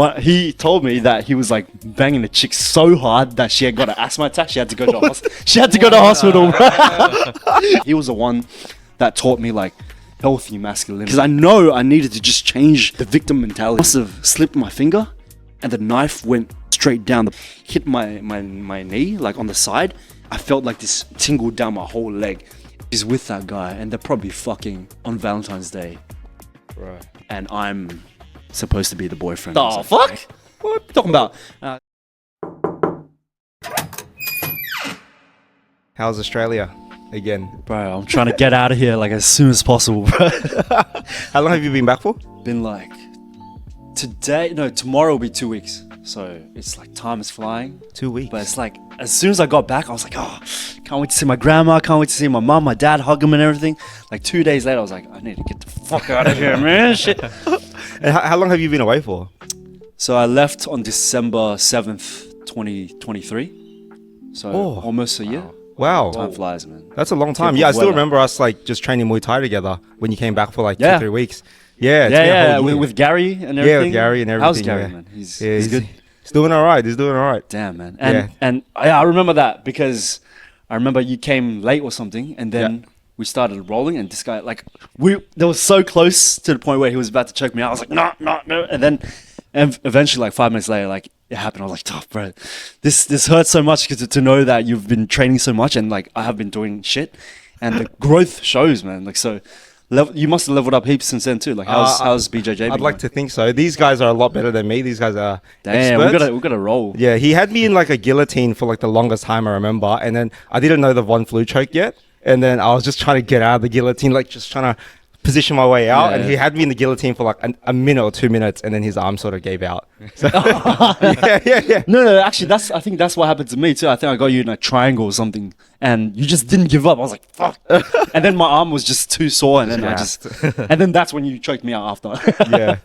But he told me that he was like banging the chick so hard that she had got an asthma attack. She had to go to the hospital. He was the one that taught me like healthy masculinity. Because I know I needed to just change the victim mentality. I must have slipped my finger and the knife went straight down, hit my knee, like on the side. I felt like this tingle down my whole leg. He's with that guy and they're probably fucking on Valentine's Day. Right. And I'm supposed to be the boyfriend. The fuck? What are you talking about? How's Australia again? Bro, I'm trying to get out of here like as soon as possible, bro. How long have you been back for? Been like tomorrow will be 2 weeks. So it's like time is flying. 2 weeks. But it's like as soon as I got back, I was like, oh, can't wait to see my grandma, can't wait to see my mom, my dad, hug them and everything. Like 2 days later, I was like, I need to get the fuck out of here, man. Shit. And how long have you been away for? So I left on December 7th, 2023. So almost a year. Wow. Time flies, man. That's a long time. Yeah, I still remember us like just training Muay Thai together when you came back for like 2-3 weeks. Yeah, it's been a whole year. With Gary and everything. Yeah, with Gary and everything. How's Gary, man? He's good. He's doing all right. He's doing all right. Damn, man. And I remember that because I remember you came late or something, and then we started rolling, and this guy, like, they were so close to the point where he was about to choke me out. I was like, no. And then eventually, like 5 minutes later, like, it happened. I was like, oh, bro, this hurts so much because to know that you've been training so much and, like, I have been doing shit. And the growth shows, man. Like, so... you must have leveled up heaps since then too. Like how's BJJ? I'd like to think so. These guys are a lot better than me. These guys are experts. we got to roll. Yeah, he had me in like a guillotine for like the longest time I remember, and then I didn't know the Von Flu choke yet, and then I was just trying to get out of the guillotine, like just trying to position my way out, and he had me in the guillotine for like a minute or 2 minutes, and then his arm sort of gave out. So, yeah. No, actually, I think that's what happened to me too. I think I got you in a triangle or something, and you just didn't give up. I was like, fuck. And then my arm was just too sore, and then and then that's when you choked me out after. Yeah.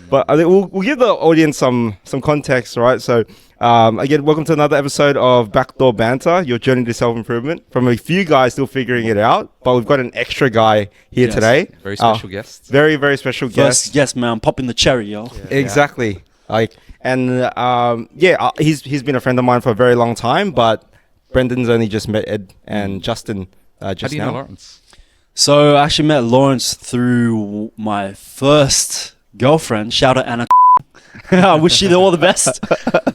But I think we'll give the audience some context, right? So, again, welcome to another episode of Backdoor Banter, your journey to self-improvement. From a few guys still figuring it out, but we've got an extra guy here today. Very special guest. Very, very special guest. Yes, man. I'm popping the cherry, yo. Yeah, exactly. Like, and he's been a friend of mine for a very long time, but Brendon's only just met Ed and Justin just now. How do you know Lawrence? So I actually met Lawrence through my first girlfriend. Shout out Anna. I wish you all the best.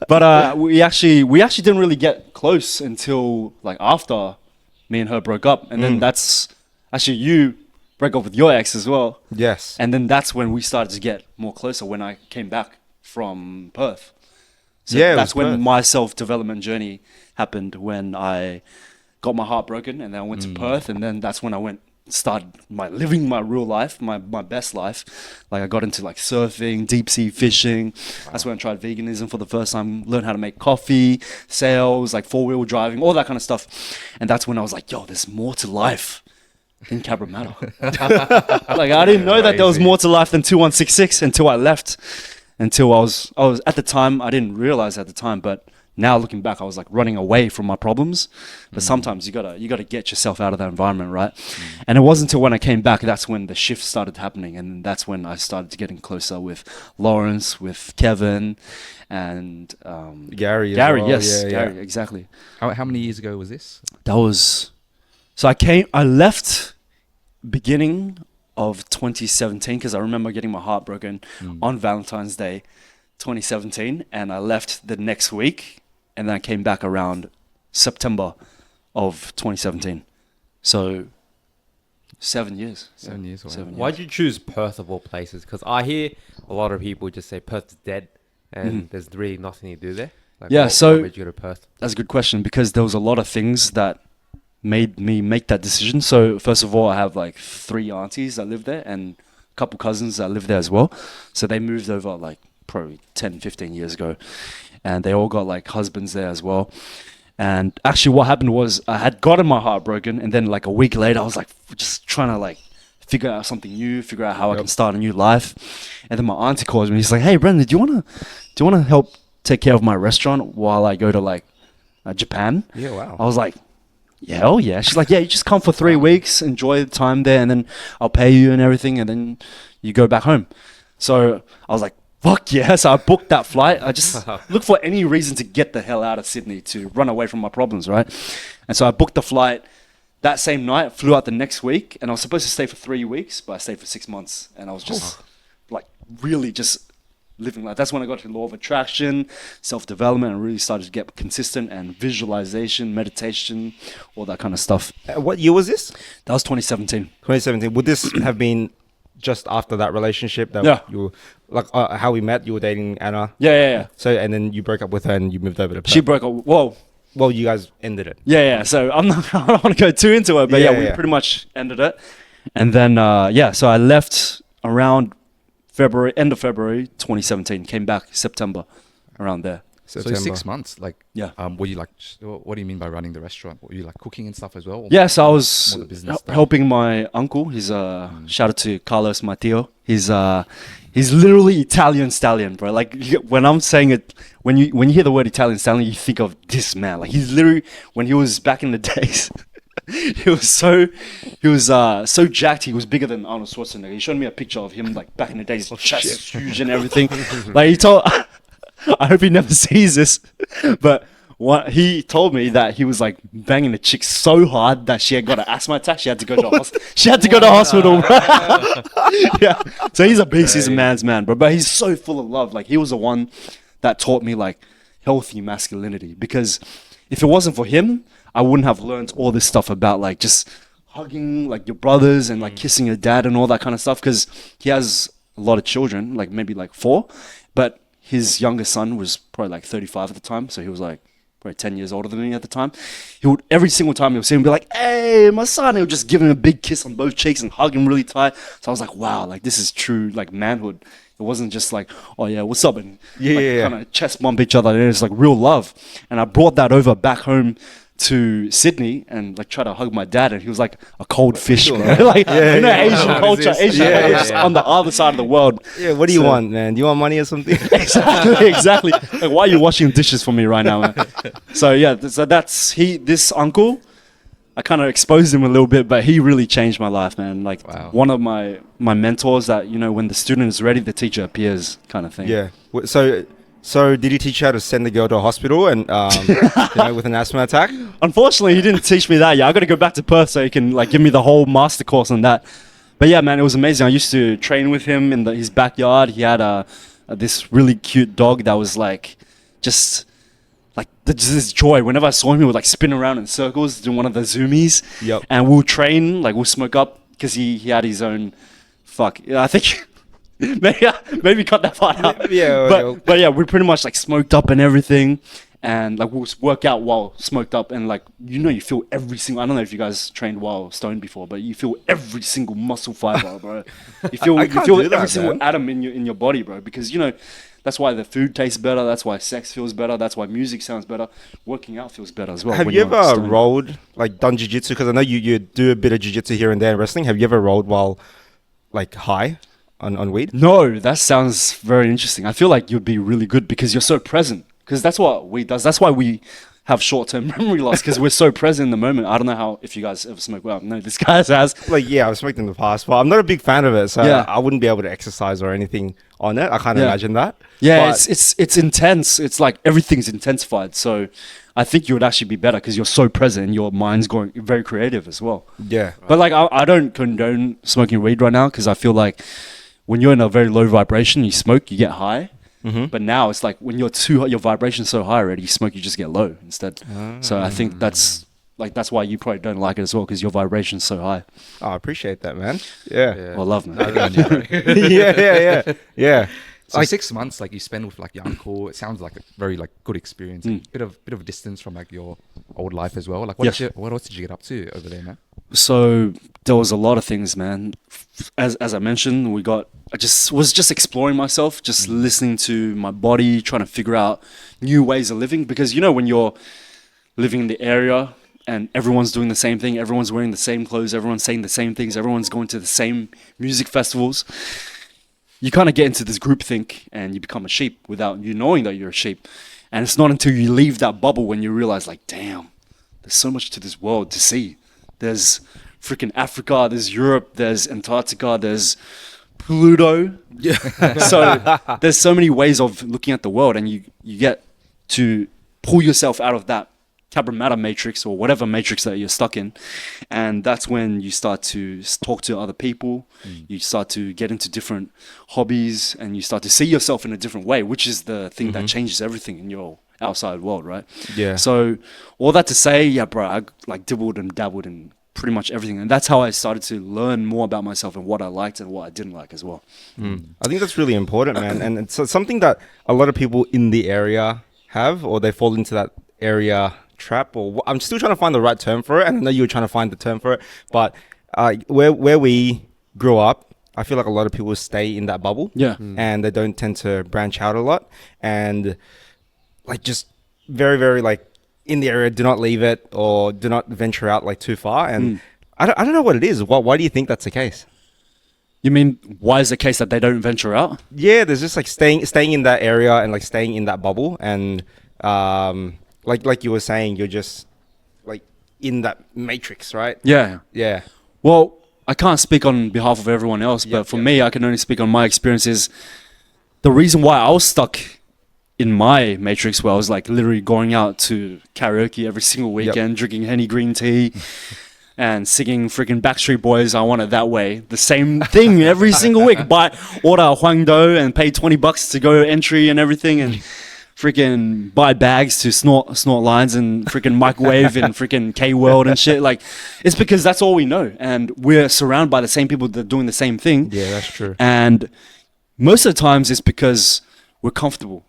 But we actually didn't really get close until like after me and her broke up, and then that's actually you broke up with your ex as well. Yes. And then that's when we started to get more closer when I came back from Perth. So that's when my self-development journey happened, when I got my heart broken and then I went to Perth, and then that's when I started living my real life, my best life. Like I got into like surfing, deep sea fishing. That's when I tried veganism for the first time, learned how to make coffee, sales, like 4-wheel driving, all that kind of stuff. And that's when I was like, yo, there's more to life than Cabramatta. Like I didn't know that there was more to life than 2166 until I left. Until I was at the time, I didn't realize at the time, but now looking back, I was like running away from my problems. But sometimes you gotta get yourself out of that environment, right? And it wasn't until when I came back, that's when the shift started happening, and that's when I started getting closer with Lawrence, with Kevin, and Gary. Gary, well. yes, Yeah, Gary, exactly. How many years ago was this? That was, so I left beginning of 2017 because I remember getting my heart broken on Valentine's Day 2017, and I left the next week, and then I came back around September of 2017. So 7 years. 7 years. Wow. 7 years. Why'd you choose Perth of all places? Because I hear a lot of people just say Perth's dead, and there's really nothing to do there. Like, Yeah, so why did you go to Perth? That's a good question, because there was a lot of things that made me make that decision. So first of all, I have like 3 aunties that live there and a couple cousins that live there as well. So they moved over like probably 10, 15 years ago, and they all got like husbands there as well. And actually what happened was I had gotten my heart broken, and then like a week later I was like just trying to like figure out something new, figure out how I can start a new life. And then my auntie calls me. He's like, hey Brendon, do you wanna help take care of my restaurant while I go to like Japan? Yeah, wow. I was like, yeah, hell yeah. She's like, yeah, you just come for 3 weeks, enjoy the time there, and then I'll pay you and everything, and then you go back home. So I was like, fuck yeah. So I booked that flight. I just looked for any reason to get the hell out of Sydney, to run away from my problems, right? And so I booked the flight that same night, flew out the next week, and I was supposed to stay for 3 weeks, but I stayed for 6 months. And I was just like really just living like, that's when I got to law of attraction, self-development, and really started to get consistent, and visualization, meditation, all that kind of stuff. What year was this? That was 2017. 2017. Would this have been just after that relationship that Yeah. you were, like how we met? You were dating Anna. Yeah. So and then you broke up with her and you moved over to Perth. She broke up. Whoa. Well, you guys ended it. Yeah. So I don't want to go too into it, but we pretty much ended it. And then, so I left around end of February 2017, came back September, around there. September. So 6 months, like, Yeah. were you like, what do you mean by running the restaurant? Were you like cooking and stuff as well? Yeah, so I was More the business stuff? helping my uncle. He's shout out to Carlos Matteo. He's literally Italian stallion, bro. Like when I'm saying it, when you hear the word Italian stallion, you think of this man. Like he's literally, when he was back in the days, he was so jacked. He was bigger than Arnold Schwarzenegger. He showed me a picture of him like back in the days. His chest is huge and everything. Like he told, I hope he never sees this, but he told me that he was like banging the chick so hard that she had got an asthma attack. She had to go to hospital. Yeah. So he's a beast. He's a man's man, bro. But he's so full of love. Like he was the one that taught me like healthy masculinity. Because if it wasn't for him, I wouldn't have learned all this stuff about like just hugging like your brothers and like kissing your dad and all that kind of stuff. Because he has a lot of children, like maybe like 4, but his youngest son was probably like 35 at the time. So he was like probably 10 years older than me at the time. He would, every single time he would see him, be like, "Hey, my son." He would just give him a big kiss on both cheeks and hug him really tight. So I was like, wow, like this is true like manhood. It wasn't just like, "Oh yeah, what's up?" and kind of chest bump each other. It's like real love. And I brought that over back home to Sydney and like try to hug my dad, and he was like a cold fish, bro. Like Asian culture, on the other side of the world. Yeah, what do you want, man? Do you want money or something? Exactly. Like, why are you washing dishes for me right now, man? So yeah, so that's this uncle. I kind of exposed him a little bit, but he really changed my life, man. Like one of my mentors that, when the student is ready, the teacher appears kind of thing. Yeah. So did he teach you how to send the girl to a hospital and with an asthma attack? Unfortunately, he didn't teach me that. Yeah, I got to go back to Perth so he can like give me the whole master course on that. But yeah, man, it was amazing. I used to train with him in his backyard. He had this really cute dog that was like just like this joy. Whenever I saw him, he would like spin around in circles doing one of the zoomies. Yep. And we'll train, like we'll smoke up because he had his own. I think. Maybe cut that part out. Yeah, but yeah, we pretty much like smoked up and everything, and like we'll work out while smoked up, and like you feel every single. I don't know if you guys trained while stoned before, but you feel every single muscle fiber, bro. You feel every single atom in your body, bro. Because that's why the food tastes better. That's why sex feels better. That's why music sounds better. Working out feels better as well. Have you ever rolled, like done jiu-jitsu? Because I know you do a bit of jiu-jitsu here and there in wrestling. Have you ever rolled while like high? On weed? No, that sounds very interesting. I feel like you'd be really good because you're so present. Because that's what weed does. That's why we have short-term memory loss, because we're so present in the moment. I don't know if you guys ever smoke. Well, no, this guy has. Like, yeah, I've smoked in the past, but I'm not a big fan of it, so I wouldn't be able to exercise or anything on it. I can't imagine that. Yeah, it's intense. It's like everything's intensified. So I think you would actually be better because you're so present and your mind's going very creative as well. Yeah. But like, I don't condone smoking weed right now because I feel like when you're in a very low vibration, you smoke, you get high. Mm-hmm. But now it's like when your vibration's so high already, you smoke, you just get low instead. So I think that's why you probably don't like it as well, because your vibration's so high. Oh, I appreciate that, man. Yeah. Well, love, man. Yeah. So like 6 months, like you spend with like your uncle, it sounds like a very like good experience. Bit of distance from like your old life as well. Like what else did you get up to over there, man? So there was a lot of things, man. As I mentioned, I was just exploring myself, just listening to my body, trying to figure out new ways of living. Because when you're living in the area and everyone's doing the same thing, everyone's wearing the same clothes, everyone's saying the same things, everyone's going to the same music festivals, you kind of get into this groupthink and you become a sheep without you knowing that you're a sheep. And it's not until you leave that bubble when you realize, like, damn, there's so much to this world to see. There's freaking Africa, there's Europe, there's Antarctica, there's Pluto. Yeah. So there's so many ways of looking at the world, and you get to pull yourself out of that matter matrix or whatever matrix that you're stuck in, and that's when you start to talk to other people. You start to get into different hobbies, and you start to see yourself in a different way, which is the thing that changes everything in your outside world, right? Yeah. So all that to say, yeah, bro, I like dibbled and dabbled in pretty much everything, and that's how I started to learn more about myself and what I liked and what I didn't like as well. I think that's really important, man, and it's something that a lot of people in the area have, or they fall into that area trap, or I'm still trying to find the right term for it, and I know you were trying to find the term for it, but where we grew up, I feel like a lot of people stay in that bubble, and they don't tend to branch out a lot, and like just very, very like in the area, do not leave it or do not venture out like too far, and I don't know what it is. Why do you think that's the case? You mean, why is the case that they don't venture out? Yeah, there's just like staying in that area and like staying in that bubble, and like you were saying, you're just like in that matrix, right? Yeah. Well, I can't speak on behalf of everyone else, but for me, I can only speak on my experiences. The reason why I was stuck in my matrix, where I was like literally going out to karaoke every single weekend, drinking Henny green tea and singing freaking Backstreet Boys, I Want It That Way. The same thing every single week. Order Huang Do and pay $20 to go entry and everything, and freaking buy bags to snort lines and freaking microwave and freaking K-World and shit. Like, it's because that's all we know, and we're surrounded by the same people that are doing the same thing. Yeah, that's true. And most of the times it's because we're comfortable.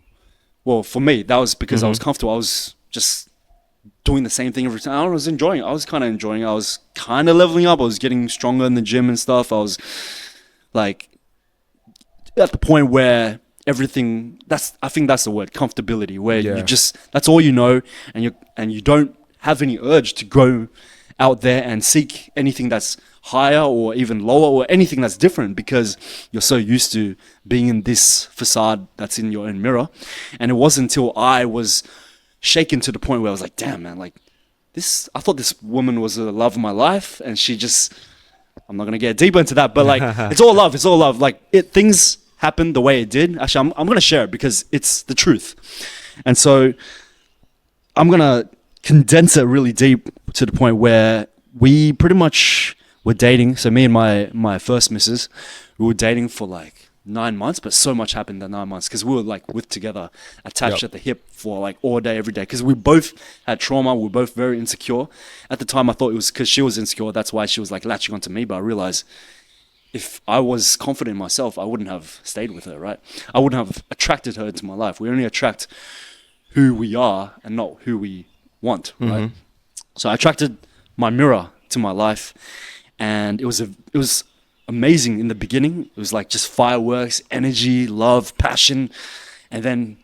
Well, for me, that was because I was comfortable. I was just doing the same thing every time. I was enjoying it. I was kind of enjoying it. I was kind of leveling up. I was getting stronger in the gym and stuff. I was like at the point where everything, I think that's the word, comfortability, where you just, that's all you know, and you don't have any urge to go out there and seek anything that's higher or even lower or anything that's different, because you're so used to being in this facade that's in your own mirror. And it wasn't until I was shaken to the point where I was like, damn, man, like this, I thought this woman was the love of my life, and she just, I'm not going to get deeper into that, but like, it's all love. Like things happened the way it did. Actually, I'm going to share it because it's the truth. And so I'm going to condense it really deep to the point where we pretty much were dating. So me and my first missus, we were dating for like 9 months, but so much happened in 9 months because we were like with together, attached at the hip for like all day, every day, because we both had trauma. We were both very insecure. At the time, I thought it was because she was insecure. That's why she was like latching onto me. But I realized if I was confident in myself, I wouldn't have stayed with her, right? I wouldn't have attracted her into my life. We only attract who we are and not who we want, right? So I attracted my mirror to my life, and it was amazing in the beginning. It was like just fireworks, energy, love, passion, and then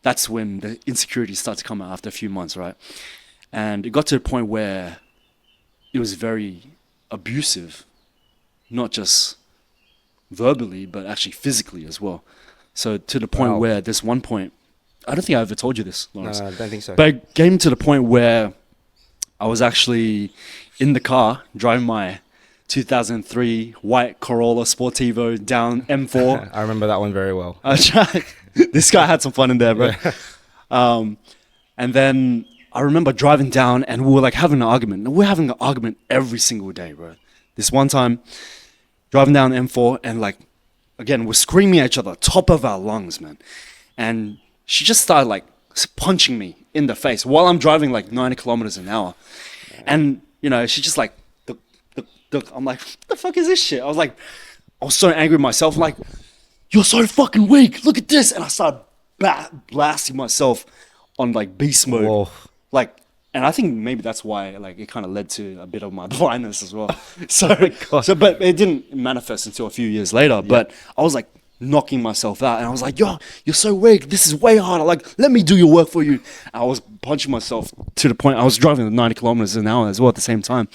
that's when the insecurities start to come out after a few months, right? And it got to a point where it was very abusive, not just verbally, but actually physically as well. So to the point where there's one point, I don't think I ever told you this, Lawrence. No, I don't think so. But it came to the point where I was actually in the car driving my 2003 white Corolla Sportivo down M4. I remember that one very well. This guy had some fun in there, bro. Yeah. And then I remember driving down, and we were like having an argument. And we're having an argument every single day, bro. This one time, driving down M4, and like, again, we're screaming at each other, top of our lungs, man. And she just started like punching me in the face while I'm driving like 90 kilometers an hour. And, you know, she just like, I'm like, what the fuck is this shit? I was so angry with myself. I'm like, you're so fucking weak. Look at this. And I started blasting myself on like beast mode. Whoa. Like, and I think maybe that's why like it kind of led to a bit of my blindness as well. So, but it didn't manifest until a few years later. Yeah. But I was like knocking myself out, and I was like, yo, you're so weak. This is way harder. Like, let me do your work for you. And I was punching myself to the point I was driving at 90 kilometers an hour as well at the same time.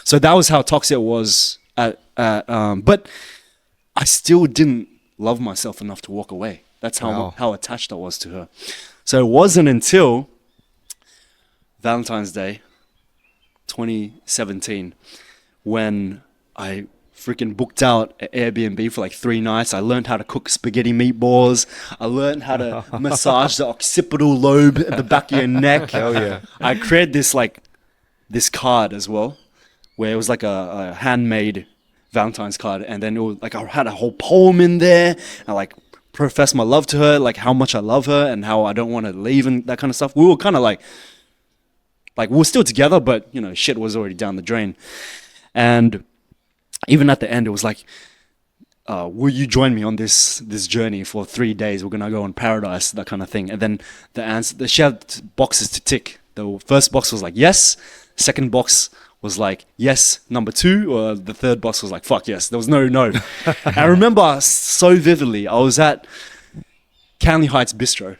So that was how toxic it was. But I still didn't love myself enough to walk away. That's how attached I was to her. So it wasn't until Valentine's Day 2017 when I freaking booked out an Airbnb for like 3 nights. I learned how to cook spaghetti meatballs. I learned how to massage the occipital lobe at the back of your neck. Hell yeah. I created this card as well, where it was like a handmade Valentine's card, and then it was like I had a whole poem in there. I like professed my love to her, like how much I love her and how I don't want to leave and that kind of stuff. We were kind of like we were still together, but you know, shit was already down the drain. And even at the end, it was like, will you join me on this journey for 3 days? We're gonna go in paradise, that kind of thing. And then the answer, she had boxes to tick. The first box was like yes. Second box was like yes, number 2, or the third box was like fuck yes. There was no. I remember so vividly. I was at Canley Heights Bistro,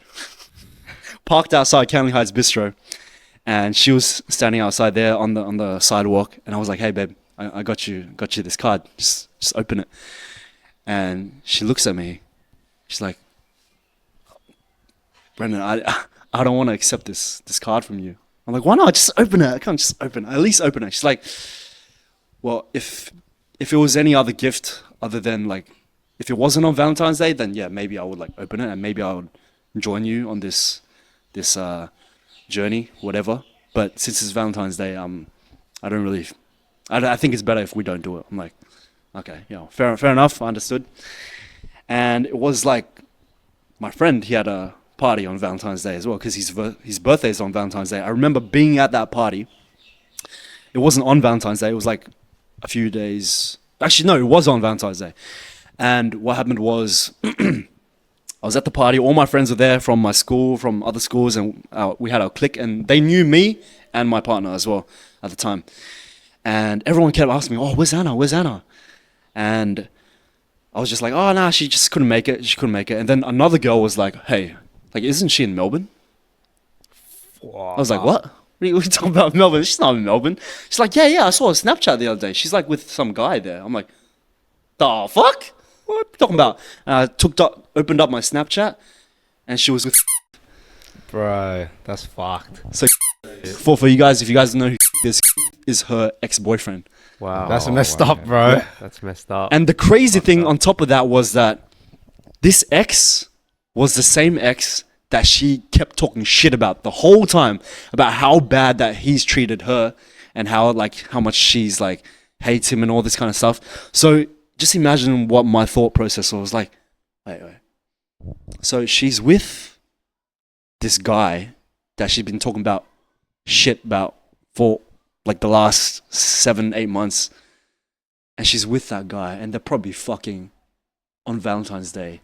parked outside Canley Heights Bistro, and she was standing outside there on the sidewalk, and I was like, hey babe, I got you this card. Just open it. And she looks at me. She's like, Brendon, I don't want to accept this card from you. I'm like, why not? Just open it. I can't just open it. At least open it. She's like, well, if it was any other gift other than like, if it wasn't on Valentine's Day, then yeah, maybe I would like open it and maybe I would join you on this journey, whatever. But since it's Valentine's Day, I don't really. I think it's better if we don't do it. I'm like, okay, fair enough. I understood. And it was like, my friend, he had a party on Valentine's Day as well, because his birthday is on Valentine's Day. I remember being at that party. It wasn't on Valentine's Day. It was like a few days. Actually, no, it was on Valentine's Day. And what happened was, I was at the party. All my friends were there from my school, from other schools, and we had our clique, and they knew me and my partner as well at the time. And everyone kept asking me, oh, where's Anna? Where's Anna? And I was just like, oh, nah, she just couldn't make it. She couldn't make it. And then another girl was like, hey, like, isn't she in Melbourne? I was like, what? What are you talking about Melbourne? She's not in Melbourne. She's like, yeah, I saw a Snapchat the other day. She's like with some guy there. I'm like, the fuck? What are you talking about? And I opened up my Snapchat, and she was with... Bro, that's fucked. So for you guys, if you guys don't know who this is, her ex-boyfriend. Wow. That's messed up, bro. Yeah, that's messed up. And the crazy thing on top of that was that this ex was the same ex that she kept talking shit about the whole time, about how bad that he's treated her and how much she's like hates him and all this kind of stuff. So just imagine what my thought process was like. Wait. So she's with this guy that she's been talking about shit about for like the last 7-8 months, and she's with that guy, and they're probably fucking on Valentine's Day.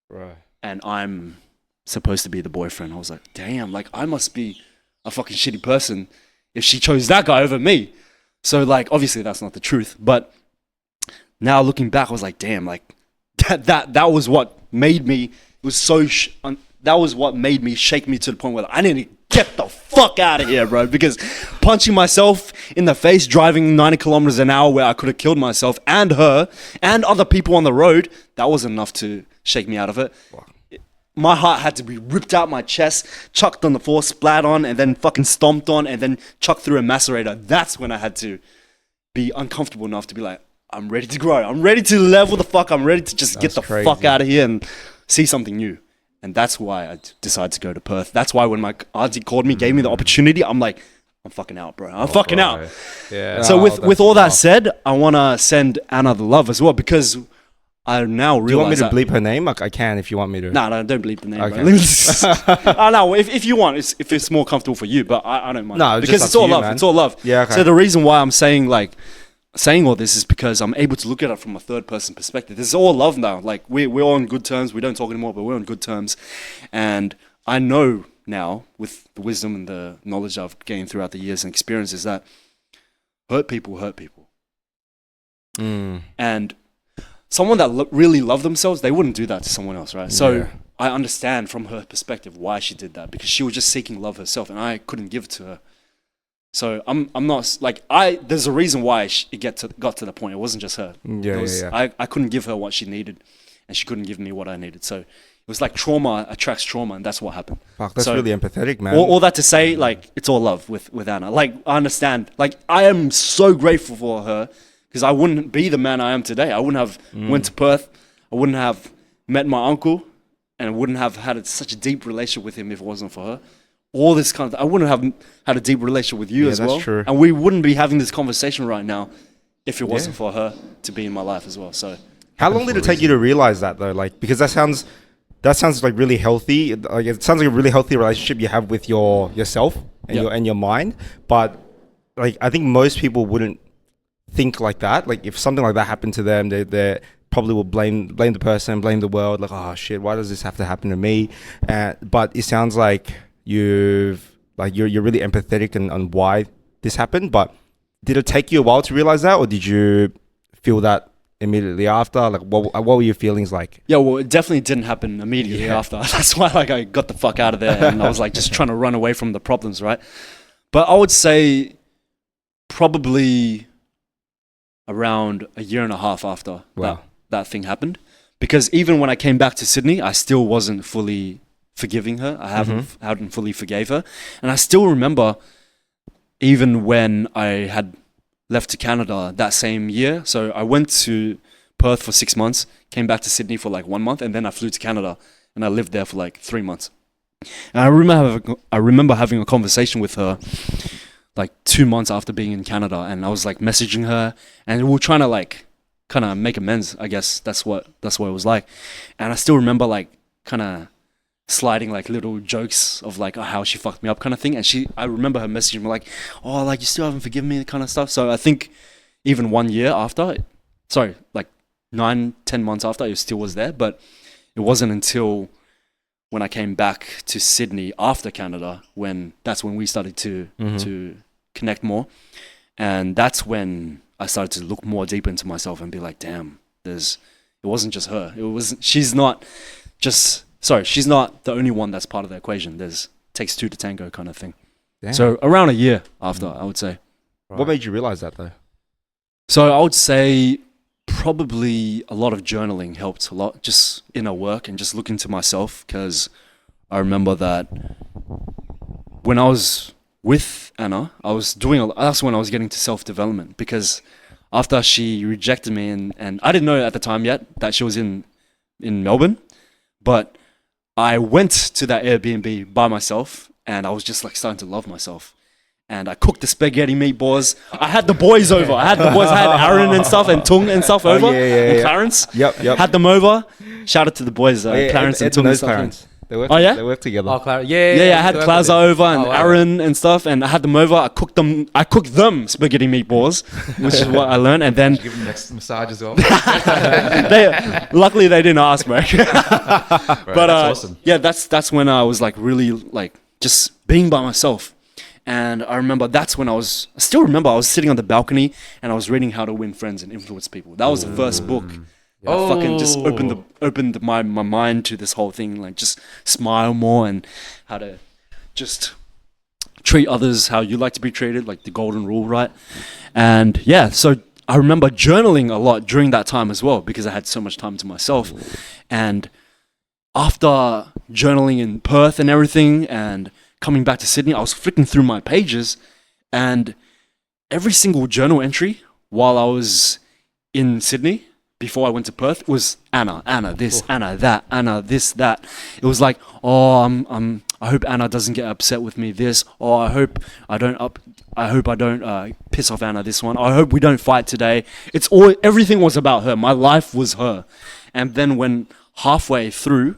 Right. And I'm supposed to be the boyfriend. I was like, damn, like I must be a fucking shitty person if she chose that guy over me. So like, obviously that's not the truth, but now looking back, I was like, damn, like that was what made me. It was so. That was what made me shake me to the point where I need to get the fuck out of here, bro. Because punching myself in the face, driving 90 kilometers an hour where I could have killed myself and her and other people on the road, that was enough to shake me out of it. Wow. My heart had to be ripped out my chest, chucked on the floor, splat on, and then fucking stomped on, and then chucked through a macerator. That's when I had to be uncomfortable enough to be like, I'm ready to grow. I'm ready to level the fuck. I'm ready to just get the fuck out of here and see something new. And that's why I decided to go to Perth. That's why when my auntie called me, gave me the opportunity, I'm like, I'm fucking out, bro. I'm fucking out. Yeah. So with all that said, I want to send Anna the love as well, because I now realize. Do you want me to bleep her name? Like, I can if you want me to. No, don't bleep the name. Okay. No, if you want, if it's more comfortable for you, but I don't mind. No, because it's all love. Man. It's all love. Yeah. Okay. So the reason why I'm saying all this is because I'm able to look at it from a third person perspective. This is all love now. Like we're all on good terms. We don't talk anymore, but we're on good terms. And I know now, with the wisdom and the knowledge I've gained throughout the years and experiences, that hurt people. And someone that really loved themselves, they wouldn't do that to someone else, right? So I understand from her perspective why she did that, because she was just seeking love herself, and I couldn't give it to her. So I'm not like there's a reason why it got to the point. It wasn't just her. I couldn't give her what she needed, and she couldn't give me what I needed. So it was like trauma attracts trauma, and that's what happened. Fuck, that's really empathetic, man. All that to say, like, it's all love with Anna. Like, I understand. Like, I am so grateful for her because I wouldn't be the man I am today. I wouldn't have went to Perth. I wouldn't have met my uncle, and I wouldn't have had such a deep relationship with him if it wasn't for her. All this kind of, I wouldn't have had a deep relationship with you as well. True. And we wouldn't be having this conversation right now if it wasn't for her to be in my life as well. So, how long did it take you to realize that though? Like, because that sounds like really healthy. Like, it sounds like a really healthy relationship you have with yourself and your mind. But like, I think most people wouldn't think like that. Like, if something like that happened to them, they probably will blame the person, blame the world. Like, oh shit, why does this have to happen to me? But it sounds like you're really empathetic on why this happened. But did it take you a while to realize that, or did you feel that immediately after? Like, what were your feelings like? Yeah, well, it definitely didn't happen immediately after. That's why, like, I got the fuck out of there, and I was like just trying to run away from the problems, right? But I would say probably around a year and a half after that thing happened, because even when I came back to Sydney, I still wasn't fully forgiving her. I hadn't fully forgave her, and I still remember even when I had left to Canada that same year. So I went to Perth for 6 months, came back to Sydney for like 1 month, and then I flew to Canada and I lived there for like 3 months. And I remember having a conversation with her like 2 months after being in Canada, and I was like messaging her, and we were trying to like kind of make amends. I guess that's what it was like. And I still remember like kind of sliding like little jokes of like, oh, how she fucked me up kind of thing. And I remember her messaging me like, oh, like, you still haven't forgiven me, kind of stuff. So I think even 1 year after, like 9-10 months after, it still was there. But it wasn't until when I came back to Sydney after Canada, that's when we started to connect more. And that's when I started to look more deep into myself and be like, damn, it wasn't just her. She's not the only one that's part of the equation. Takes two to tango kind of thing. Damn. So around a year after, I would say. Right. What made you realize that though? So I would say probably a lot of journaling helped a lot, just inner work and just looking to myself, because I remember that when I was with Anna, that's when I was getting to self-development, because after she rejected me, and I didn't know at the time yet that she was in Melbourne, but I went to that Airbnb by myself, and I was just like starting to love myself. And I cooked the spaghetti meatballs. I had the boys over. I had Aaron and stuff, and Tung and stuff over, and Clarence. Yep. Had them over. Shout out to the boys, Clarence and Tung and stuff. They work together. Oh, I had Clausa over and Aaron and stuff, and I had them over. I cooked them spaghetti meatballs, which is what I learned. And then give them next massage as well. Luckily they didn't ask, bro. Right, but that's awesome. Yeah, that's when I was like really like just being by myself. And I remember that's when I was sitting on the balcony and I was reading How to Win Friends and Influence People. That was the first book. I fucking just opened my mind to this whole thing, like just smile more and how to just treat others how you like to be treated, like the golden rule, right? And yeah, so I remember journaling a lot during that time as well, because I had so much time to myself. And after journaling in Perth and everything and coming back to Sydney, I was flicking through my pages, and every single journal entry while I was in Sydney before I went to Perth was Anna this, Anna that, Anna this, that. It was like, oh, I hope Anna doesn't get upset with me this, or I hope I don't piss off Anna this one. I hope we don't fight today. Everything was about her. My life was her. And then when halfway through,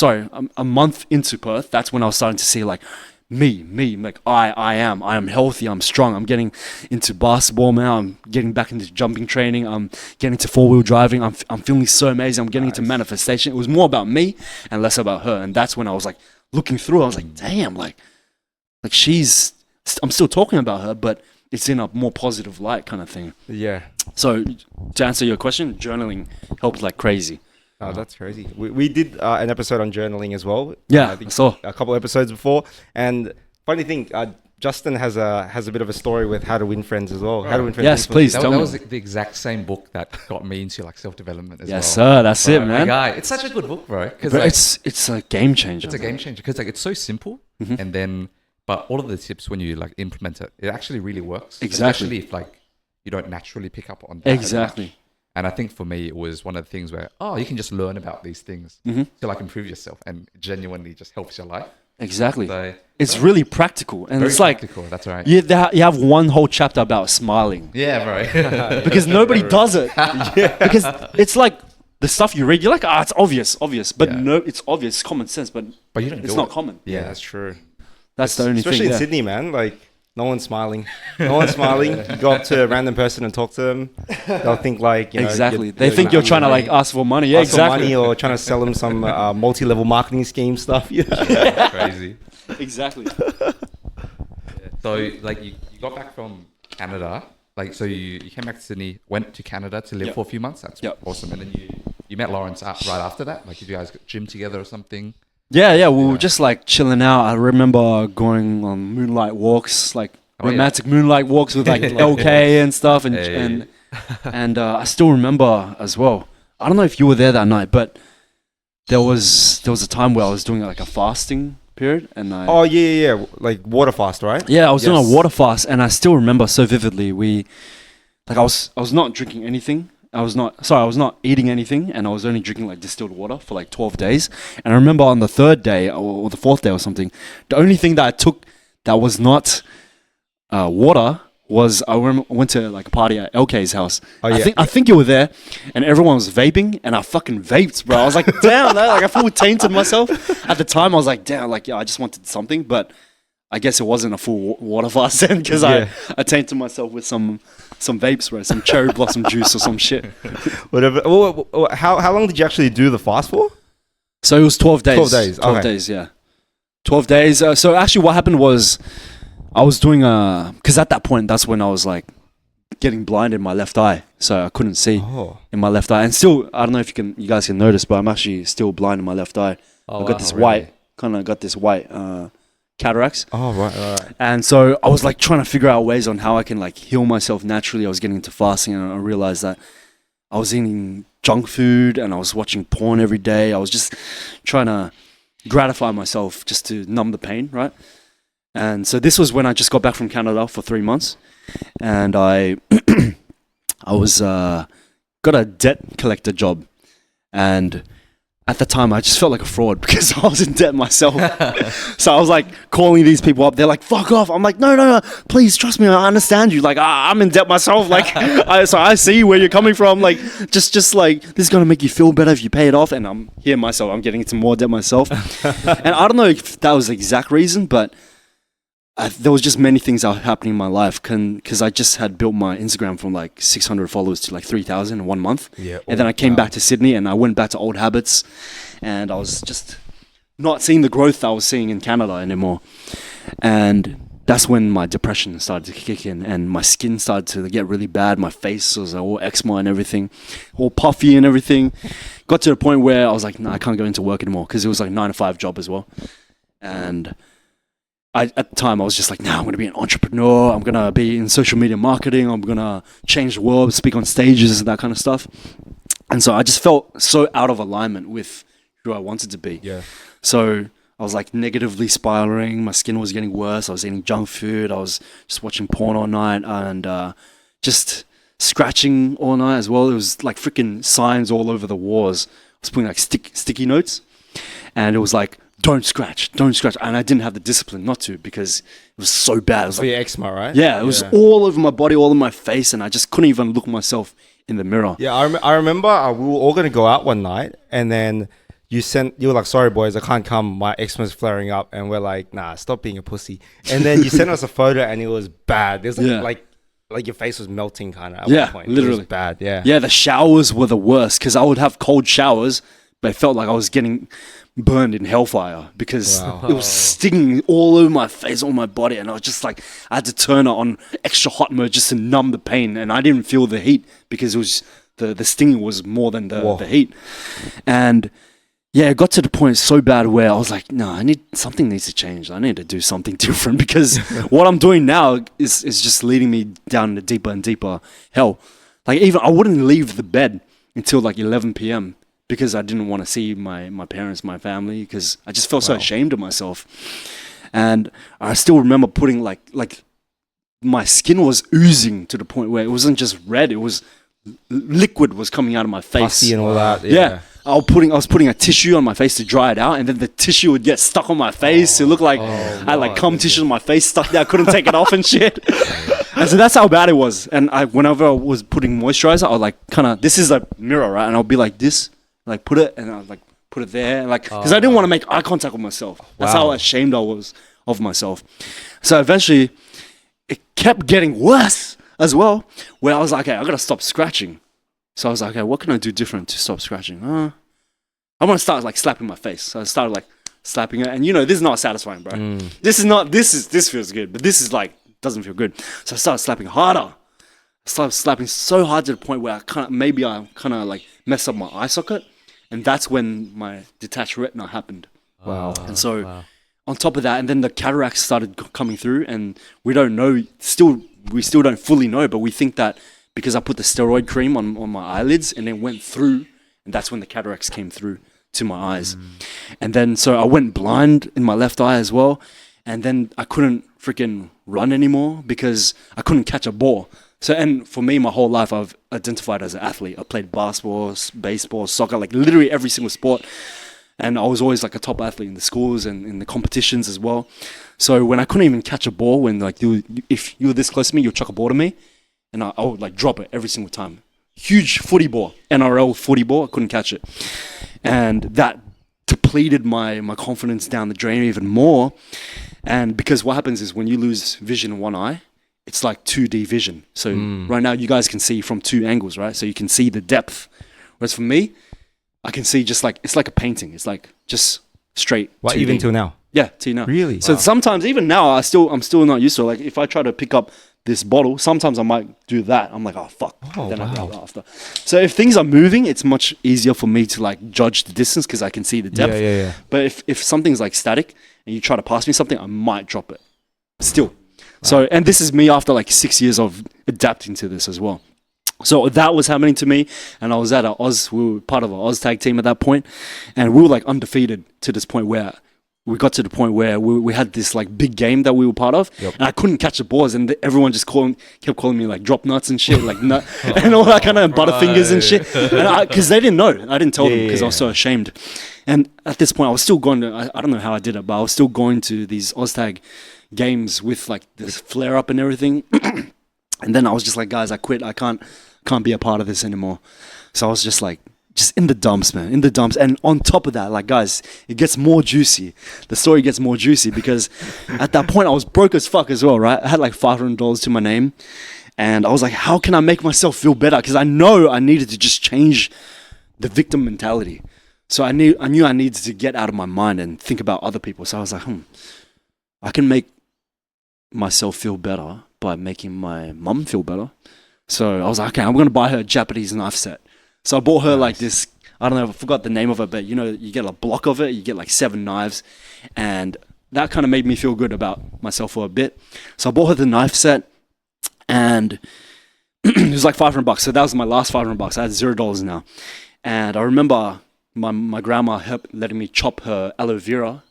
a month into Perth, that's when I was starting to see like me, like I am healthy, I'm strong, I'm getting into basketball now, I'm getting back into jumping training, I'm getting into 4-wheel driving, I'm feeling so amazing, I'm getting into manifestation. It was more about me and less about her. And that's when I was like looking through, I was like, damn, like I'm still talking about her, but it's in a more positive light kind of thing. Yeah. So to answer your question, journaling helped like crazy. Oh, that's crazy. We did an episode on journaling as well. Yeah, I think I saw a couple episodes before. And funny thing, Justin has a bit of a story with How to Win Friends as well. Right. How to Win Friends. Yes, please tell me. That was the exact same book that got me into like self-development as well. Yes, sir. That's it, man. It's such a good book, bro. But like, it's a game changer. It's a game changer because like it's so simple, but all of the tips when you like implement it, it actually really works. Exactly. Especially if like you don't naturally pick up on that. Exactly. And I think for me, it was one of the things where, you can just learn about these things to like improve yourself, and genuinely just helps your life. Exactly. So, it's really practical. And it's like, practical, that's right. you have one whole chapter about smiling. Yeah, bro. Because nobody does it. Because it's like the stuff you read, you're like, it's obvious. But no, it's obvious, it's common sense, but you don't it's not common. Yeah, that's true. That's the only thing. Especially in Sydney, man. Like, no one's smiling. No one's smiling. You go up to a random person and talk to them. They'll think like, exactly. They think you're trying to like ask for money. Yeah, ask exactly. for money, or trying to sell them some multi-level marketing scheme stuff. Yeah, crazy. Exactly. So like you got back from Canada. Like, so you came back to Sydney, went to Canada to live for a few months. That's awesome. And then you met Lawrence right after that. Like, did you guys gym together or something? Yeah, we were just like chilling out. I remember going on moonlight walks, like romantic moonlight walks with like LK and stuff, and I still remember as well. I don't know if you were there that night, but there was a time where I was doing like a fasting period, and like water fast, right? Yeah, I was doing a water fast, and I still remember so vividly. I was not drinking anything. I was not eating anything, and I was only drinking like distilled water for like 12 days. And I remember on the third day or the fourth day or something, the only thing that I took that was not water was I went to like a party at LK's house. I think you were there, and everyone was vaping, and I fucking vaped, bro. I was like, damn, like I fully tainted myself. At the time, I was like, damn, like I just wanted something, but I guess it wasn't a full water fast then, because I tainted myself with some vapes, bro, some cherry blossom juice or some shit. Whatever. How long did you actually do the fast for? So it was 12 days. 12 days. 12 days, yeah. 12 days. So actually what happened was I was doing because at that point, that's when I was like getting blind in my left eye. So I couldn't see in my left eye. And still, I don't know if you guys can notice, but I'm actually still blind in my left eye. I've got this white cataracts. Oh, right. And so I was like trying to figure out ways on how I can like heal myself naturally. I was getting into fasting, and I realized that I was eating junk food and I was watching porn every day. I was just trying to gratify myself just to numb the pain, right? And so this was when I just got back from Canada for 3 months, and I was got a debt collector job, and at the time I just felt like a fraud because I was in debt myself. So I was like calling these people up. They're like, fuck off. I'm like, no, please trust me. I understand you. Like, I'm in debt myself. Like, so I see where you're coming from. Like, just like, this is going to make you feel better if you pay it off. And I'm here myself. I'm getting into more debt myself. And I don't know if that was the exact reason, but there was just many things that were happening in my life because I just had built my Instagram from like 600 followers to like 3,000 in 1 month. Yeah. And then I came back to Sydney and I went back to old habits, and I was just not seeing the growth that I was seeing in Canada anymore. And that's when my depression started to kick in, and my skin started to get really bad. My face was all eczema and everything, all puffy and everything. Got to the point where I was like, no, I can't go into work anymore, because it was like 9 to 5 job as well. And at the time, I was just like, I'm going to be an entrepreneur. I'm going to be in social media marketing. I'm going to change the world, speak on stages and that kind of stuff. And so I just felt so out of alignment with who I wanted to be. Yeah. So I was like negatively spiraling. My skin was getting worse. I was eating junk food. I was just watching porn all night and just scratching all night as well. It was like freaking signs all over the walls. I was putting like sticky notes, and it was like, don't scratch. And I didn't have the discipline not to, because it was so bad. It was like, your eczema, right? Yeah, it was all over my body, all over my face, and I just couldn't even look myself in the mirror. Yeah, I remember we were all going to go out one night, and then you were like, sorry boys, I can't come, my eczema's flaring up. And we're like, nah, stop being a pussy. And then you sent us a photo, and it was bad. There's like your face was melting kind of at one point. Literally. It was bad, yeah. Yeah, the showers were the worst, because I would have cold showers, but it felt like I was getting burned in hellfire, because it was stinging all over my face, all my body, and I was just like, I had to turn it on extra hot mode just to numb the pain, and I didn't feel the heat because it was the stinging was more than the heat. And yeah, it got to the point so bad where I was like, no, something needs to change. I need to do something different, because what I'm doing now is just leading me down into deeper and deeper hell. Like, even I wouldn't leave the bed until like 11 p.m. because I didn't want to see my parents, my family, because I just felt so ashamed of myself. And I still remember putting like my skin was oozing to the point where it wasn't just red, it was liquid was coming out of my face. Pussy and all that. Yeah. I was putting a tissue on my face to dry it out, and then the tissue would get stuck on my face. It looked like I had like cum tissue on my face stuck there. I couldn't take it off and shit. And so that's how bad it was. And whenever I was putting moisturizer, I would like kind of, this is a mirror, right? And I'll be like this, like put it, and I'll like put it there, and like, because I didn't want to make eye contact with myself. That's how ashamed I was of myself. So eventually, it kept getting worse as well, where I was like, okay, I gotta stop scratching. So I was like, okay, what can I do different to stop scratching? I want to start like slapping my face. So I started like slapping it, and this is not satisfying, bro. This feels good, but this is like doesn't feel good. So I started slapping harder. I started slapping so hard to the point where I kind of like messed up my eye socket, and that's when my detached retina happened. Wow. And so on top of that, and then the cataracts started coming through, and we don't know. We still don't fully know, but we think that because I put the steroid cream on my eyelids and it went through, and that's when the cataracts came through to my eyes. And then so I went blind in my left eye as well, and then I couldn't freaking run anymore because I couldn't catch a ball. So, and for me, my whole life I've identified as an athlete. I played basketball, baseball, soccer, like literally every single sport, and I was always like a top athlete in the schools and in the competitions as well. So when I couldn't even catch a ball, when like if you were this close to me, you'd chuck a ball to me, and I would like drop it every single time. Huge footy ball, NRL footy ball, I couldn't catch it. And that depleted my confidence down the drain even more. And because what happens is when you lose vision in one eye, it's like 2D vision. So right now you guys can see from two angles, right? So you can see the depth. Whereas for me, I can see just like, it's like a painting. It's like just straight. What, 2D. even till now? Yeah, till now. Really? So sometimes, even now, I'm still not used to it. Like if I try to pick up this bottle, sometimes I might do that. I'm like, oh fuck. Then I grab it after. So if things are moving, it's much easier for me to like judge the distance because I can see the depth. Yeah. But if something's like static and you try to pass me something, I might drop it. Still. So, and this is me after like 6 years of adapting to this as well. So that was happening to me, and I was at we were part of an Oz tag team at that point, and we were like undefeated to this point where we got to the point where we had this like big game that we were part of, and I couldn't catch the balls, and everyone just kept calling me like drop nuts and shit, like nut and all that kind of butterfingers and shit, because they didn't know. I didn't tell them because I was so ashamed. And at this point, I was still going to, I don't know how I did it, but I was still going to these Oztag games with like this flare up and everything. And then I was just like, guys, I quit. I can't be a part of this anymore. So I was just like, just in the dumps, man, in the dumps. And on top of that, like, guys, it gets more juicy. The story gets more juicy because at that point I was broke as fuck as well, right? I had like $500 to my name. And I was like, how can I make myself feel better? Because I know I needed to just change the victim mentality. So I knew I needed to get out of my mind and think about other people. So I was like, I can make myself feel better by making my mum feel better. So I was like, okay, I'm going to buy her a Japanese knife set. So I bought her like this, I don't know, I forgot the name of it, but you get a block of it, you get like 7 knives. And that kind of made me feel good about myself for a bit. So I bought her the knife set, and it was like $500. So that was my last $500. I had $0 now. And I remember my grandma letting me chop her aloe vera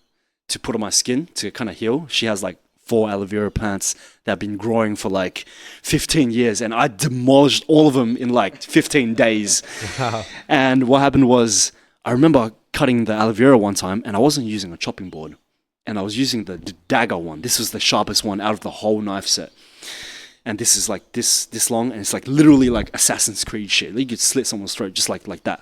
to put on my skin to kind of heal. She has like 4 aloe vera plants that have been growing for like 15 years, and I demolished all of them in like 15 days. Wow. And what happened was, I remember cutting the aloe vera one time, and I wasn't using a chopping board, and I was using the dagger one. This was the sharpest one out of the whole knife set. And this is like this long, and it's like literally like Assassin's Creed shit. You could slit someone's throat just like that.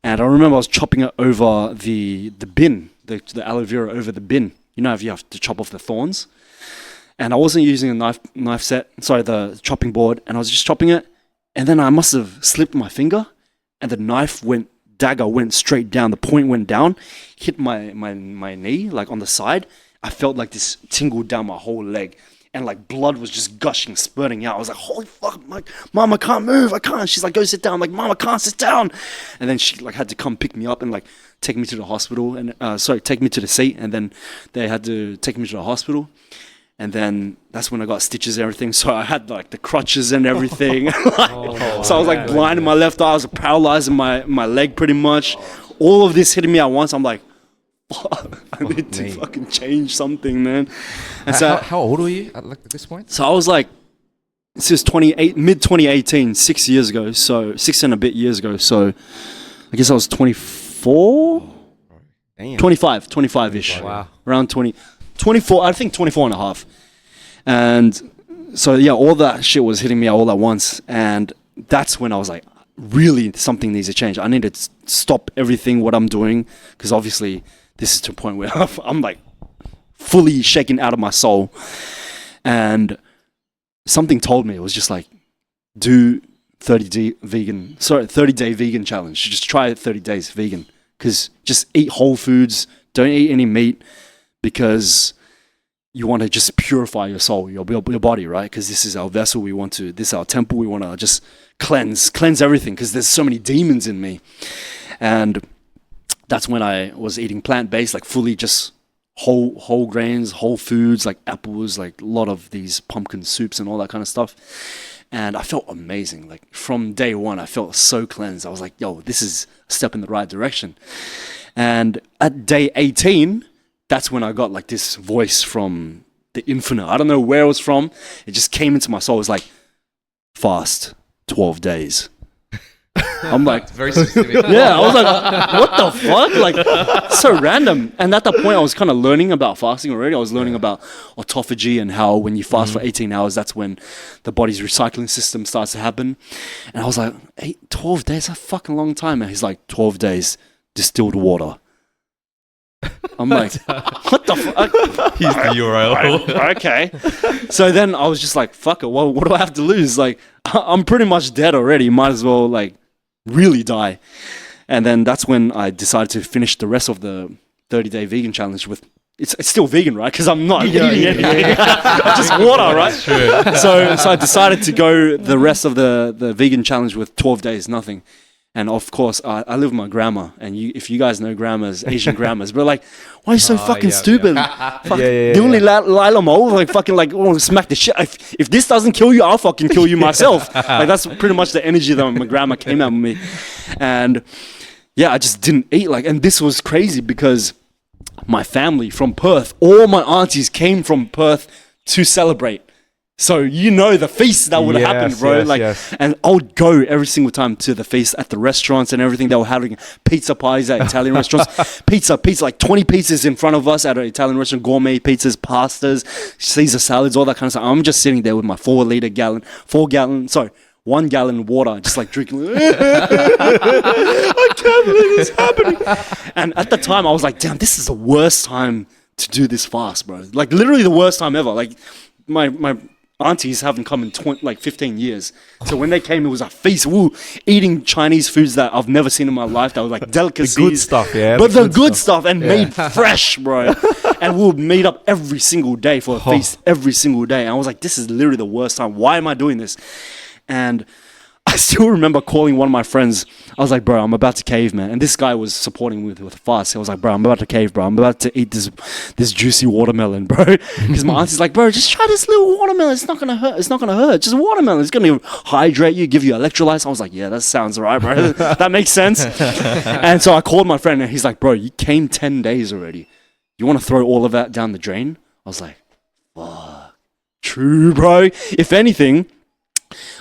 And I remember I was chopping it over the bin, the aloe vera over the bin. You know, if you have to chop off the thorns. And I wasn't using a the chopping board, and I was just chopping it, and then I must have slipped my finger, and the dagger went straight down, the point went down, hit my knee, like on the side. I felt like this tingled down my whole leg, and like blood was just gushing, spurting out. I was like, holy fuck, I'm like, Mom, I can't move, I can't. She's like, go sit down. I'm like, Mom, I can't sit down. And then she like had to come pick me up and like take me to the hospital, and take me to the seat, and then they had to take me to the hospital. And then that's when I got stitches and everything. So I had like the crutches and everything. So I was like blind in my left eye. I was paralyzed in my leg pretty much. All of this hitting me at once. I'm like, fuck, I need to fucking change something, man. And so, how old were you at this point? So I was like, this is mid 2018, 6 years ago. So 6 and a bit years ago. So I guess I was 24, 25-ish. Wow. Around 24, I think 24 and a half. And so, yeah, all that shit was hitting me all at once. And that's when I was like, really, something needs to change. I need to stop everything, what I'm doing. Because obviously, this is to a point where I'm like fully shaken out of my soul. And something told me, it was just like, do 30-day vegan challenge. Just try it 30 days vegan. Because just eat whole foods. Don't eat any meat. Because you want to just purify your soul, your body, right? Because this is our vessel. This is our temple. We want to just cleanse everything because there's so many demons in me. And that's when I was eating plant-based, like fully just whole grains, whole foods, like apples, like a lot of these pumpkin soups and all that kind of stuff. And I felt amazing. Like from day one, I felt so cleansed. I was like, yo, this is a step in the right direction. And at day 18, that's when I got like this voice from the infinite. I don't know where it was from. It just came into my soul. It was like, fast 12 days. I'm like, very specific. yeah, I was like, what the fuck? Like, so random. And at that point, I was kind of learning about fasting already. I was learning about autophagy and how when you fast for 18 hours, that's when the body's recycling system starts to happen. And I was like, 12 days? That's a fucking long time. And he's like, 12 days, distilled water. I'm like, what the fuck? He's the URL. Okay. So then I was just like, fuck it. Well, what do I have to lose? Like, I'm pretty much dead already. Might as well, like, really die. And then that's when I decided to finish the rest of the 30-day vegan challenge with, it's still vegan, right? Because I'm not eating anything. Just water, right? True. So I decided to go the rest of the vegan challenge with 12 days, nothing. And of course, I live with my grandma, and if you guys know grandmas, Asian grandmas, but like, why are you so fucking stupid? The only Lila Mo, like fucking like, oh, smack the shit. If this doesn't kill you, I'll fucking kill you myself. Like that's pretty much the energy that my grandma came at me, and yeah, I just didn't eat and this was crazy because my family from Perth, all my aunties came from Perth to celebrate. So the feast that would happen, bro. And I would go every single time to the feast at the restaurants and everything. They were having pizza pies at Italian restaurants. Pizza, like 20 pizzas in front of us at an Italian restaurant. Gourmet pizzas, pastas, Caesar salads, all that kind of stuff. I'm just sitting there with my 1 gallon water, just like drinking. I can't believe this is happening. And at the time, I was like, damn, this is the worst time to do this fast, bro. Like literally the worst time ever. Like my aunties haven't come in 15 years. So when they came, it was a feast. Eating Chinese foods that I've never seen in my life. That was like delicacies. The good stuff, yeah. But the good stuff and made fresh, bro. And we'll meet up every single day for a feast, every single day. And I was like, this is literally the worst time. Why am I doing this? And I still remember calling one of my friends. I was like, bro, I'm about to cave, man. And this guy was supporting me with a fast. I was like, bro, I'm about to cave, bro. I'm about to eat this juicy watermelon, bro. Because my auntie's like, bro, just try this little watermelon. It's not going to hurt. It's not going to hurt. Just watermelon. It's going to hydrate you, give you electrolytes. I was like, yeah, that sounds right, bro. That makes sense. And so I called my friend and he's like, bro, you came 10 days already. You want to throw all of that down the drain? I was like, fuck. True, bro. If anything,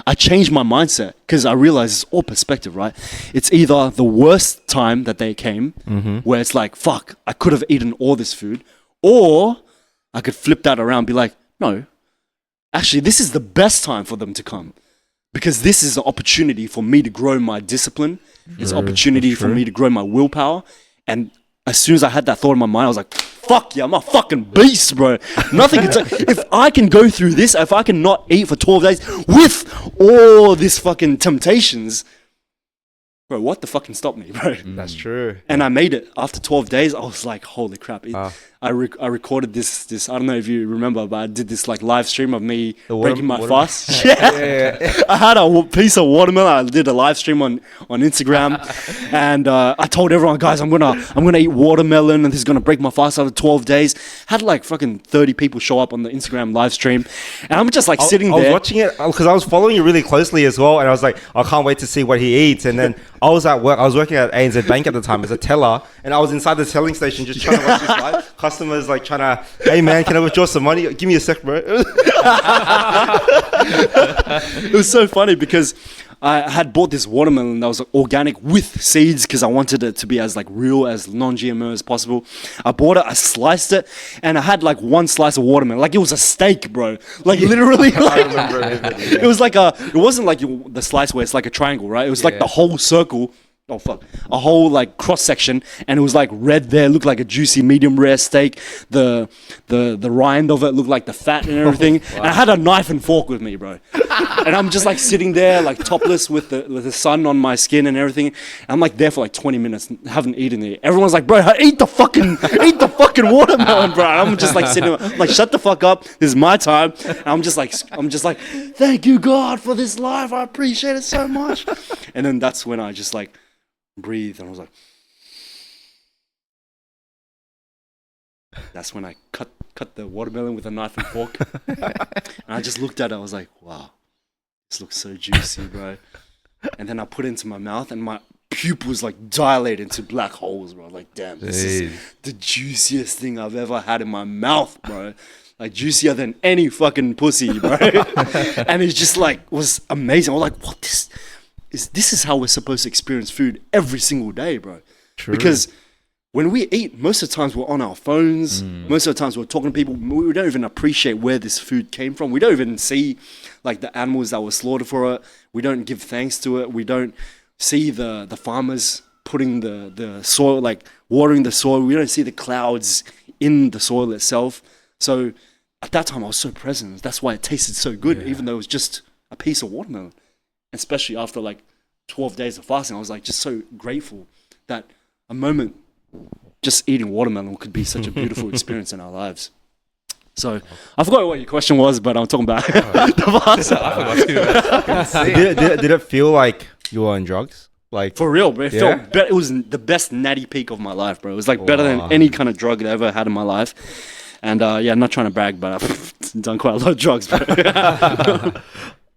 I changed my mindset because I realized it's all perspective, right? It's either the worst time that they came, where it's like, fuck, I could have eaten all this food, or I could flip that around and be like, no, actually, this is the best time for them to come because this is an opportunity for me to grow my discipline. It's an opportunity for me to grow my willpower. And as soon as I had that thought in my mind, I was like, fuck yeah, I'm a fucking beast, bro. Nothing can if I can go through this, if I can not eat for 12 days with all these fucking temptations, bro, what the fucking stop me, bro? That's true. And I made it after 12 days. I was like, holy crap. I recorded this, I don't know if you remember, but I did this like live stream of me breaking my fast. Yeah. I had a piece of watermelon. I did a live stream on Instagram. And I told everyone, guys, I'm gonna eat watermelon and this is gonna break my fast after 12 days. Had like fucking 30 people show up on the Instagram live stream. And I'm just like sitting there. I was watching it because I was following you really closely as well. And I was like, I can't wait to see what he eats. And then I was at work. I was working at ANZ Bank at the time as a teller, and I was inside the telling station just trying to watch this live. Customers like trying to, hey man, can I withdraw some money? Give me a sec, bro. It was so funny because I had bought this watermelon that was like, organic with seeds because I wanted it to be as like real as non-GMO as possible. I bought it, I sliced it, and I had like one slice of watermelon. Like it was a steak, bro. Like literally, like, I remember it. It was like it wasn't like the slice where it's like a triangle, right? It was like the whole circle. Oh fuck! A whole like cross section, and it was like red there. Looked like a juicy medium rare steak. The rind of it looked like the fat and everything. Wow. And I had a knife and fork with me, bro. And I'm just like sitting there like topless with the sun on my skin and everything. And I'm like there for like 20 minutes, haven't eaten it. Everyone's like, bro, eat the fucking watermelon, bro. And I'm just like sitting like, shut the fuck up. This is my time. And I'm just like, thank you God for this life. I appreciate it so much. And then that's when I just like breathe, and I was like, that's when I cut the watermelon with a knife and fork. And I just looked at it, I was like, wow, this looks so juicy, bro. And then I put it into my mouth, and my pupils like dilate into black holes, bro. I was like, damn, this is the juiciest thing I've ever had in my mouth, bro. Like juicier than any fucking pussy, bro. And it just like was amazing. I was like, what this is how we're supposed to experience food every single day, bro. True. Because when we eat, most of the times we're on our phones. Most of the times we're talking to people. We don't even appreciate where this food came from. We don't even see like the animals that were slaughtered for it. We don't give thanks to it. We don't see the farmers putting the soil, like watering the soil. We don't see the clouds in the soil itself. So at that time I was so present. That's why it tasted so good, even though it was just a piece of watermelon. Especially after like 12 days of fasting, I was like just so grateful that a moment just eating watermelon could be such a beautiful experience in our lives. So I forgot what your question was, but I'm talking about the fasting. Did it feel like you were on drugs? Like for real, bro. It was the best natty peak of my life, bro. It was like better than any kind of drug I ever had in my life. And I'm not trying to brag, but I've done quite a lot of drugs, bro.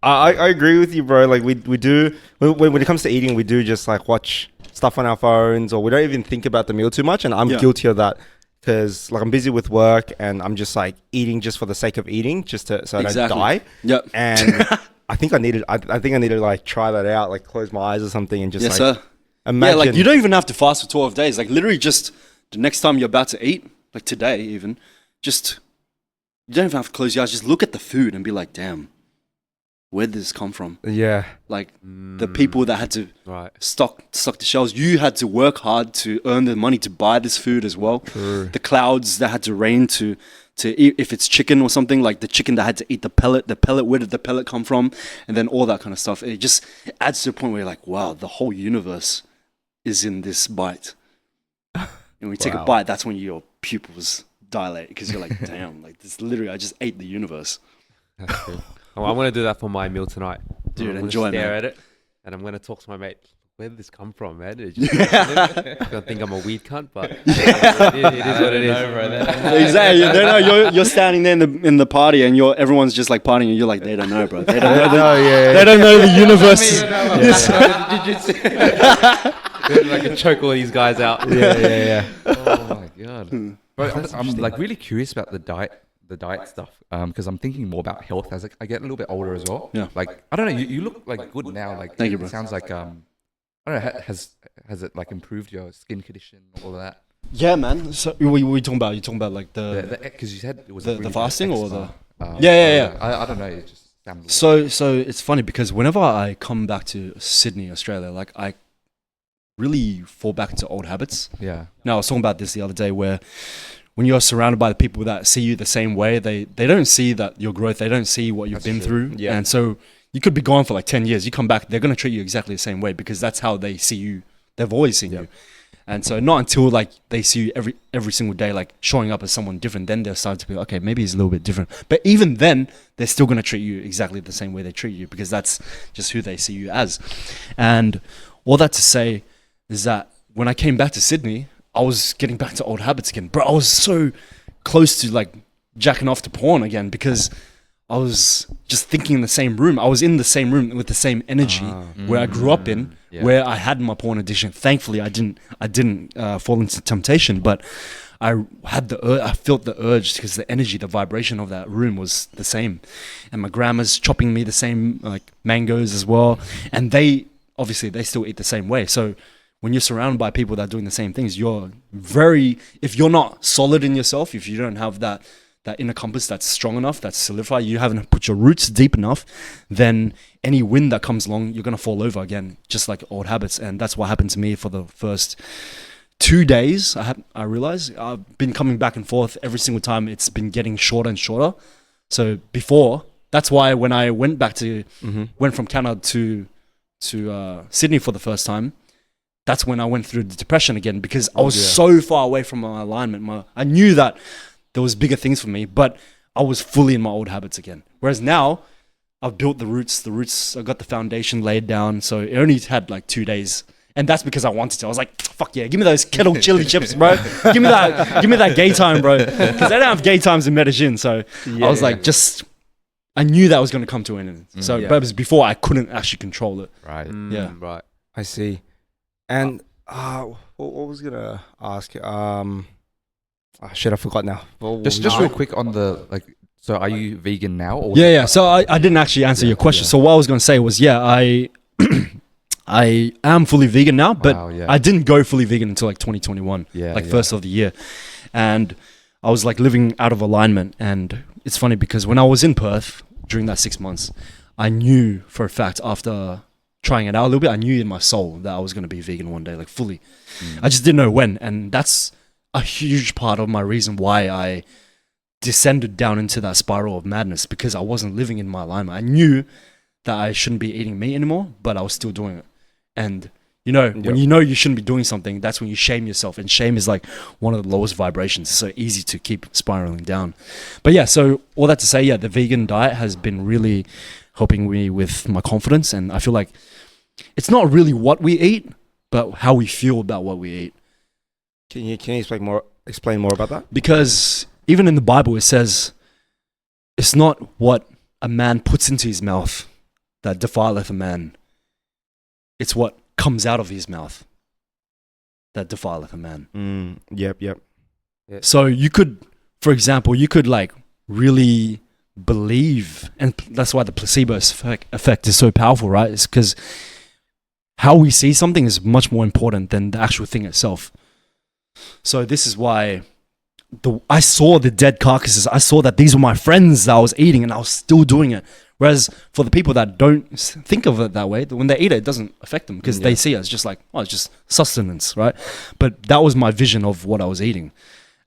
I agree with you, bro. Like we do when it comes to eating, we do just like watch stuff on our phones, or we don't even think about the meal too much. And I'm guilty of that because like I'm busy with work and I'm just like eating just for the sake of eating, just so I don't die. Yep. And I think I need to like try that out, like close my eyes or something and just imagine. Yeah, like you don't even have to fast for 12 days. Like literally just the next time you're about to eat, like today even, just you don't even have to close your eyes. Just look at the food and be like, damn. Where did this come from? Yeah. Like the people that had to stock the shelves, you had to work hard to earn the money to buy this food as well. True. The clouds that had to rain to eat, if it's chicken or something, like the chicken that had to eat the pellet, where did the pellet come from? And then all that kind of stuff. It adds to a point where you're like, wow, the whole universe is in this bite. And when you take a bite, that's when your pupils dilate because you're like, damn, like this literally, I just ate the universe. That's cool. Oh, I'm going to do that for my meal tonight. Dude, enjoy it, man. Stare at it, and I'm going to talk to my mate. Where did this come from, man? I'm going to think I'm a weed cunt, but it is what it is. Exactly. They know you're standing there in the party, and everyone's just like partying, and you're like, they don't know, bro. They don't know. They don't know the universe. I can choke all these guys out. Yeah. Oh my god. Bro, I'm like really curious about the diet stuff because I'm thinking more about health as I get a little bit older as well. Yeah. Like I don't know, you look like good now. Like thank you, bro. It sounds like I don't know, has it like improved your skin condition, all of that? Yeah, man. So what are you talking about? You talking about like because you said it was the fasting or the yeah. I don't know. It just sounded so it's funny because whenever I come back to Sydney, Australia, like I really fall back into old habits. Yeah. Now I was talking about this the other day where when you're surrounded by the people that see you the same way, they don't see that your growth, they don't see what you've been through. Yeah. And so you could be gone for like 10 years. You come back, they're going to treat you exactly the same way because that's how they see you. They've always seen you. And so not until like they see you every single day, like showing up as someone different, then they'll start to be like, okay, maybe he's a little bit different. But even then, they're still going to treat you exactly the same way they treat you because that's just who they see you as. And all that to say is that when I came back to Sydney, I was getting back to old habits again. Bro, I was so close to like jacking off to porn again because I was just thinking in the same room. I was in the same room with the same energy where I grew up in, where I had my porn addiction. Thankfully, I didn't fall into temptation, but I felt the urge because the energy, the vibration of that room was the same. And my grandma's chopping me the same like mangoes as well. And they still eat the same way. So when you're surrounded by people that are doing the same things, if you're not solid in yourself, if you don't have that inner compass that's strong enough, that's solidified, you haven't put your roots deep enough, then any wind that comes along, you're going to fall over again, just like old habits. And that's what happened to me for the first 2 days. I realized I've been coming back and forth every single time. It's been getting shorter and shorter. So before, that's why when I went back went from Canada to Sydney for the first time, that's when I went through the depression again, because I was so far away from my alignment. I knew that there was bigger things for me, but I was fully in my old habits again. Whereas now, I've built the roots, I got the foundation laid down. So it only had like 2 days. And that's because I wanted to. I was like, fuck yeah, give me those kettle chili chips, bro. Give me that gay time, bro. Because they don't have gay times in Medellin. So I was like, I knew that was going to come to an end. So but it was before I couldn't actually control it. Right. Right. I see. And what was I gonna ask? Shit, I forgot now. Just real quick on the like. So are you vegan now? Or yeah. So I didn't actually answer your question. So what I was going to say was, I am fully vegan now, but I didn't go fully vegan until like 2021, first of the year, and I was like living out of alignment. And it's funny because when I was in Perth during that 6 months, I knew for a fact after trying it out a little bit, I knew in my soul that I was going to be vegan one day, like fully. I just didn't know when, and that's a huge part of my reason why I descended down into that spiral of madness, because I wasn't living in my alignment. I knew that I shouldn't be eating meat anymore, but I was still doing it. And when you know you shouldn't be doing something, that's when you shame yourself, and shame is like one of the lowest vibrations. It's so easy to keep spiraling down. But yeah, so all that to say, the vegan diet has been really helping me with my confidence, and I feel like it's not really what we eat, but how we feel about what we eat. Can you explain more about that? Because even in the Bible, it says it's not what a man puts into his mouth that defileth a man. It's what comes out of his mouth that defileth a man. Yep. So you could, for example, like really believe, and that's why the placebo effect is so powerful, right? It's because how we see something is much more important than the actual thing itself. So this is why I saw the dead carcasses. I saw that these were my friends that I was eating, and I was still doing it. Whereas for the people that don't think of it that way, when they eat it, it doesn't affect them, because they see it as just like, it's just sustenance, right? But that was my vision of what I was eating.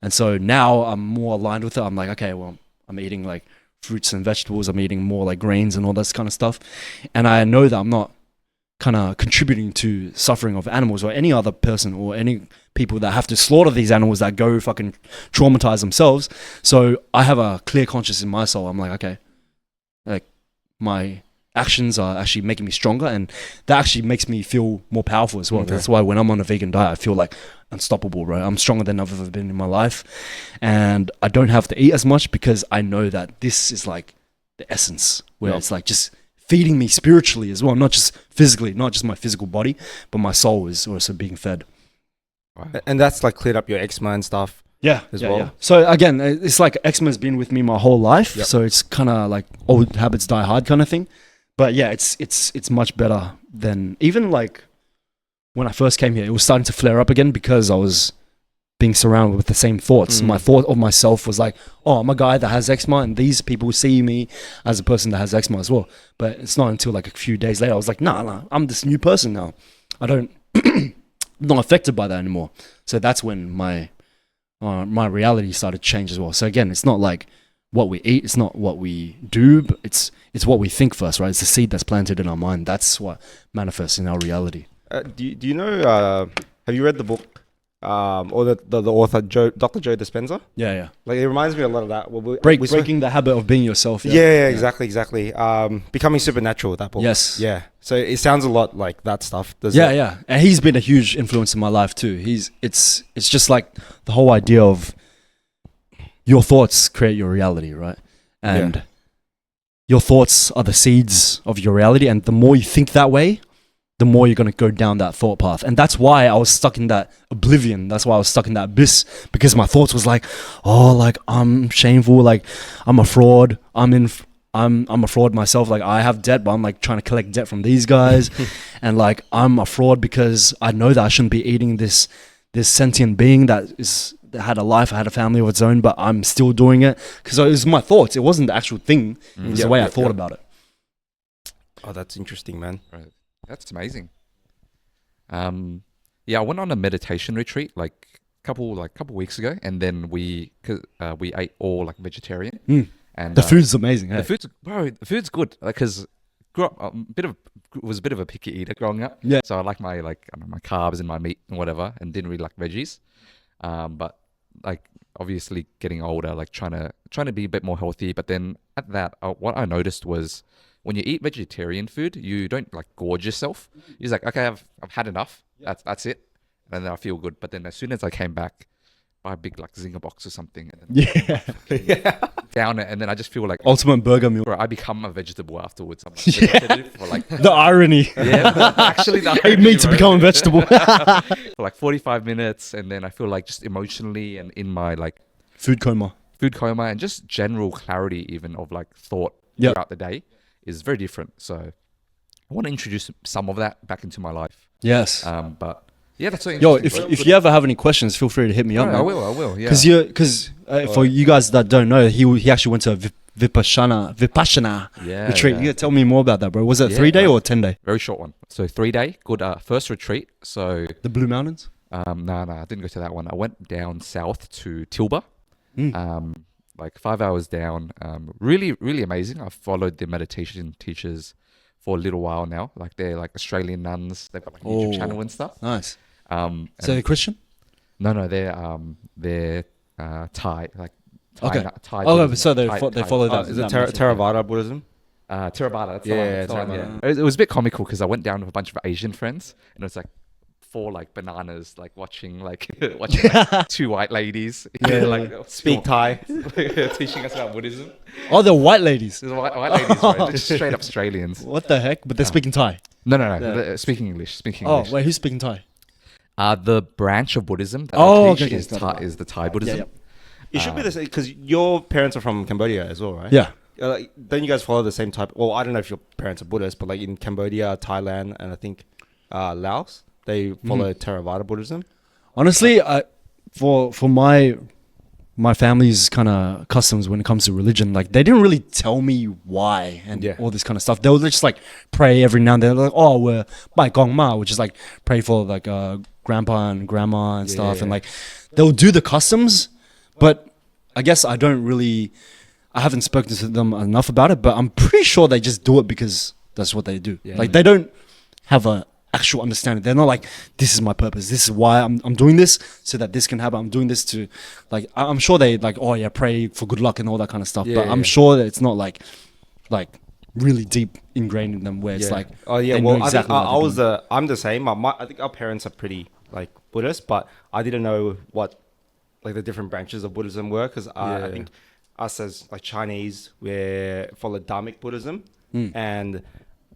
And so now I'm more aligned with it. I'm like, okay, well, I'm eating like fruits and vegetables. I'm eating more like grains and all this kind of stuff. And I know that I'm not kind of contributing to suffering of animals or any other person or any people that have to slaughter these animals that go fucking traumatize themselves. So I have a clear conscience in my soul. I'm like, okay, like my actions are actually making me stronger, and that actually makes me feel more powerful as well. Okay. That's why when I'm on a vegan diet, I feel like unstoppable, right? I'm stronger than I've ever been in my life, and I don't have to eat as much because I know that this is like the essence, where it's like just feeding me spiritually as well, not just physically, not just my physical body, but my soul is also being fed. Wow. And that's like cleared up your eczema and stuff. As well. Yeah. So again, it's like eczema's been with me my whole life. Yep. So it's kind of like old habits die hard kind of thing. But yeah, it's much better than even like when I first came here. It was starting to flare up again because I was being surrounded with the same thoughts. My thought of myself was like, oh, I'm a guy that has eczema, and these people see me as a person that has eczema as well. But it's not until like a few days later I was like, nah, I'm this new person now. I don't, I'm not affected by that anymore. So that's when my reality started to change as well. So again, it's not like what we eat, it's not what we do, but it's what we think first, right? It's the seed that's planted in our mind. That's what manifests in our reality. Do you know, have you read the book, or the author, Dr. Joe Dispenza? Yeah. Like, it reminds me a lot of that. Breaking the habit of being yourself. Yeah, exactly. Becoming Supernatural, that book. Yes. Yeah. So it sounds a lot like that stuff. Yeah. And he's been a huge influence in my life too. It's just like the whole idea of your thoughts create your reality, right? And your thoughts are the seeds of your reality, and the more you think that way, the more you're going to go down that thought path. And that's why I was stuck in that oblivion. That's why I was stuck in that abyss, because my thoughts was like, oh, like I'm shameful, like I'm a fraud, I'm a fraud myself, like I have debt, but I'm like trying to collect debt from these guys. And like I'm a fraud because I know that I shouldn't be eating this sentient being that had a life, had a family of its own, but I'm still doing it because it was my thoughts. It wasn't the actual thing. It was the way I thought about it. Oh, that's interesting, man. Right. That's amazing. Yeah, I went on a meditation retreat like couple weeks ago, and then we ate all like vegetarian. And the food's amazing. The food's good. Like, cause grew up was a bit of a picky eater growing up. Yeah. So I like my my carbs and my meat and whatever, and didn't really like veggies. But like obviously getting older, like trying to be a bit more healthy. But then at that, what I noticed was, when you eat vegetarian food, you don't like gorge yourself. You're just like, okay, I've had enough. That's it. And then I feel good. But then as soon as I came back, buy a big like Zinger box or something. And then down it. And then I just feel like ultimate burger meal. I become a vegetable afterwards. I'm like, for like the irony. Yeah, actually the irony. Hate me to become a vegetable. For like 45 minutes. And then I feel like just emotionally and in my like food coma and just general clarity even of like thought throughout the day is very different. So I want to introduce some of that back into my life. Yes. But yeah, that's so Yo, interesting. if you ever have any questions, feel free to hit me up. I will. Yeah. Because for you guys that don't know, he actually went to a Vipassana retreat. You gotta tell me more about that, bro. Was it 3-day or 10-day? Very short one. So 3-day, good first retreat. So the Blue Mountains? No, I didn't go to that one. I went down south to Tilba. Like 5 hours down. Really, really amazing. I've followed the meditation teachers for a little while now. Like they're like Australian nuns. They've got like a YouTube channel and stuff. Nice. So they're Christian? No, they're Thai. Like Thai. Okay. Thai Buddhism. So they follow that. Is it Theravada Buddhism? Theravada. That's the one. Yeah. It was a bit comical because I went down with a bunch of Asian friends, and it was like 4 like bananas, like watching like 2 white ladies, like speak Thai, teaching us about Buddhism. Oh, they're white ladies. They're white ladies, right? They're just straight up Australians. What the heck? But they're speaking Thai. No. They're speaking English. Oh, wait, who's speaking Thai? The branch of Buddhism that they teach is the Thai Buddhism. Yeah. It should be the same because your parents are from Cambodia as well, right? Yeah. Don't you guys follow the same type? Well, I don't know if your parents are Buddhists, but like in Cambodia, Thailand, and I think Laos, they follow Theravada Buddhism. Honestly, for my family's kind of customs when it comes to religion, like they didn't really tell me why and all this kind of stuff. They would just like pray every now and then. Like, oh, we're Bai Gong Ma, which is like pray for like grandpa and grandma and stuff, and like they'll do the customs, but I guess I haven't spoken to them enough about it. But I'm pretty sure they just do it because that's what they do. Like they don't have a actual understanding. They're not like, this is my purpose, this is why I'm doing this, so that this can happen. I'm doing this to, like, I'm sure they like, oh yeah, pray for good luck and all that kind of stuff, but I'm sure that it's not like really deep ingrained in them where it's like, oh yeah, well exactly I'm the same. I think our parents are pretty like Buddhist, but I didn't know what like the different branches of Buddhism were, because I think us as like Chinese, we follow Dharmic Buddhism, and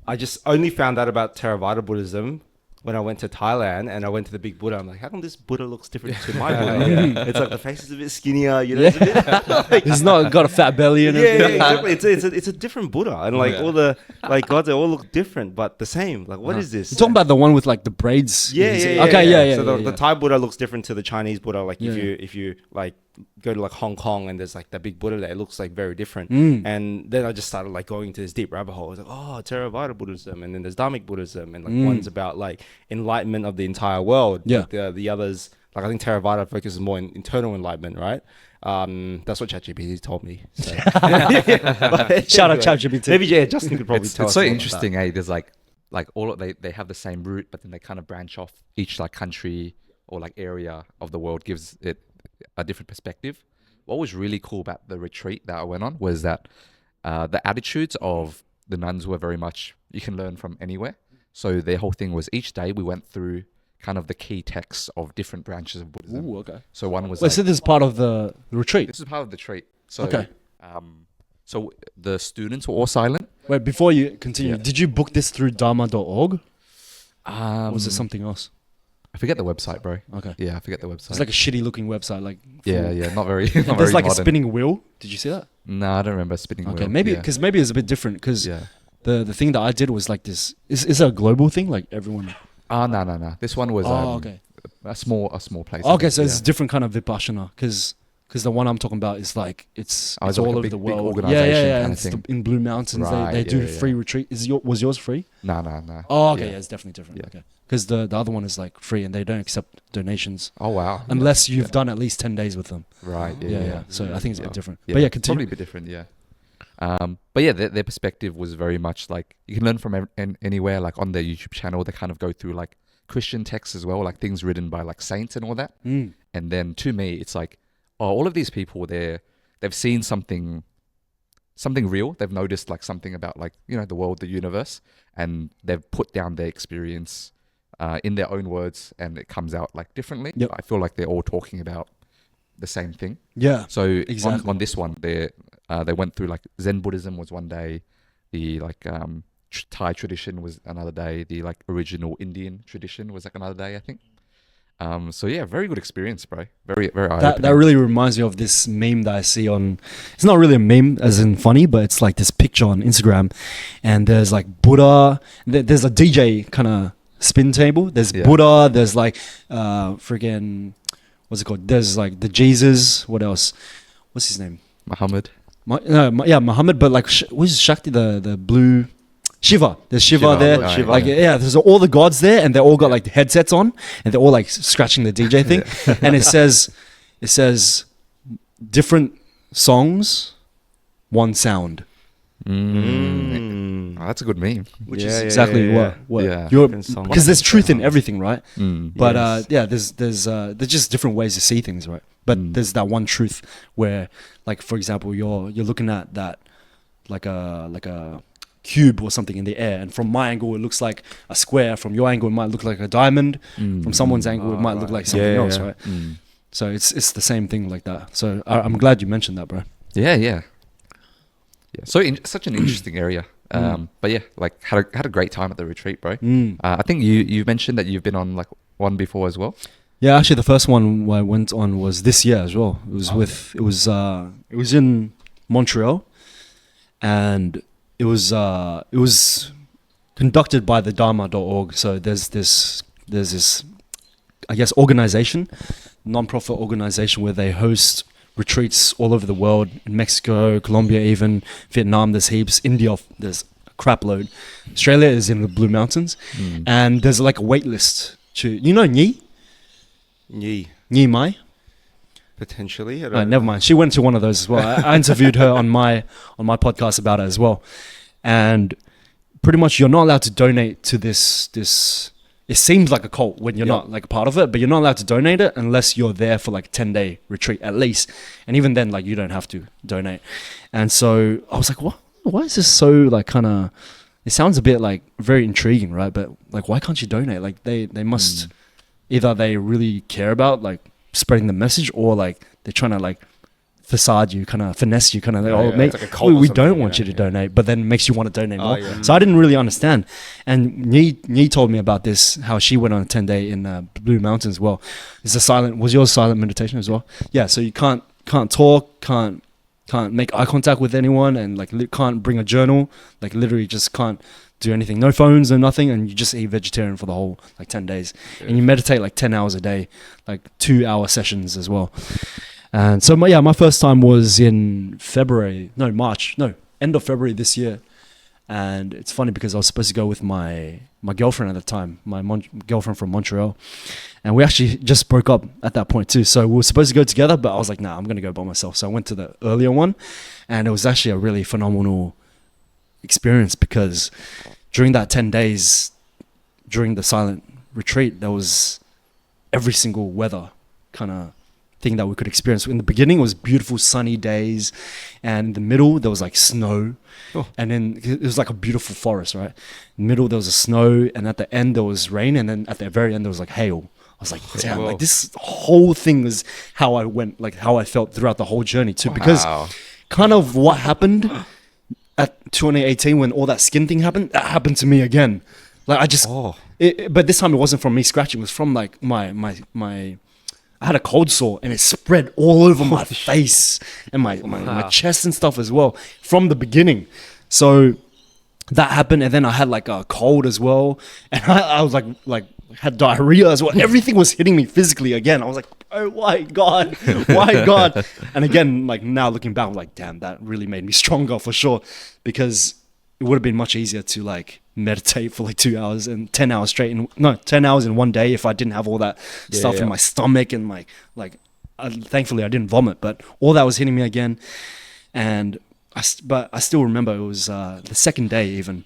I just only found out about Theravada Buddhism when I went to Thailand and I went to the big Buddha. I'm like, how come this Buddha looks different to my Buddha? It's like the face is a bit skinnier, you know. It's a bit like, it's not got a fat belly and everything. Exactly. It's a different Buddha, and like all the like gods, they all look different but the same. Like, what is this? You're talking about the one with like the braids. Okay, So the Thai Buddha looks different to the Chinese Buddha. Like if you like go to like Hong Kong and there's like that big Buddha there, it looks like very different. And then I just started like going into this deep rabbit hole. I was like, oh, Theravada Buddhism, and then there's Dharmic Buddhism, and like one's about like enlightenment of the entire world. Like the others, like I think Theravada focuses more in internal enlightenment, right? That's what ChatGPT told me. So. Shout out ChatGPT. Maybe Justin could probably tell us. It's so interesting, There's like all they have the same root, but then they kind of branch off. Each like country or like area of the world gives it a different perspective. What was really cool about the retreat that I went on was that the attitudes of the nuns were very much, you can learn from anywhere. So their whole thing was each day we went through kind of the key texts of different branches of Buddhism. Ooh, okay. So one was so this is part of the retreat? This is part of the retreat. So, okay. So the students were all silent. Wait, before you continue, Yeah. did you book this through dharma.org? Or was it Um, something else? I forget the website, bro. Okay. Yeah, I forget the website. It's like a shitty looking website. Like yeah, not very. And Not there's very like a modern. spinning wheel. Did you see that? No, I don't remember spinning Okay, wheel. maybe Yeah. because maybe it's a bit different. Because Yeah. the thing that I did was like this. Is it a global thing? Like everyone. No. This one was Okay. a small place. I Okay, think, so it's yeah. a different kind of vipassana. Because the one I'm talking about is like it's Oh, it's it's like all a over big- the big world. organisation yeah. kind of It's thing. in Blue Mountains. Right, They do yeah, free yeah. retreat. Was yours free? No. Oh, okay. Yeah. Yeah, it's definitely different. Yeah. Okay. Because the other one is like free and they don't accept donations Oh wow. unless you've done at least 10 days with them. Right. Yeah. So I think it's a bit Yeah. different. Yeah, But yeah, probably continue. a bit different. Yeah. But yeah, their perspective was very much like you can learn from anywhere. Like on their YouTube channel, they kind of go through like Christian texts as well, like things written by like saints and all that. Mm. And then to me, it's like, oh, all of these people, they've seen something real. They've noticed like something about like, you know, the world, the universe, and they've put down their experience in their own words, and it comes out like differently. Yep. I feel like they're all talking about the same thing. Yeah. So Exactly. on this one, they went through like Zen Buddhism was one day, the like Thai tradition was another day, the like original Indian tradition was like another day, I think. So yeah, very good experience, bro. Very That really reminds me of this meme that I see on. It's not really a meme as in funny, but it's like this picture on Instagram, and there's like Buddha. There's a DJ kind of spin table. There's Yeah. Buddha. There's like friggin' what's it called? There's like the Jesus. What else? What's his name? Muhammad. Muhammad. But like who's Shakti? The blue. Shiva. There's Shiva, Shiva, there. oh, Shiva, Like yeah. there's all the gods there, and they all got like headsets on, and they're all like scratching the DJ thing, and it says different songs, one sound. Oh, that's a good meme. Which Yeah, is yeah, exactly yeah, what yeah. you're Different songs. because there's truth in everything, right? But Yes. there's just different ways to see things, right? But there's that one truth where, like for example, you're looking at that like a cube or something in the air, and from my angle it looks like a square. From your angle it might look like a diamond. From someone's angle it might look like something Yeah, else, yeah. right? So it's the same thing like that. So I'm glad you mentioned that, bro. Yeah. So such an interesting area. But yeah, like had a great time at the retreat, bro. I think you mentioned that you've been on like one before as well. Yeah, actually, the first one I went on was this year as well. It was it was in Montreal, and it was conducted by the dharma.org. So there's this I guess organization, non-profit organization, where they host retreats all over the world, in Mexico, Colombia, even Vietnam. There's heaps. India, there's a crap load. Australia is in the Blue Mountains, and there's like a wait list to Nhi Yee, Mai. potentially. I don't Never mind. She went to one of those as well. I interviewed her on my podcast about it as well. And pretty much you're not allowed to donate to this. It seems like a cult when you're not like a part of it, but you're not allowed to donate it unless you're there for like a 10-day retreat at least. And even then, like you don't have to donate. And so I was like, what? Why is this so like kind of? It sounds a bit like very intriguing, right? But like, why can't you donate? Like they must either they really care about like spreading the message, or like they're trying to like facade you, kind of finesse you, kind of like, mate, it's like a cult or we something, don't want yeah, you to donate, but then it makes you want to donate more. yeah. So I didn't really understand. And Nhi told me about this, how she went on a 10-day in Blue Mountains as well. Was yours silent meditation as well? Yeah, so you can't talk, can't make eye contact with anyone, and like can't bring a journal, like literally just can't do anything, no phones, no nothing, and you just eat vegetarian for the whole like 10 days. And you meditate like 10 hours a day, like 2-hour sessions as well. And so my first time was in end of February this year. And it's funny because I was supposed to go with my girlfriend at the time, my girlfriend from Montreal. And we actually just broke up at that point too. So we were supposed to go together, but I was like, nah, I'm going to go by myself. So I went to the earlier one, and it was actually a really phenomenal experience because during that 10 days, during the silent retreat, there was every single weather kind of thing that we could experience. In the beginning, it was beautiful sunny days, and in the middle there was like snow, and then it was like a beautiful forest, right? In the middle there was a snow, and at the end there was rain, and then at the very end there was like hail. I was like, damn, like this whole thing was how I went, like how I felt throughout the whole journey too, because kind of what happened at 2018 when all that skin thing happened. That happened to me again. Like I just, but this time it wasn't from me scratching. It was from like my. I had a cold sore and it spread all over my face and my chest and stuff as well from the beginning. So that happened, and then I had like a cold as well, and I was like had diarrhea as well. Everything was hitting me physically again. I was like, oh my God, why God? And again, like now looking back, I'm like, damn, that really made me stronger for sure, because it would have been much easier to like meditate for like 2 hours and 10 hours straight. 10 hours in one day if I didn't have all that stuff in my stomach and my thankfully I didn't vomit, but all that was hitting me again. And but I still remember it was the second day even.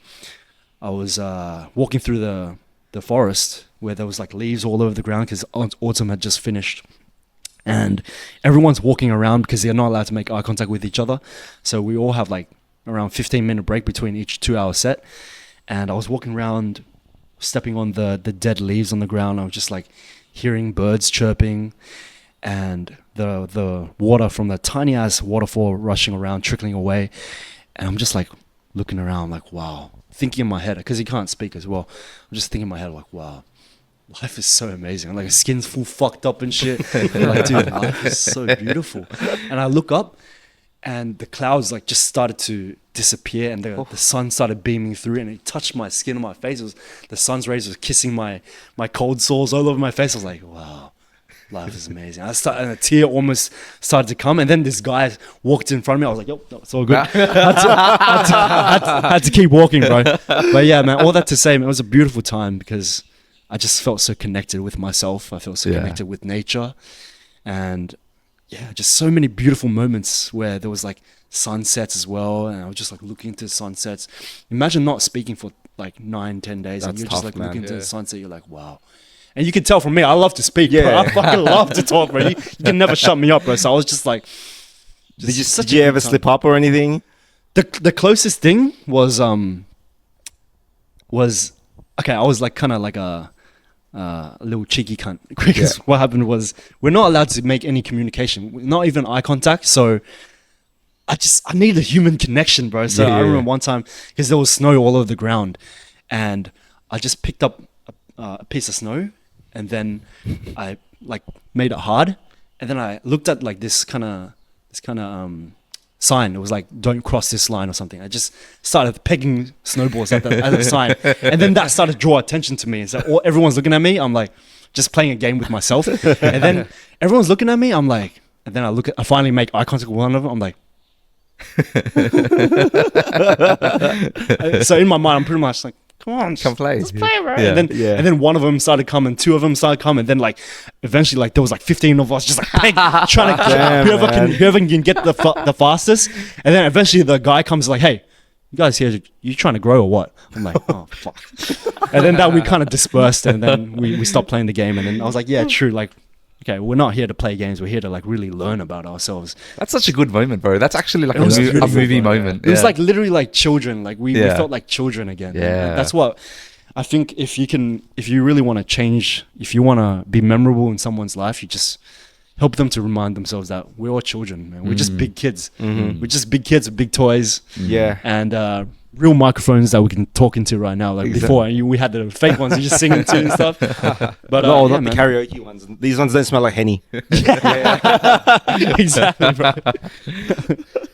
I was walking through the forest where there was like leaves all over the ground because autumn had just finished. And everyone's walking around because they're not allowed to make eye contact with each other. So we all have like around 15-minute break between each 2-hour set. And I was walking around, stepping on the dead leaves on the ground. I was just like hearing birds chirping and the water from the tiny ass waterfall rushing around, trickling away. And I'm just like looking around like, wow, thinking in my head, because he can't speak as well. I'm just thinking in my head like, wow, life is so amazing. Like, skin's full fucked up and shit. I'm like, dude, life is so beautiful. And I look up and the clouds like just started to disappear and the sun started beaming through and it touched my skin on my face. It was, the sun's rays was kissing my cold sores all over my face. I was like, wow, life is amazing. And a tear almost started to come, and then this guy walked in front of me. I was like, yo, no, it's all good. I had to keep walking, bro. But yeah, man, all that to say, man, it was a beautiful time because I just felt so connected with myself. I felt so connected with nature, and yeah, just so many beautiful moments where there was like sunsets as well, and I was just like looking into sunsets. Imagine not speaking for like 9-10 days. That's and you're tough, just like man. looking into the sunset. You're like, wow. And you can tell from me, I love to speak, bro. I fucking love to talk, bro. You can never shut me up, bro. So I was just like, did you ever slip up or anything? The closest thing was okay. I was like kind of like a little cheeky cunt because what happened was we're not allowed to make any communication, not even eye contact. So I needed a human connection, bro. So I remember one time because there was snow all over the ground, and I just picked up a piece of snow, and then I like made it hard, and then I looked at like this kind of sign. It was like, don't cross this line or something. I just started pegging snowballs at the sign, and then that started to draw attention to me. And so everyone's looking at me. I'm like just playing a game with myself, and then everyone's looking at me. I'm like, and then I finally make eye contact with one of them. I'm like, so in my mind, I'm pretty much like, come on, come play. Let's play, bro. Yeah. And then one of them started coming, two of them started coming, and then like eventually like there was like 15 of us just like trying to whoever can get the fastest. And then eventually the guy comes like, hey, you guys here, you trying to grow or what? I'm like, oh fuck. And then that we kind of dispersed, and then we stopped playing the game. And then I was like, yeah, true, like, okay, we're not here to play games. We're here to like really learn about ourselves. That's such a good moment, bro. That's actually like a movie moment. It was like literally like children. Like we felt like children again. Yeah. And that's what I think. If you really want to change, if you want to be memorable in someone's life, you just help them to remind themselves that we're all children, man. We're just big kids. We're just big kids with big toys. Yeah. And real microphones that we can talk into right now. Like before, we had the fake ones you just sing into and stuff. But not the karaoke ones. These ones don't smell like Henny. Exactly, bro.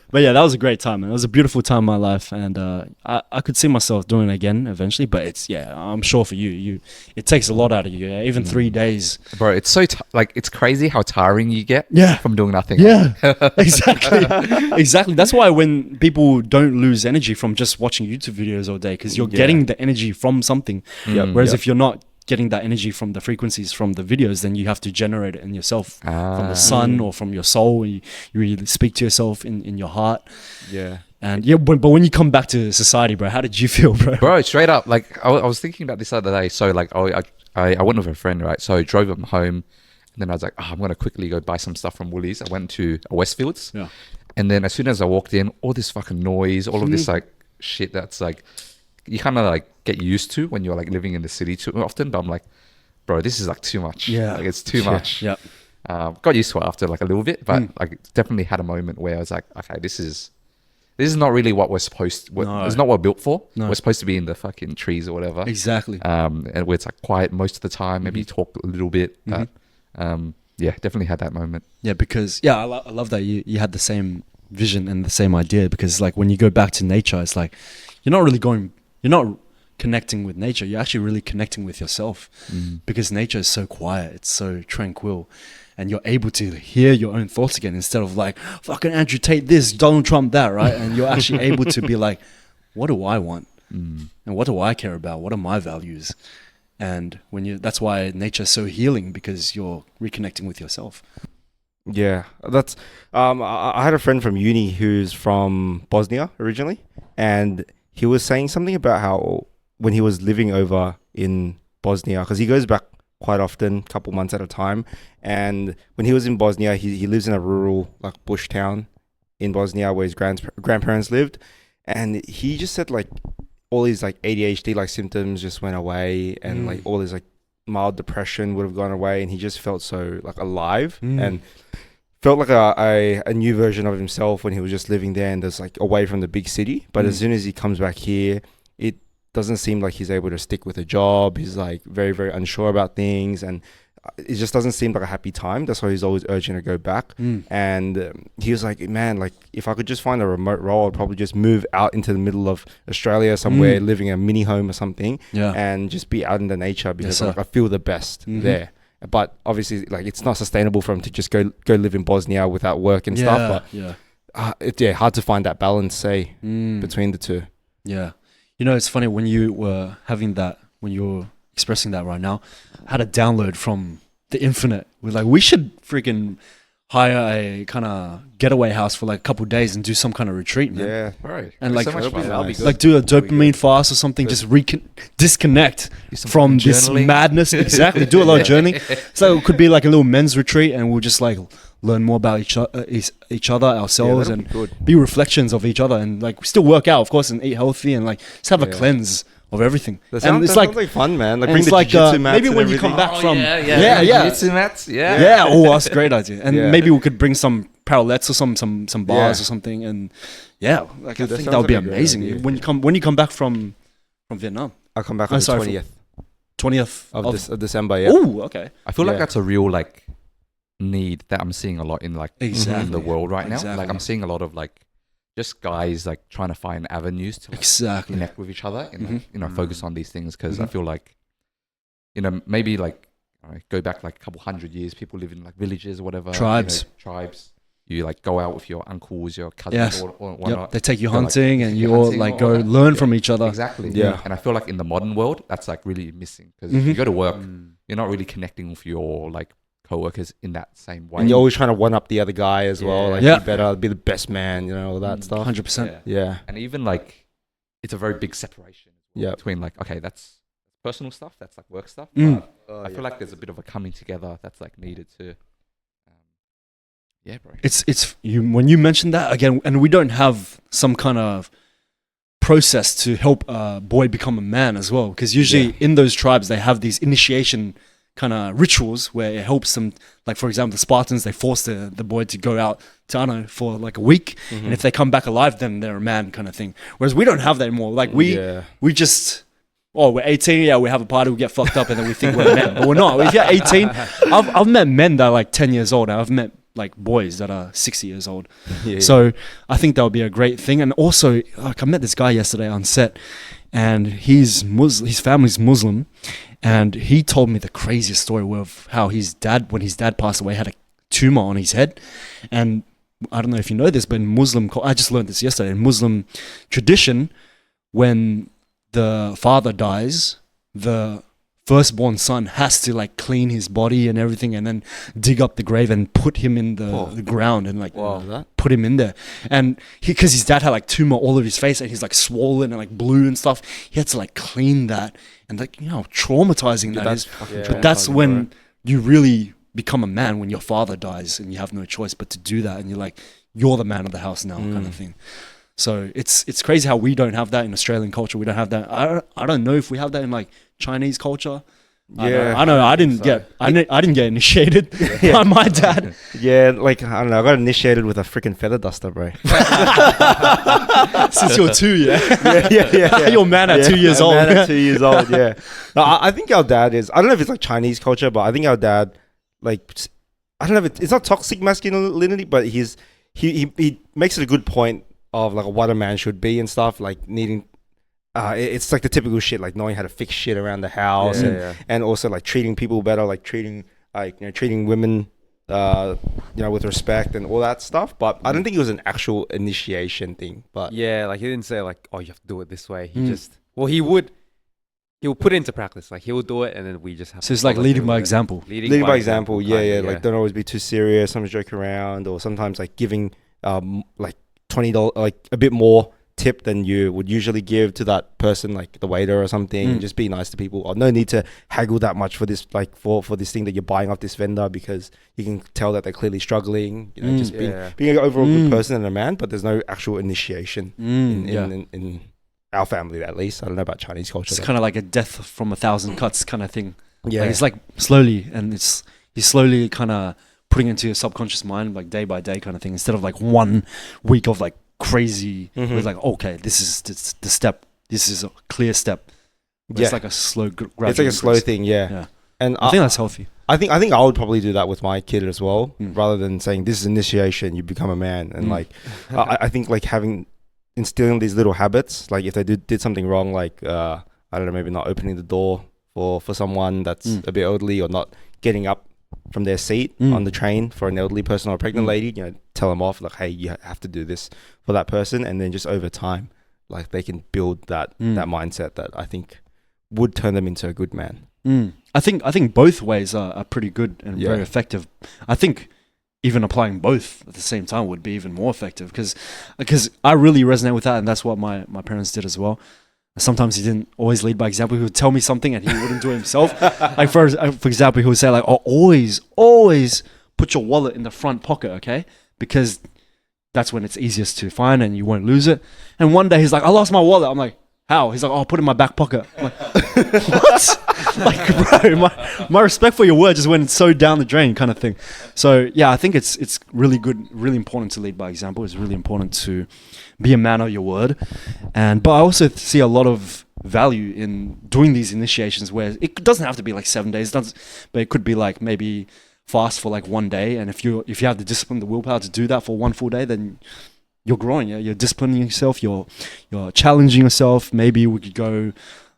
But yeah, that was a great time, man. It was a beautiful time in my life, and I could see myself doing it again eventually. But I'm sure for you, it takes a lot out of you. Yeah? Even 3 days, bro. It's so it's crazy how tiring you get. From doing nothing. Yeah, exactly. That's why when people don't lose energy from just watching YouTube videos all day, because you're getting the energy from something. Whereas if you're not getting that energy from the frequencies from the videos, then you have to generate it in yourself from the sun or from your soul. You really speak to yourself in your heart. Yeah. And but when you come back to society, bro, how did you feel, bro? Bro, straight up, like I was thinking about this the other day. So like I went with a friend, right? So I drove him home, and then I was like, I'm gonna quickly go buy some stuff from Woolies. I went to Westfields, and then as soon as I walked in, all this fucking noise, all of this like shit that's like you kind of like get used to when you're like living in the city too often. But I'm like, bro, this is like too much. Yeah, like it's too much. Yeah. Got used to it after like a little bit, but like definitely had a moment where I was like, okay, this is not really what we're supposed. It's not what we're built for. No. We're supposed to be in the fucking trees or whatever. Exactly. And where it's like quiet most of the time. Maybe talk a little bit. But yeah, definitely had that moment. Yeah, because I love that you had the same vision and the same idea, because like when you go back to nature, it's like you're not connecting with nature, you're actually really connecting with yourself, because nature is so quiet, it's so tranquil, and you're able to hear your own thoughts again, instead of like, fucking Andrew Tate this, Donald Trump that, right? And you're actually able to be like, what do I want? And what do I care about? What are my values? And that's why nature is so healing, because you're reconnecting with yourself. Yeah, that's. I had a friend from uni who's from Bosnia originally, and he was saying something about how when he was living over in Bosnia, because he goes back quite often, a couple months at a time, and when he was in Bosnia, he lives in a rural like bush town in Bosnia where his grandparents lived, and he just said like all his like ADHD like symptoms just went away, and like all his like mild depression would have gone away, and he just felt so like alive and felt like a new version of himself when he was just living there and just like away from the big city. But as soon as he comes back here, it doesn't seem like he's able to stick with a job. He's like very, very unsure about things, and it just doesn't seem like a happy time. That's why he's always urging to go back. And he was like, man, like if I could just find a remote role, I'd probably just move out into the middle of Australia somewhere, living in a mini home or something, and just be out in the nature, because like I feel the best there. But obviously, like it's not sustainable for him to just go live in Bosnia without work and stuff. But it's hard to find that balance, say, between the two. Yeah, you know, it's funny when you were expressing that right now. I had a download from the infinite. We're like, we should freaking hire a kind of getaway house for like a couple of days and do some kind of retreat, man. Yeah, right. And like, so much fun. Like do a dopamine fast or something. Just disconnect from this madness. Exactly. Do a lot of journaling. So it could be like a little men's retreat, and we'll just like learn more about each other, ourselves, and be reflections of each other, and like still work out, of course, and eat healthy, and like just have a cleanse of everything. And it's like fun, man. Like bring the jiu-jitsu mats. Maybe when you come back from jiu-jitsu mats. Oh, that's a great idea. And maybe we could bring some parallettes or some bars or something. And like I think that would be amazing. When you come back from Vietnam. I'll come back on the 20th. 20th of December. Yeah. Oh, okay. I feel like that's a real like need that I'm seeing a lot in like in the world right now. Like I'm seeing a lot of like just guys like trying to find avenues to like, connect with each other and like, focus on these things, because I feel like maybe like go back like a couple hundred years, people live in like villages or whatever, tribes. You like go out with your uncles, your cousins, or whatnot. They take you hunting, and you all like go learn from each other. Exactly. Yeah. And I feel like in the modern world, that's like really missing, because if you go to work, you're not really connecting with your like co-workers in that same way, and you're always trying to one up the other guy as well. Like you better be the best man, all that stuff. 100%. Yeah. And even like it's a very big separation between like, okay, that's personal stuff, that's like work stuff, but I feel like there's a bit of a coming together that's like needed to bro. It's you when you mentioned that again, and we don't have some kind of process to help a boy become a man as well, because usually in those tribes they have these initiation kind of rituals where it helps them. Like for example, the Spartans, they force the boy to go out to, I don't know, for like a week, and if they come back alive, then they're a man, kind of thing. Whereas we don't have that anymore. Like we just, we're 18, we have a party, we get fucked up, and then we think we're men, but we're not. If you're 18, I've met men that are like 10 years old, and I've met like boys that are 60 years old. So I think that would be a great thing. And also, like I met this guy yesterday on set, and his family's Muslim, and he told me the craziest story of how when his dad passed away, had a tumor on his head. And I don't know if you know this, but in Muslim, I just learned this yesterday, in Muslim tradition, when the father dies, the firstborn son has to like clean his body and everything, and then dig up the grave and put him in the ground and like put him in there. And because his dad had like tumor all over his face, and he's like swollen and like blue and stuff, he had to like clean that, and like traumatizing that is. But that's when you really become a man, when your father dies and you have no choice but to do that, and you're the man of the house now, kind of thing. So it's crazy how we don't have that in Australian culture. We don't have that. I don't know if we have that in like Chinese culture, Yeah, I know. I didn't get initiated by my dad. Yeah, like I don't know. I got initiated with a freaking feather duster, bro. Since you're 2, yeah. You're a man at 2 years old. Man at 2 years old, yeah. No, I think our dad is. I don't know if it's like Chinese culture, but I think our dad, like, I don't know if it's not toxic masculinity, but he makes it a good point of like what a man should be and stuff, like needing. It's like the typical shit, like knowing how to fix shit around the house, and also like treating people better, like treating women, with respect and all that stuff. But I don't think it was an actual initiation thing. But yeah, like he didn't say like, oh, you have to do it this way. He he would put it into practice. Like he would do it, and then we just have. So it's like leading by example. Leading by example, yeah. Like don't always be too serious. Sometimes joke around, or sometimes like giving like $20, like a bit more tip than you would usually give to that person, like the waiter or something. And just be nice to people. Or no need to haggle that much for this, like for this thing that you're buying off this vendor, because you can tell that they're clearly struggling. Just being an overall good person and a man, but there's no actual initiation in our family, at least. I don't know about Chinese culture. It's kind of like a death from 1,000 cuts kind of thing. Yeah, like it's like slowly, and you're slowly kind of putting into your subconscious mind, like day by day kind of thing, instead of like 1 week of like crazy. It's like, okay, this is the step. This is a clear step. But it's like a slow, gradual. It's like a slow thing, yeah. And I think that's healthy. I think I would probably do that with my kid as well, rather than saying this is initiation, you become a man. And like, I think like instilling these little habits, like if they did something wrong, like I don't know, maybe not opening the door for someone that's a bit elderly, or not getting up from their seat on the train for an elderly person or a pregnant lady, tell them off, like, hey, you have to do this for that person. And then just over time, like they can build that mindset that I think would turn them into a good man. I think both ways are pretty good and very effective. I think even applying both at the same time would be even more effective, because I really resonate with that, and that's what my parents did as well. Sometimes he didn't always lead by example. He would tell me something and he wouldn't do it himself. Like for example, he would say like, "Oh, always put your wallet in the front pocket, okay? Because that's when it's easiest to find and you won't lose it." And one day he's like, "I lost my wallet." I'm like, "How?" He's like, "Oh, put it in my back pocket." I'm like, what? Like, bro, my respect for your word just went so down the drain, kind of thing. So yeah, I think it's really good, really important to lead by example. It's really important to be a man of your word. But I also see a lot of value in doing these initiations where it doesn't have to be like 7 days, but it could be like maybe fast for like 1 day. And if you have the discipline, the willpower to do that for 1 full day, then you're growing. You're disciplining yourself. You're challenging yourself. Maybe we could go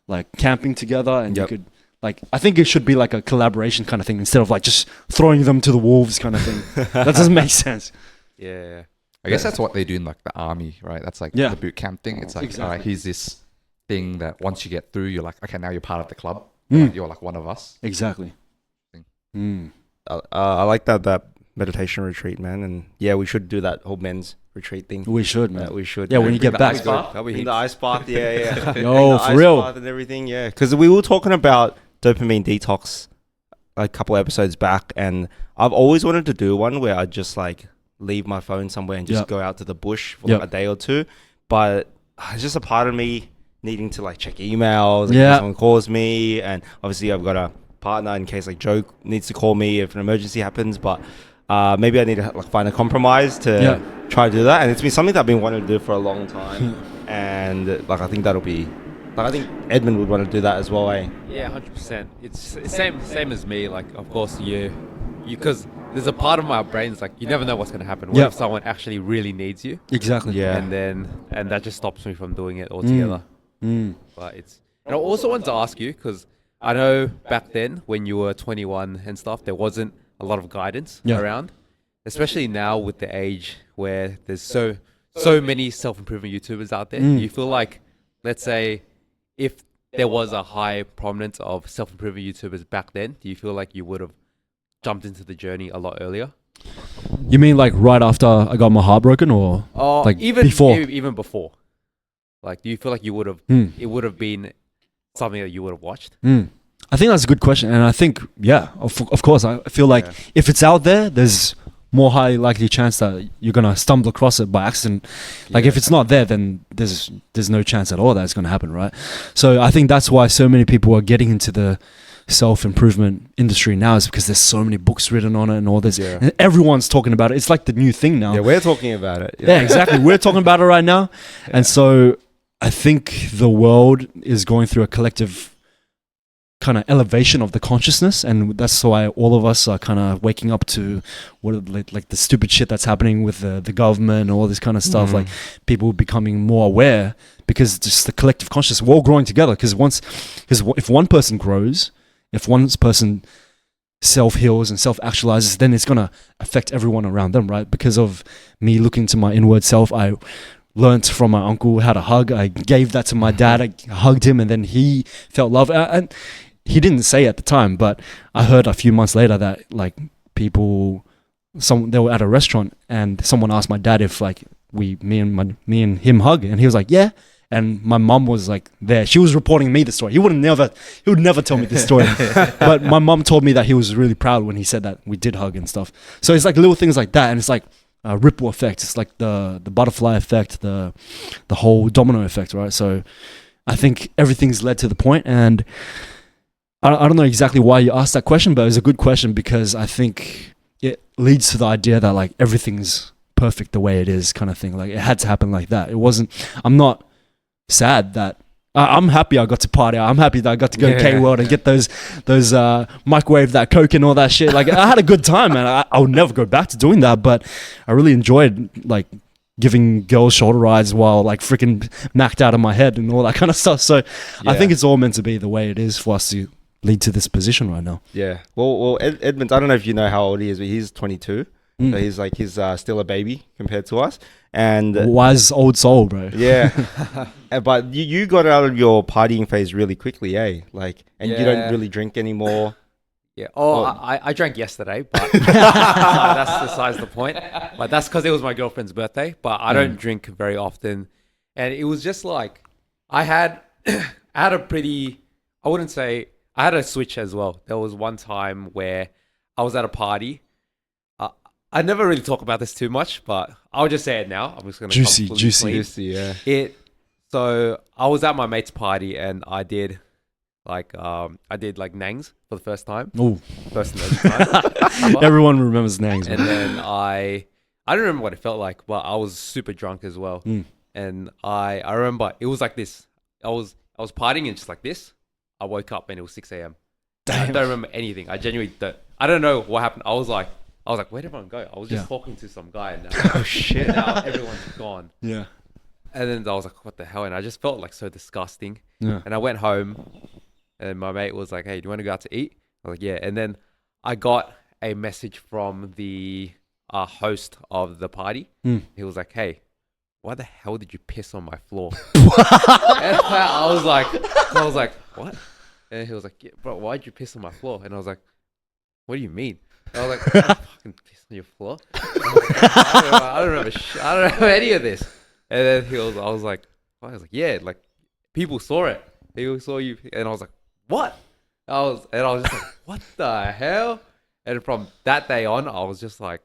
like camping together, and you could like. I think it should be like a collaboration kind of thing, instead of like just throwing them to the wolves kind of thing. That doesn't make sense. Yeah. I guess that's what they do in like the army, right? That's like the boot camp thing. It's like, all right, here's this thing that once you get through, you're like, okay, now you're part of the club. You're like one of us. Exactly. I like that meditation retreat, man. And yeah, we should do that whole men's retreat thing. We should, man. We should. Yeah, when you get back. In the ice bath, yeah. Yo, for real. And everything, yeah. Because we were talking about dopamine detox a couple episodes back, and I've always wanted to do one where I just like leave my phone somewhere and just go out to the bush for like a day or two. But it's just a part of me needing to like check emails, like if someone calls me, and obviously I've got a partner in case like Joe needs to call me if an emergency happens. But maybe I need to like find a compromise to try to do that. And it's been something that I've been wanting to do for a long time. And like I think that'll be like, I think Edmund would want to do that as well, eh? Yeah, 100%. It's same as me. Like, of course, you because there's a part of my brain's like, you never know what's going to happen. What if someone actually really needs you? Exactly. Yeah. And that just stops me from doing it altogether. But and I also want to ask you, because I know back then when you were 21 and stuff, there wasn't a lot of guidance around, especially now with the age where there's so many self-improvement YouTubers out there. You feel like, let's say, if there was a high prominence of self-improvement YouTubers back then, do you feel like you would have jumped into the journey a lot earlier? You mean like right after I got my heart broken, or like even before? Even before. Like, do you feel like you would have? It would have been something that you would have watched. I think that's a good question, and I think of course. I feel like if it's out there, there's more high likely chance that you're gonna stumble across it by accident. Like if it's not there, then there's no chance at all that it's gonna happen, right? So I think that's why so many people are getting into the self-improvement industry now is because there's so many books written on it and all this. Yeah. And everyone's talking about it. It's like the new thing now. Yeah, we're talking about it. Yeah, exactly. We're talking about it right now. Yeah. And so I think the world is going through a collective kind of elevation of the consciousness, and that's why all of us are kind of waking up to like the stupid shit that's happening with the government and all this kind of stuff. Like people becoming more aware because just the collective consciousness, we're all growing together. Because if one person grows, if one person self-heals and self-actualizes, then it's gonna affect everyone around them, right? Because of me looking to my inward self, I learned from my uncle how to hug. I gave that to my dad. I hugged him, and then he felt love. And he didn't say at the time, but I heard a few months later that like they were at a restaurant, and someone asked my dad if like me and him hug, and he was like, yeah. And my mum was like there. She was reporting me the story. He would never tell me this story. But my mum told me that he was really proud when he said that we did hug and stuff. So it's like little things like that, and it's like a ripple effect. It's like the butterfly effect, the whole domino effect, right? So I think everything's led to the point, and I don't know exactly why you asked that question, but it was a good question because I think it leads to the idea that like everything's perfect the way it is, kind of thing. Like it had to happen like that. It wasn't. I'm not sad that. I'm happy I got to party. I'm happy that I got to go to K-World and get those microwave that Coke and all that shit. Like I had a good time, and I would never go back to doing that. But I really enjoyed like giving girls shoulder rides while like freaking knocked out of my head and all that kind of stuff. So I think it's all meant to be the way it is for us to lead to this position right now. Yeah. Well, Edmund, I don't know if you know how old he is, but he's 22. So he's still a baby compared to us. And wise old soul, bro. Yeah. But you got out of your partying phase really quickly, eh? Like, and you don't really drink anymore. Yeah. I drank yesterday, but that's besides the point. But that's because it was my girlfriend's birthday. But I don't drink very often, and it was just like I had a pretty. I wouldn't say I had a switch as well. There was one time where I was at a party. I never really talk about this too much, but I'll just say it now. I'm just gonna juicy, yeah. So I was at my mate's party, and I did like Nangs for the first time. Oh, first and only time. Everyone remembers Nangs. And then I don't remember what it felt like, but I was super drunk as well. And I remember it was like this. I was partying and just like this. I woke up and it was 6 a.m. I don't remember anything. I genuinely don't. I don't know what happened. I was like, where'd everyone go? I was just talking to some guy, and oh shit! Now everyone's gone. Yeah. And then I was like, what the hell? And I just felt like so disgusting. Yeah. And I went home, and my mate was like, hey, do you want to go out to eat? I was like, yeah. And then I got a message from the host of the party. He was like, hey, why the hell did you piss on my floor? And I was like, what? And he was like, yeah, bro, why'd you piss on my floor? And I was like, what do you mean? I was like, I fucking piss on your floor. I don't remember any of this. And then I was like, yeah, like people saw it. People saw you, and I was like, what? I was just like, what the hell? And from that day on, I was just like,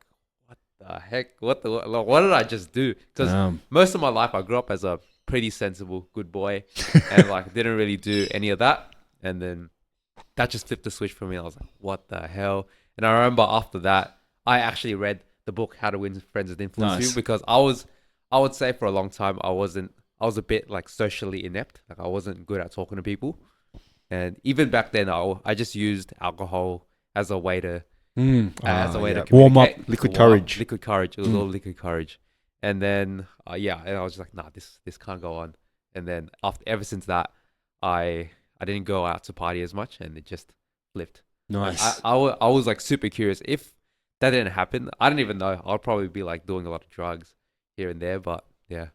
what the heck? What did I just do? Because most of my life, I grew up as a pretty sensible, good boy, and like didn't really do any of that. And then that just flipped the switch for me. I was like, what the hell? And I remember after that, I actually read the book How to Win Friends and Influence You, because I would say for a long time I was a bit like socially inept. Like I wasn't good at talking to people. And even back then I just used alcohol as a way to to warm up, liquid courage. Liquid courage. It was all liquid courage. And then and I was just like, nah, this can't go on. And then ever since that, I didn't go out to party as much, and it just flipped. Nice. I was like super curious. If that didn't happen, I didn't even know. I'd probably be like doing a lot of drugs here and there, but yeah.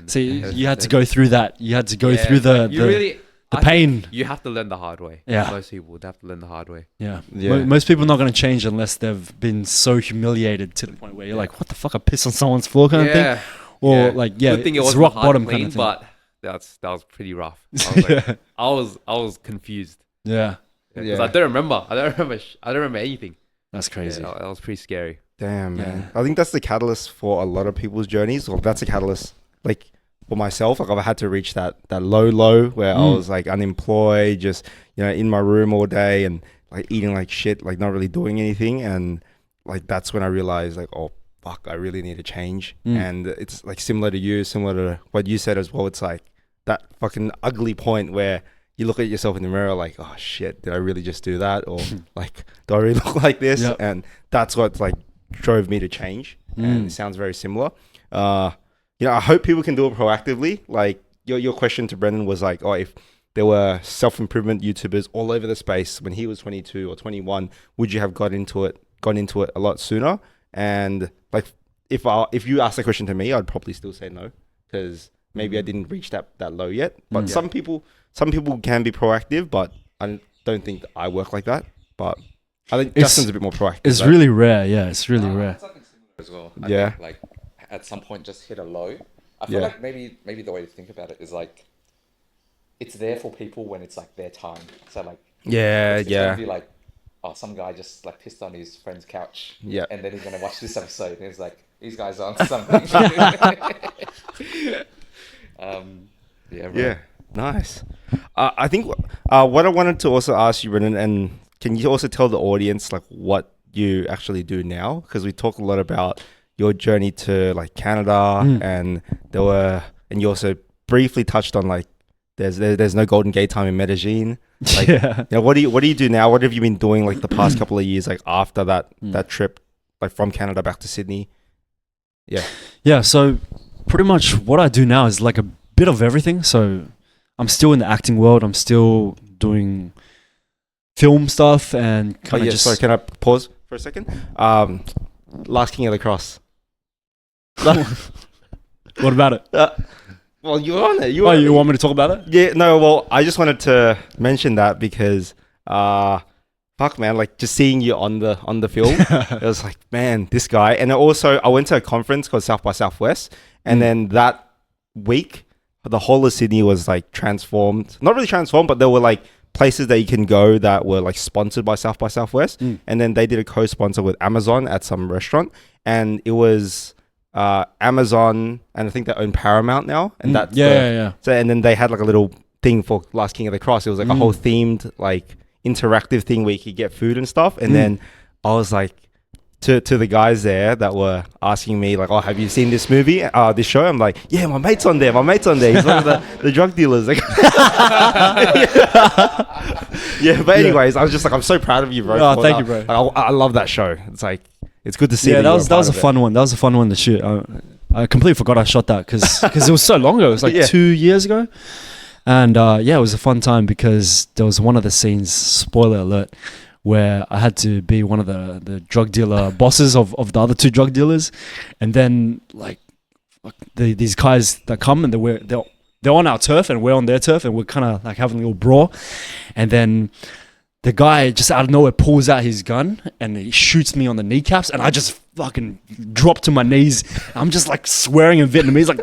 So you had to go through that. You had to go through the pain. You have to learn the hard way. Yeah. Most people would have to learn the hard way. Yeah. Most people are not going to change unless they've been so humiliated to the point where you're like, what the fuck, I piss on someone's floor kind of thing? Or like, good thing it it's was rock bottom kind of thing. But that was pretty rough. I was I was confused. Yeah. Because I don't remember anything. That's crazy. Yeah, that was pretty scary. Damn, man. I think that's the catalyst for a lot of people's journeys. Or that's a catalyst. Like for myself. Like I've had to reach that low where I was like unemployed, just in my room all day and like eating like shit, like not really doing anything. And like that's when I realized like, oh fuck, I really need to change. And it's like similar to what you said as well. It's like that fucking ugly point where you look at yourself in the mirror like, oh shit, did I really just do that? Or like, do I really look like this? Yep. And that's what like drove me to change. And it sounds very similar. I hope people can do it proactively. Like your question to Brendon was like, oh, if there were self-improvement YouTubers all over the space when he was 22 or 21, would you have gone into it a lot sooner? And like, if you asked the question to me, I'd probably still say no, because maybe I didn't reach that low yet. But some people can be proactive, but I don't think I work like that. But I think Justin's a bit more proactive. It's really rare. Yeah, it's really rare. Something similar as well. I think, like at some point, just hit a low. I feel like maybe the way to think about it is like, it's there for people when it's like their time. So like, it's gonna be like, oh, some guy just like pissed on his friend's couch. Yeah. And then he's gonna watch this episode and he's like, these guys are on something. Yeah. Nice. I think what I wanted to also ask you, Brendon, and can you also tell the audience like what you actually do now? Because we talk a lot about your journey to like Canada, and you also briefly touched on like there's no Golden Gate time in Medellin. Like, what do you do now? What have you been doing like the past couple of years, like after that trip, like from Canada back to Sydney? Yeah. So pretty much what I do now is like a bit of everything. So I'm still in the acting world. I'm still doing film stuff and kind of just. Sorry, can I pause for a second? Last King of the Cross. What about it? Well, you're on it. You want me to talk about it? Yeah, no, well, I just wanted to mention that because, fuck, man, like just seeing you on the film, it was like, man, this guy. And also, I went to a conference called South by Southwest, and then that week, the whole of Sydney was like transformed. Not really transformed, but there were like places that you can go that were like sponsored by South by Southwest. And then they did a co-sponsor with Amazon at some restaurant, and it was Amazon, and I think they own Paramount now. And that's So and then they had like a little thing for Last King of the Cross. It was like a whole themed like interactive thing where you could get food and stuff. And then I was like to the guys there that were asking me like, oh, have you seen this movie, this show? I'm like, yeah, my mate's on there. He's one of the drug dealers. Like, but anyways, I was just like, I'm so proud of you, bro. Oh, thank you, bro. Like, I love that show. It's like, it's good to see. Yeah, that was a fun one. That was a fun one to shoot. I completely forgot I shot that because it was so long ago. It was like 2 years ago. And it was a fun time because there was one of the scenes, spoiler alert, where I had to be one of the drug dealer bosses of the other two drug dealers. And then like these guys that come and they're on our turf and we're on their turf and we're kind of like having a little brawl. And then the guy just out of nowhere pulls out his gun and he shoots me on the kneecaps, and I just fucking drop to my knees. I'm just like swearing in Vietnamese, like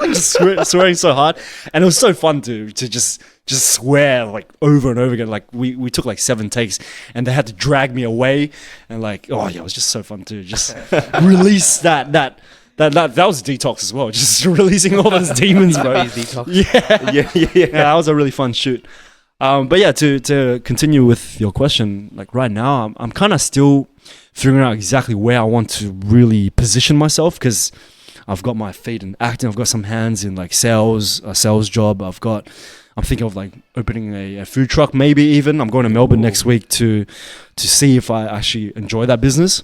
just swearing so hard. And it was so fun to just swear like over and over again. Like we took like 7 takes, and they had to drag me away. And like, it was just so fun to just release that was a detox as well. Just releasing all those demons, bro. Yeah. That was a really fun shoot. But yeah, to continue with your question, like right now, I'm kind of still figuring out exactly where I want to really position myself, because I've got my feet in acting, I've got some hands in like sales, a sales job. I'm thinking of like opening a food truck, maybe even. I'm going to Melbourne next week to see if I actually enjoy that business,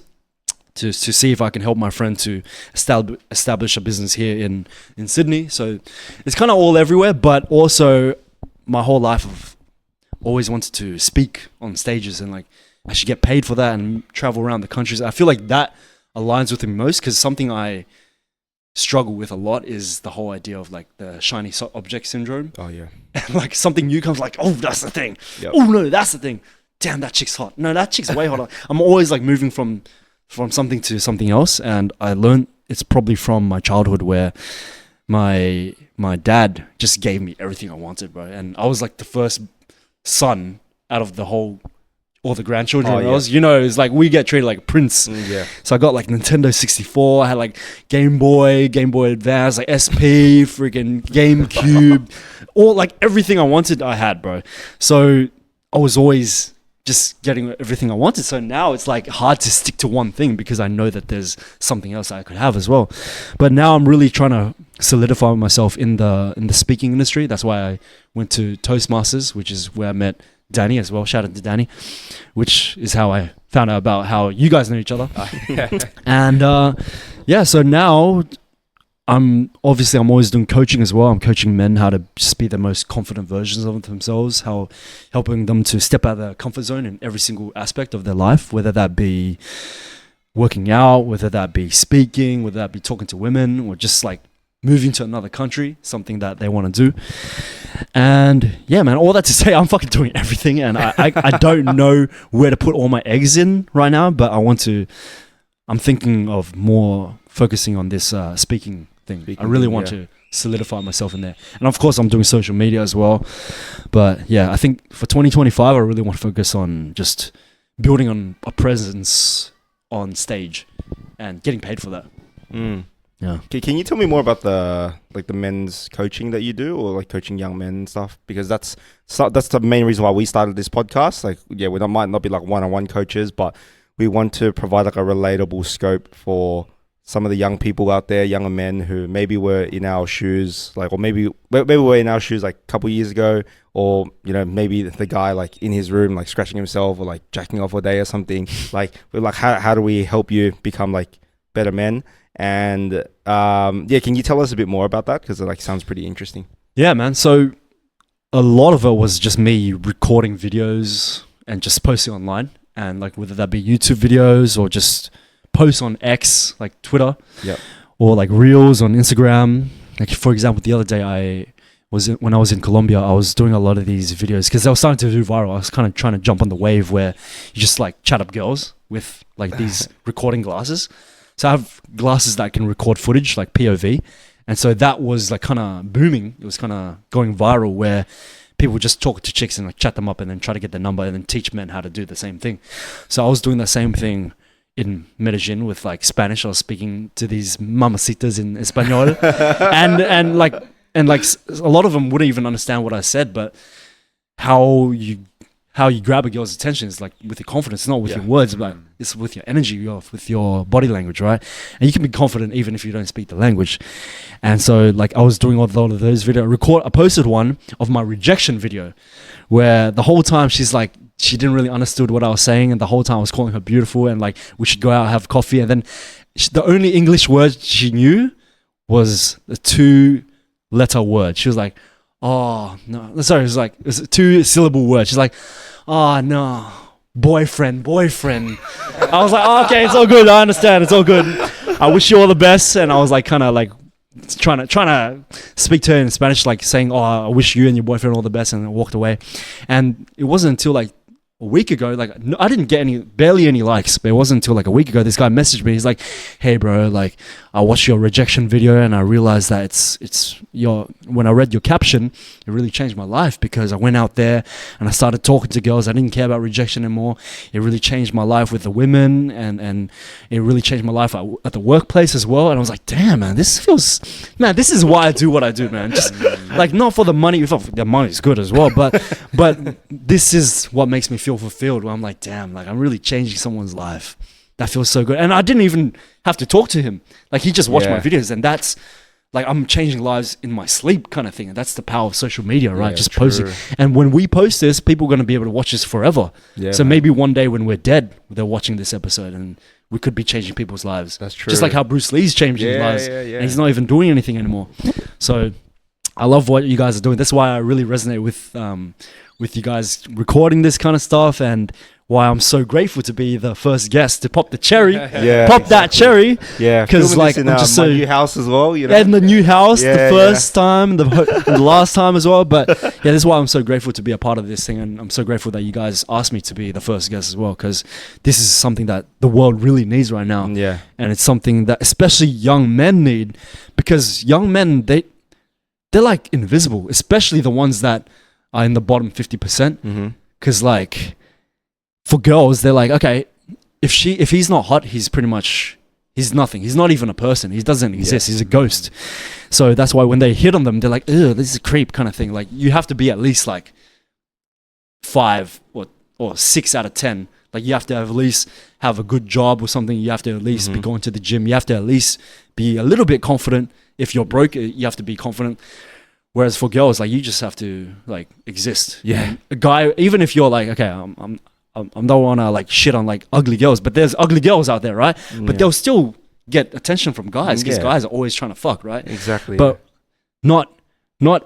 to see if I can help my friend to establish a business here in Sydney. So it's kind of all everywhere, but also my whole life I've always wanted to speak on stages and like I should get paid for that and travel around the countries. I feel like that aligns with me most, because something I struggle with a lot is the whole idea of like the shiny object syndrome. Oh yeah. And like something new comes like, oh, that's the thing. Yep. Oh no, that's the thing. Damn, that chick's hot. No, that chick's way hotter. I'm always like moving from something to something else. And I learned it's probably from my childhood where my dad just gave me everything I wanted, bro. And I was like the first son out of the whole all the grandchildren you know, it's like we get treated like a prince. So I got like Nintendo 64, I had like Game Boy Advance, like SP, freaking GameCube, all like everything I wanted I had, bro. So I was always just getting everything I wanted. So now it's like hard to stick to one thing because I know that there's something else I could have as well. But now I'm really trying to solidify myself in the speaking industry. That's why I went to Toastmasters, which is where I met Danny as well. Shout out to Danny, which is how I found out about how you guys know each other. And so now I'm always doing coaching as well. I'm coaching men how to just be the most confident versions of themselves, how helping them to step out of their comfort zone in every single aspect of their life, whether that be working out, whether that be speaking, whether that be talking to women, or just like moving to another country, something that they want to do. And yeah, man, all that to say, I'm fucking doing everything, and I don't know where to put all my eggs in right now, but I'm thinking of more focusing on this speaking thing. I really want to solidify myself in there. And of course, I'm doing social media as well. But yeah, I think for 2025, I really want to focus on just building on a presence on stage and getting paid for that. Yeah. Can you tell me more about the men's coaching that you do, or like coaching young men and stuff? Because that's the main reason why we started this podcast. Like, yeah, we might not be like one-on-one coaches, but we want to provide like a relatable scope for some of the young people out there, younger men who maybe were in our shoes, like, or maybe were in our shoes like a couple years ago, or, you know, maybe the guy like in his room, like scratching himself or like jacking off all day or something. Like, we're like, how do we help you become like better men? And can you tell us a bit more about that? Because it like sounds pretty interesting. Yeah, man. So a lot of it was just me recording videos and just posting online, and like whether that be YouTube videos or just posts on X, like Twitter, or like Reels on Instagram. Like, for example, the other day when I was in Colombia, I was doing a lot of these videos because they were starting to do viral. I was kind of trying to jump on the wave where you just like chat up girls with like these recording glasses. So I have glasses that can record footage, like POV. And so that was like kind of booming. It was kind of going viral where people just talk to chicks and like chat them up and then try to get their number and then teach men how to do the same thing. So I was doing the same thing in Medellin with like Spanish. I was speaking to these mamacitas in Espanol. and like a lot of them wouldn't even understand what I said, but how you grab a girl's attention is like with your confidence, not with your words, but it's with your energy, with your body language, right? And you can be confident even if you don't speak the language. And so like I was doing all of those videos. I posted one of my rejection video where the whole time she didn't really understood what I was saying, and the whole time I was calling her beautiful and like we should go out and have coffee, and then the only English word she knew was the 2-letter word. She was like, oh no, sorry, it was a 2-syllable word. She's like, oh no, boyfriend. I was like, oh, okay, it's all good, I understand, it's all good, I wish you all the best. And I was like kind of like trying to speak to her in Spanish, like saying, oh, I wish you and your boyfriend all the best, and I walked away. And it wasn't until like a week ago, like I didn't get barely any likes, but it wasn't until like a week ago this guy messaged me. He's like, hey bro, like I watched your rejection video and I realized that it's when I read your caption, it really changed my life, because I went out there and I started talking to girls. I didn't care about rejection anymore. It really changed my life with the women, and it really changed my life at the workplace as well. And I was like, damn man, this is why I do what I do, man. Just like not for the money. The money's good as well, but this is what makes me feel fulfilled, where I'm like, damn, like I'm really changing someone's life. That feels so good. And I didn't even have to talk to him. Like he just watched my videos, and that's like I'm changing lives in my sleep kind of thing. And that's the power of social media, right? Yeah, just posting. And when we post this, people are going to be able to watch this forever. Yeah, so maybe one day when we're dead, they're watching this episode and we could be changing people's lives. That's true. Just like how Bruce Lee's changing lives. And he's not even doing anything anymore. So I love what you guys are doing. That's why I really resonate with you guys recording this kind of stuff, and why I'm so grateful to be the first guest to pop the cherry, that cherry. Yeah, because like I'm just my new house as well. You know, and the new house, the first time, the last time as well. But yeah, this is why I'm so grateful to be a part of this thing, and I'm so grateful that you guys asked me to be the first guest as well, because this is something that the world really needs right now. Yeah, and it's something that especially young men need, because young men they're like invisible, especially the ones that are in the bottom 50%. Because like for girls, they're like, okay, if he's not hot, he's nothing. He's not even a person. He doesn't exist. He's a ghost. So that's why when they hit on them, they're like, ugh, this is a creep kind of thing. Like, you have to be at least like 5 or 6 out of 10. Like, you have to at least have a good job or something. You have to at least be going to the gym. You have to at least be a little bit confident. If you're broke, you have to be confident. Whereas for girls, like, you just have to like exist. Yeah. And a guy, even if you're like, okay, I don't want to like shit on like ugly girls, but there's ugly girls out there, right? But they'll still get attention from guys because guys are always trying to fuck, right? Exactly. But not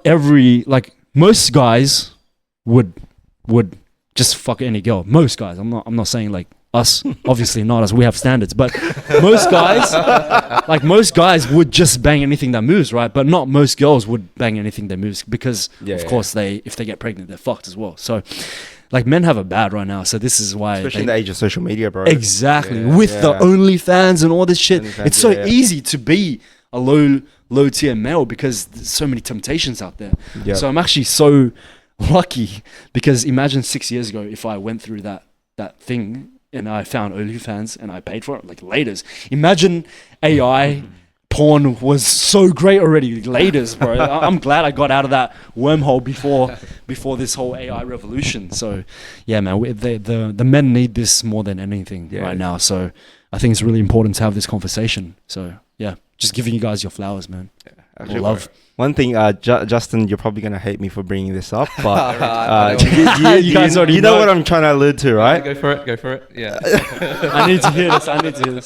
every, like, most guys would just fuck any girl. Most guys. I'm not saying like us, obviously not, as we have standards, but most guys would just bang anything that moves, right? But not most girls would bang anything that moves because of course if they get pregnant, they're fucked as well. So like, men have it bad right now. So this is why, especially in the age of social media, bro. Exactly. With the OnlyFans and all this shit, it's so easy to be a low tier male because there's so many temptations out there. Yep. So I'm actually so lucky because imagine 6 years ago if I went through that thing and I found OnlyFans and I paid for it, like laters. Imagine AI porn was so great already. Laters, bro. I'm glad I got out of that wormhole before this whole AI revolution. So yeah, man, the men need this more than anything right now. So I think it's really important to have this conversation. So yeah, just giving you guys your flowers, man. Actually, love. One thing, Justin, you're probably gonna hate me for bringing this up, but you guys already know what I'm trying to allude to, right? Go for it. Yeah. I need to hear this.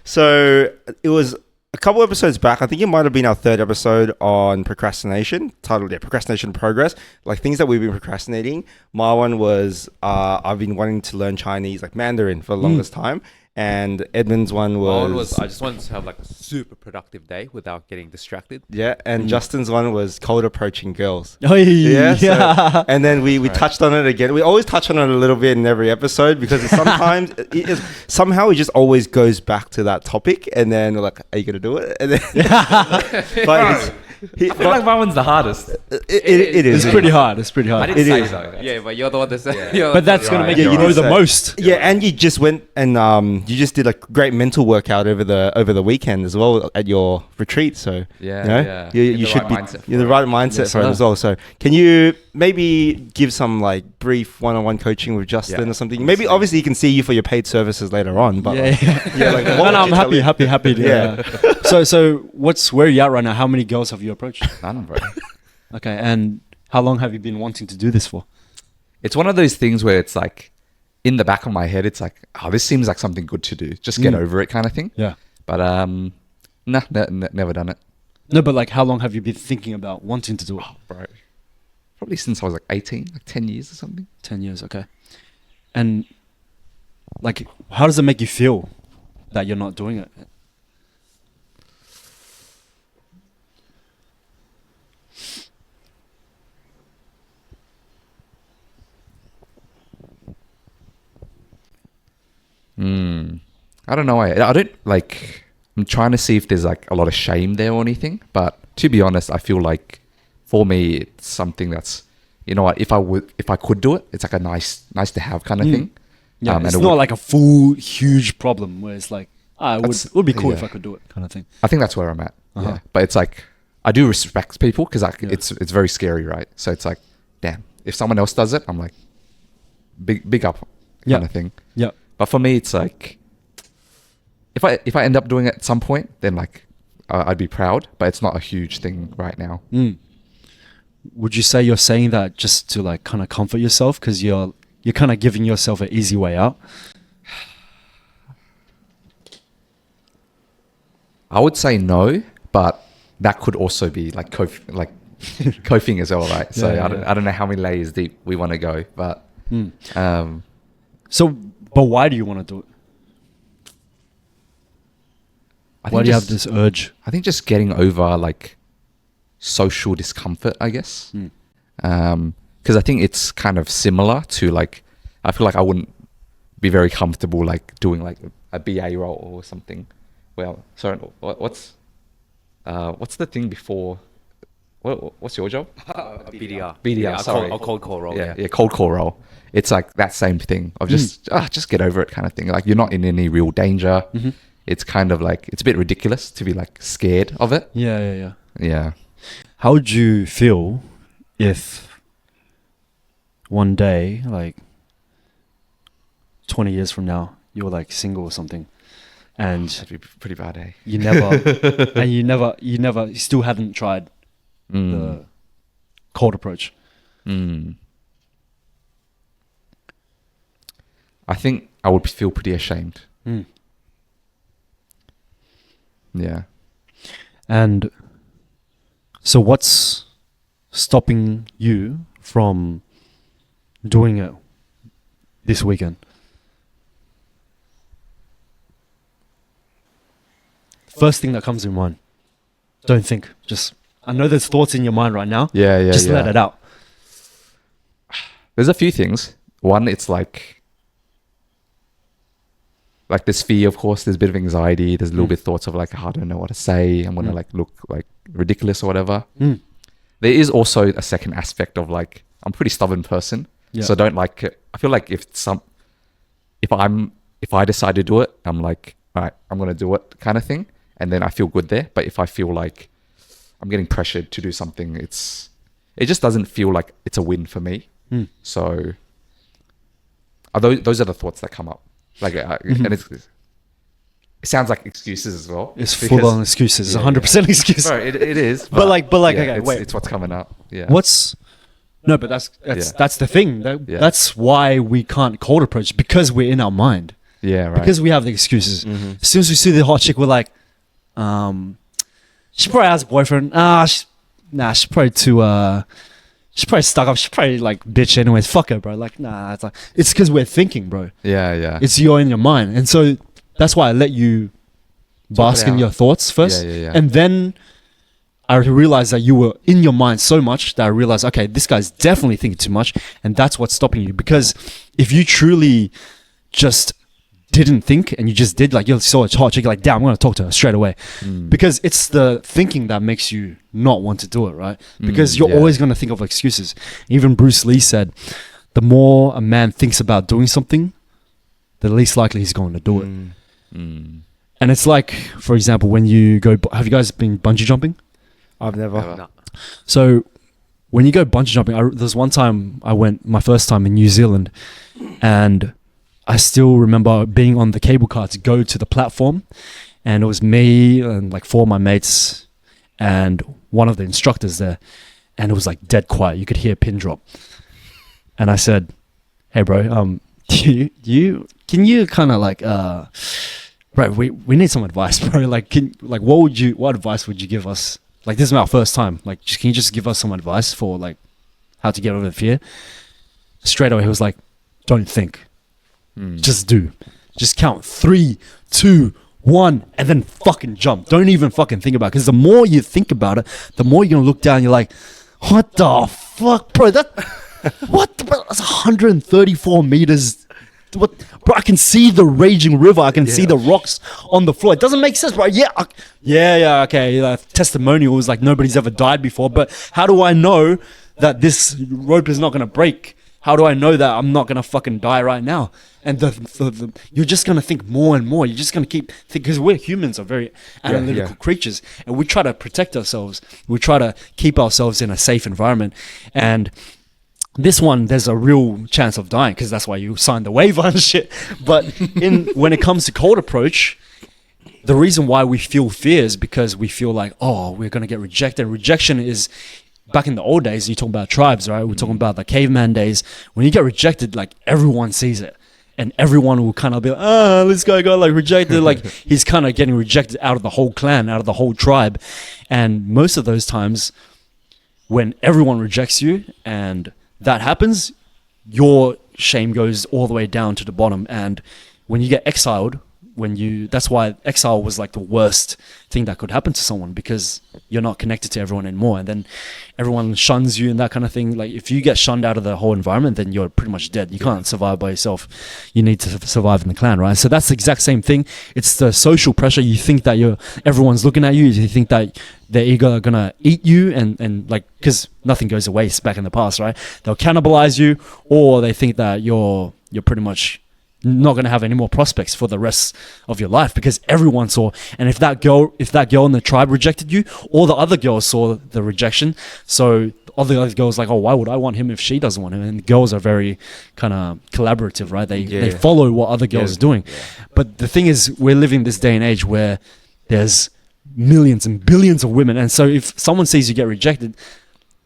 So it was a couple episodes back. I think it might have been our 3rd episode on procrastination, titled Procrastination Progress, like things that we've been procrastinating. My one was I've been wanting to learn Chinese, like Mandarin, for the longest time. And Edmund's one was I just wanted to have like a super productive day without getting distracted. Yeah, and Justin's one was cold approaching girls. Oh yeah. So, and then we touched on it again. We always touch on it a little bit in every episode because sometimes somehow it just always goes back to that topic, and then we're like, are you gonna do it? And then, but I feel like my one's the hardest. It is. It's pretty hard. I didn't say so. Yeah, but you're the one that said. But that's gonna make you know the most. Yeah, and you just went and you just did a great mental workout over the weekend as well at your retreat. So you should be in the right mindset for it as well. So can you maybe give some like brief one-on-one coaching with Justin or something? Maybe obviously he can see you for your paid services later on. But I'm happy to. So where are you at right now? How many girls have you approached? None, bro. Okay, and how long have you been wanting to do this for? It's one of those things where it's like, in the back of my head, it's like, oh, this seems like something good to do. Just get over it kind of thing. Yeah. But never done it. No, but like, how long have you been thinking about wanting to do it? Oh, bro. Probably since I was like 18, like 10 years or something. 10 years, okay. And like, how does it make you feel that you're not doing it? I don't know. I don't like. I'm trying to see if there's like a lot of shame there or anything. But to be honest, I feel like for me, it's something that's, you know what? If I could do it, it's like a nice to have kind of thing. Yeah, it's not like a full huge problem where it's like, it would be cool if I could do it kind of thing. I think that's where I'm at. Yeah, but it's like I do respect people because it's very scary, right? So it's like, damn, if someone else does it, I'm like, big up kind of thing. Yeah. But for me, it's like, if I end up doing it at some point, then like I'd be proud. But it's not a huge thing right now. Would you say you're saying that just to like kind of comfort yourself because you're kind of giving yourself an easy way out? I would say no, but that could also be like coping as well, right? So I don't know how many layers deep we want to go, but But why do you want to do it? Why do you have this urge? I think just getting over like social discomfort, I guess. Because I think it's kind of similar to like, I feel like I wouldn't be very comfortable like doing like a BA role or something. Well, sorry, what's the thing before What's your job? BDR. BDR, sorry. I'll cold call role. Yeah, cold call role. It's like that same thing of just get over it kind of thing. Like you're not in any real danger. It's kind of like, it's a bit ridiculous to be like scared of it. Yeah. How would you feel if one day, like 20 years from now, you were like single or something, and that'd be pretty bad, eh? You still hadn't tried the cold approach? I think I would feel pretty ashamed. Yeah. And so what's stopping you from doing it this weekend? First thing that comes in mind. Don't think. Just, I know there's thoughts in your mind right now. Just let it out. There's a few things. One, it's like this fear, of course. There's a bit of anxiety. There's a little bit of thoughts of like, I don't know what to say. I'm gonna like look like ridiculous or whatever. There is also a second aspect of like, I'm a pretty stubborn person, so I don't like it. I feel like if I decide to do it, I'm like, all right, I'm gonna do it, kind of thing, and then I feel good there. But if I feel like I'm getting pressured to do something, it just doesn't feel like it's a win for me. So those are the thoughts that come up. Like, and it sounds like excuses as well. It's full on excuses. It's 100% excuses. Bro, it is. But okay, wait. It's what's coming up. Yeah. But that's the thing. That's why we can't cold approach, because we're in our mind. Yeah, right. Because we have the excuses. As soon as we see the hot chick, we're like, she probably has a boyfriend. She's probably she's probably stuck up. She's probably like bitch anyways. Fuck her, bro. Like, nah. It's because we're thinking, bro. Yeah. It's you're in your mind, and so that's why I let you bask in your thoughts first, and then I realized that you were in your mind so much that I realized, okay, this guy's definitely thinking too much, and that's what's stopping you. Because if you truly just didn't think and you just did, like, you saw a hot chick, like, damn, I'm gonna talk to her straight away, because it's the thinking that makes you not want to do it, right? Because you're always gonna think of excuses. Even Bruce Lee said, the more a man thinks about doing something, the least likely he's going to do it. And it's like, for example, when you go, have you guys been bungee jumping? I've never. No. So when you go bungee jumping, there's one time I went, my first time in New Zealand, and I still remember being on the cable car to go to the platform, and it was me and like 4 of my mates and one of the instructors there, and it was like dead quiet. You could hear a pin drop. And I said, hey bro, can you kind of like, bro, we need some advice, bro. Like, what advice would you give us? Like, this is our first time. Like, can you just give us some advice for like how to get over the fear? Straight away, he was like, don't think. Just do. Just count 3, 2, 1, and then fucking jump. Don't even fucking think about it. Because the more you think about it, the more you're going to look down. You're like, what the fuck, bro? What? That's 134 meters. What, bro? I can see the raging river. I can see the rocks on the floor. It doesn't make sense, bro. Okay. Testimonials, like, nobody's ever died before. But how do I know that this rope is not going to break? How do I know that I'm not going to fucking die right now? And you're just going to think more and more. You're just going to keep thinking, because we're humans, are very analytical creatures, and we try to protect ourselves. We try to keep ourselves in a safe environment. And this one, there's a real chance of dying, because that's why you signed the waiver and shit. But when it comes to cold approach, the reason why we feel fear is because we feel like, oh, we're going to get rejected. Rejection is, back in the old days, you talk about tribes, right? We're talking about the caveman days. When you get rejected, like, everyone sees it. And everyone will kind of be like, this guy got like rejected. Like, he's kind of getting rejected out of the whole clan, out of the whole tribe. And most of those times when everyone rejects you and that happens, your shame goes all the way down to the bottom. And when you get exiled, that's why exile was like the worst thing that could happen to someone, because you're not connected to everyone anymore, and then everyone shuns you and that kind of thing. Like if you get shunned out of the whole environment, then you're pretty much dead. You can't survive by yourself. You need to survive in the clan, right? So that's the exact same thing. It's the social pressure. You think that everyone's looking at you. You think that they're either gonna eat you and like, because nothing goes to waste back in the past, right? They'll cannibalize you, or they think that you're pretty much not going to have any more prospects for the rest of your life, because everyone saw. And if that girl in the tribe rejected you, all the other girls saw the rejection. So all the other girls like, oh, why would I want him if she doesn't want him? And girls are very kind of collaborative, right? They follow what other girls are doing. But the thing is, we're living this day and age where there's millions and billions of women, and so if someone sees you get rejected,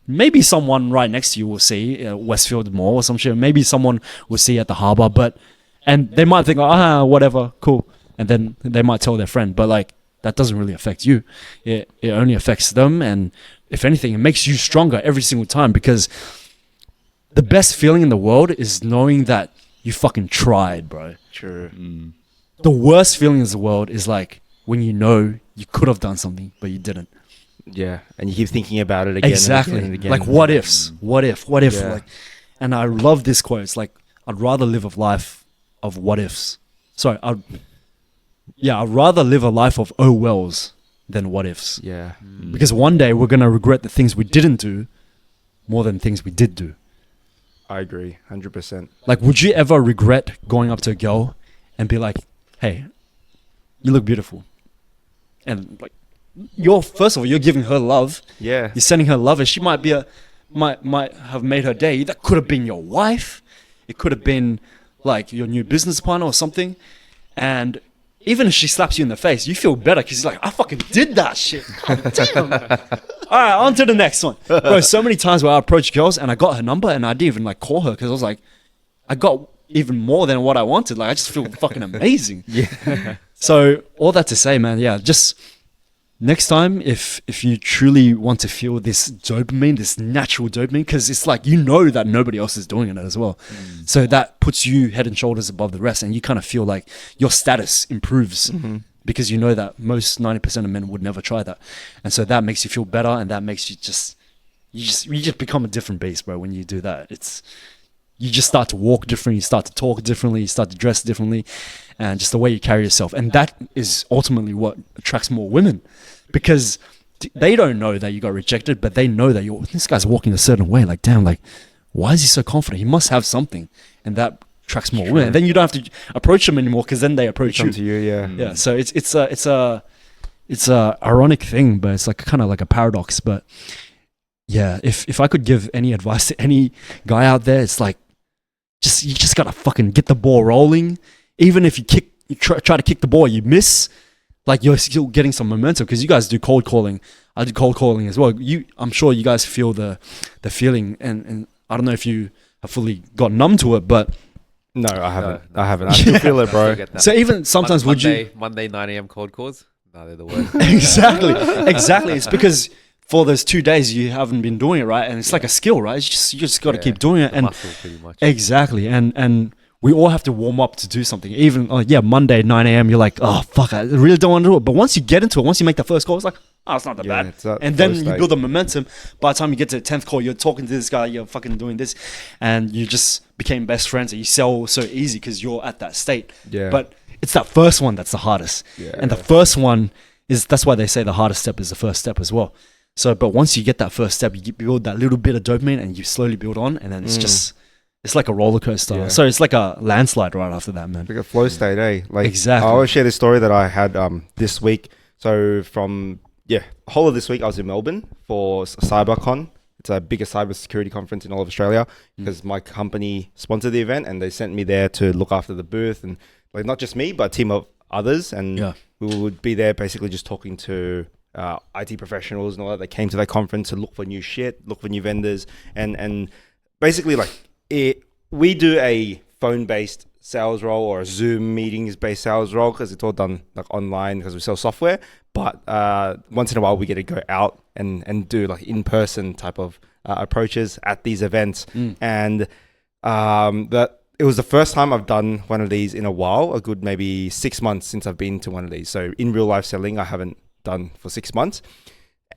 maybe someone right next to you will see Westfield Mall or some shit. Maybe someone will see at the harbour, and they might think, whatever, cool. And then they might tell their friend, but like, that doesn't really affect you. It only affects them. And if anything, it makes you stronger every single time, because the best feeling in the world is knowing that you fucking tried, bro. True. The worst feeling in the world is like when you know you could have done something, but you didn't. Yeah. And you keep thinking about it again. Exactly. And again. Like what ifs? What if? Yeah. Like, and I love this quote. It's like, I'd rather live a life of what ifs. Sorry, I'd rather live a life of oh wells than what ifs. Yeah. Because one day we're gonna regret the things we didn't do more than things we did do. I agree, 100%. Like, would you ever regret going up to a girl and be like, "Hey, you look beautiful," and like, first of all, you're giving her love. Yeah. You're sending her love, and she might have made her day. That could have been your wife. It could have been like your new business partner or something. And even if she slaps you in the face, you feel better because you're like, I fucking did that shit. God damn. All right, on to the next one. Bro, so many times where I approached girls and I got her number and I didn't even like call her because I was like, I got even more than what I wanted. Like, I just feel fucking amazing. Yeah. So all that to say, man, yeah, just next time, if you truly want to feel this dopamine, this natural dopamine, because it's like, you know that nobody else is doing it as well. So that puts you head and shoulders above the rest, and you kind of feel like your status improves because you know that most 90% of men would never try that. And so that makes you feel better, and that makes you just become a different beast, bro. When you do that, you just start to walk differently, you start to talk differently, you start to dress differently, and just the way you carry yourself. And that is ultimately what attracts more women, because they don't know that you got rejected, but they know that this guy's walking a certain way. Like, damn, like, why is he so confident? He must have something. And that attracts more women. And then you don't have to approach them anymore, because then they approach you. Come to you, yeah. Yeah, so it's a ironic thing, but it's like kind of like a paradox. But yeah, if I could give any advice to any guy out there, it's like, you just gotta fucking get the ball rolling. Even if you try to kick the ball, you miss, like, you're still getting some momentum, because you guys do cold calling. I do cold calling as well. I'm sure you guys feel the feeling, and I don't know if you have fully got numb to it, but no, I haven't. I still feel it, bro. So even sometimes Monday 9 a.m. cold calls? No, they're the worst. Exactly. It's because for those 2 days you haven't been doing it, right? And it's like a skill, right? You just got to keep doing it. And muscle, pretty much. Exactly. And we all have to warm up to do something. Even Monday 9 a.m. you're like, oh fuck, I really don't want to do it. But once you get into it, once you make the first call, it's like, oh, it's not that bad. And then you build the momentum. By the time you get to the 10th call, you're talking to this guy, you're fucking doing this, and you just became best friends, and you sell so easy because you're at that state. Yeah. But it's that first one that's the hardest. Yeah. And the first one that's why they say the hardest step is the first step as well. So, but once you get that first step, you build that little bit of dopamine, and you slowly build on, and then it's like a roller coaster. Yeah. So it's like a landslide right after that, man. Like a flow state, eh? Like, exactly. I always share this story that I had this week. So from the whole of this week, I was in Melbourne for CyberCon. It's a biggest cybersecurity conference in all of Australia, because my company sponsored the event, and they sent me there to look after the booth, and like not just me, but a team of others, and we would be there basically just talking to IT professionals and all that. They came to that conference to look for new shit, look for new vendors, and basically like we do a phone-based sales role or a Zoom meetings-based sales role, because it's all done like online because we sell software. But once in a while we get to go out and do like in-person type of approaches at these events. And the it was the first time I've done one of these in a while, a good maybe 6 months since I've been to one of these. So in real life selling, I haven't done for 6 months.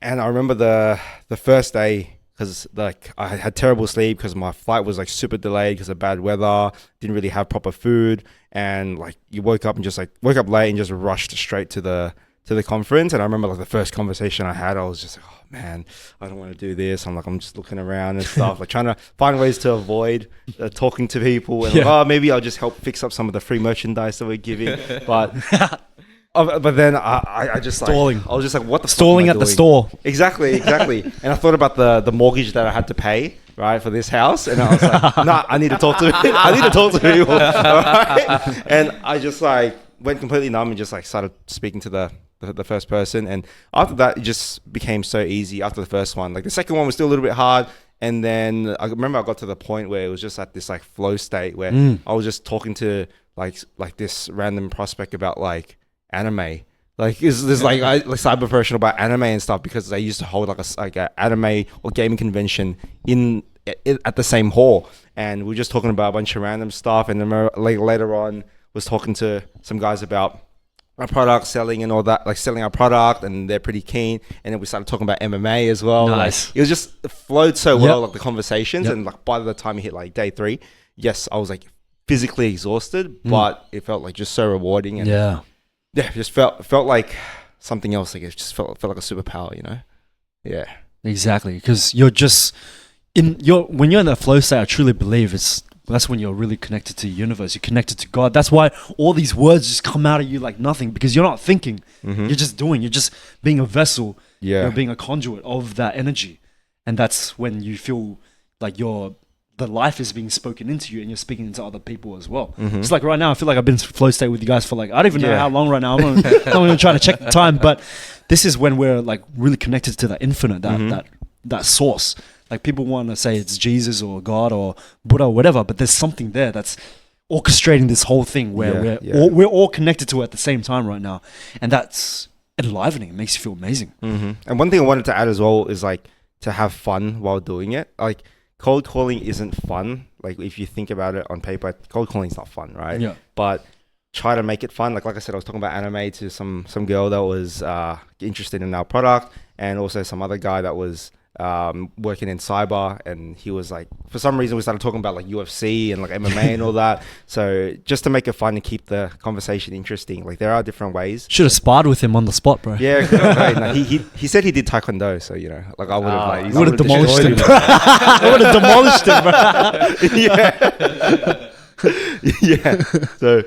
And I remember the first day, because like I had terrible sleep because my flight was like super delayed because of bad weather, didn't really have proper food, and like you woke up late and just rushed straight to the conference. And I remember like the first conversation I had, I was just like, oh man, I don't want to do this. I'm just looking around and stuff, like trying to find ways to avoid talking to people, and like, oh, maybe I'll just help fix up some of the free merchandise that we're giving. But then I just stalling. Like, I was just like, what the stalling fuck am I at the doing? store. Exactly. And I thought about the mortgage that I had to pay, right, for this house, and I was like, nah, I need to talk to people. All right? And I just like went completely numb and just like started speaking to the first person. And after that, it just became so easy after the first one. Like the second one was still a little bit hard. And then I remember I got to the point where it was just at this like flow state where I was just talking to like this random prospect about like anime. Like there's like cyber professional about anime and stuff, because they used to hold like a anime or gaming convention at the same hall, and we were just talking about a bunch of random stuff. And then like later on was talking to some guys about our product selling and all that, like selling our product, and they're pretty keen. And then we started talking about MMA as well. Nice. Like, it flowed so well, like the conversations. And like by the time you hit like day 3, yes, I was like physically exhausted, but it felt like just so rewarding. And it just felt like something else. Like it just felt like a superpower, you know? Yeah. Exactly. Because you're just when you're in that flow state, I truly believe that's when you're really connected to the universe. You're connected to God. That's why all these words just come out of you like nothing, because you're not thinking. You're just doing. You're just being a vessel. Yeah. You're being a conduit of that energy. And that's when you feel like the life is being spoken into you, and you're speaking into other people as well. It's like right now, I feel like I've been in flow state with you guys for like, I don't even know how long right now. I'm not even trying to check the time, but this is when we're like really connected to that infinite, that source. Like people want to say it's Jesus or God or Buddha or whatever, but there's something there that's orchestrating this whole thing where we're all connected to it at the same time right now. And that's enlivening. It makes you feel amazing. And one thing I wanted to add as well is like to have fun while doing it. Like cold calling isn't fun. Like if you think about it on paper, cold calling is not fun, right? Yeah. But try to make it fun. Like I said, I was talking about anime to some girl that was interested in our product, and also some other guy that was working in cyber, and he was like, for some reason we started talking about like UFC and like MMA and all that. So just to make it fun and keep the conversation interesting, like there are different ways. Should have sparred with him on the spot, bro. Yeah, no, he said he did taikeondo, so you know, like I would have would have demolished him. I would have demolished him, bro. Yeah. So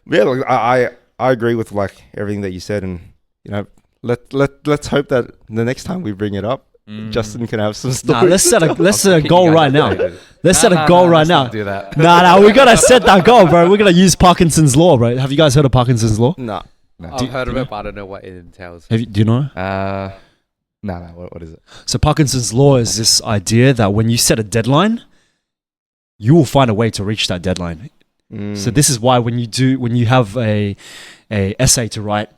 yeah, like I agree with like everything that you said, and you know, let's hope that the next time we bring it up, Justin can have some stories. Let's set a goal right now. Let's set a goal right now. Do that. We gotta set that goal, bro. We're gonna use Parkinson's law, bro. Have you guys heard of Parkinson's law? No. I've heard of it, but I don't know what it entails. Do you know? No. What is it? So Parkinson's law is this idea that when you set a deadline, you will find a way to reach that deadline. So this is why when you have a essay to write,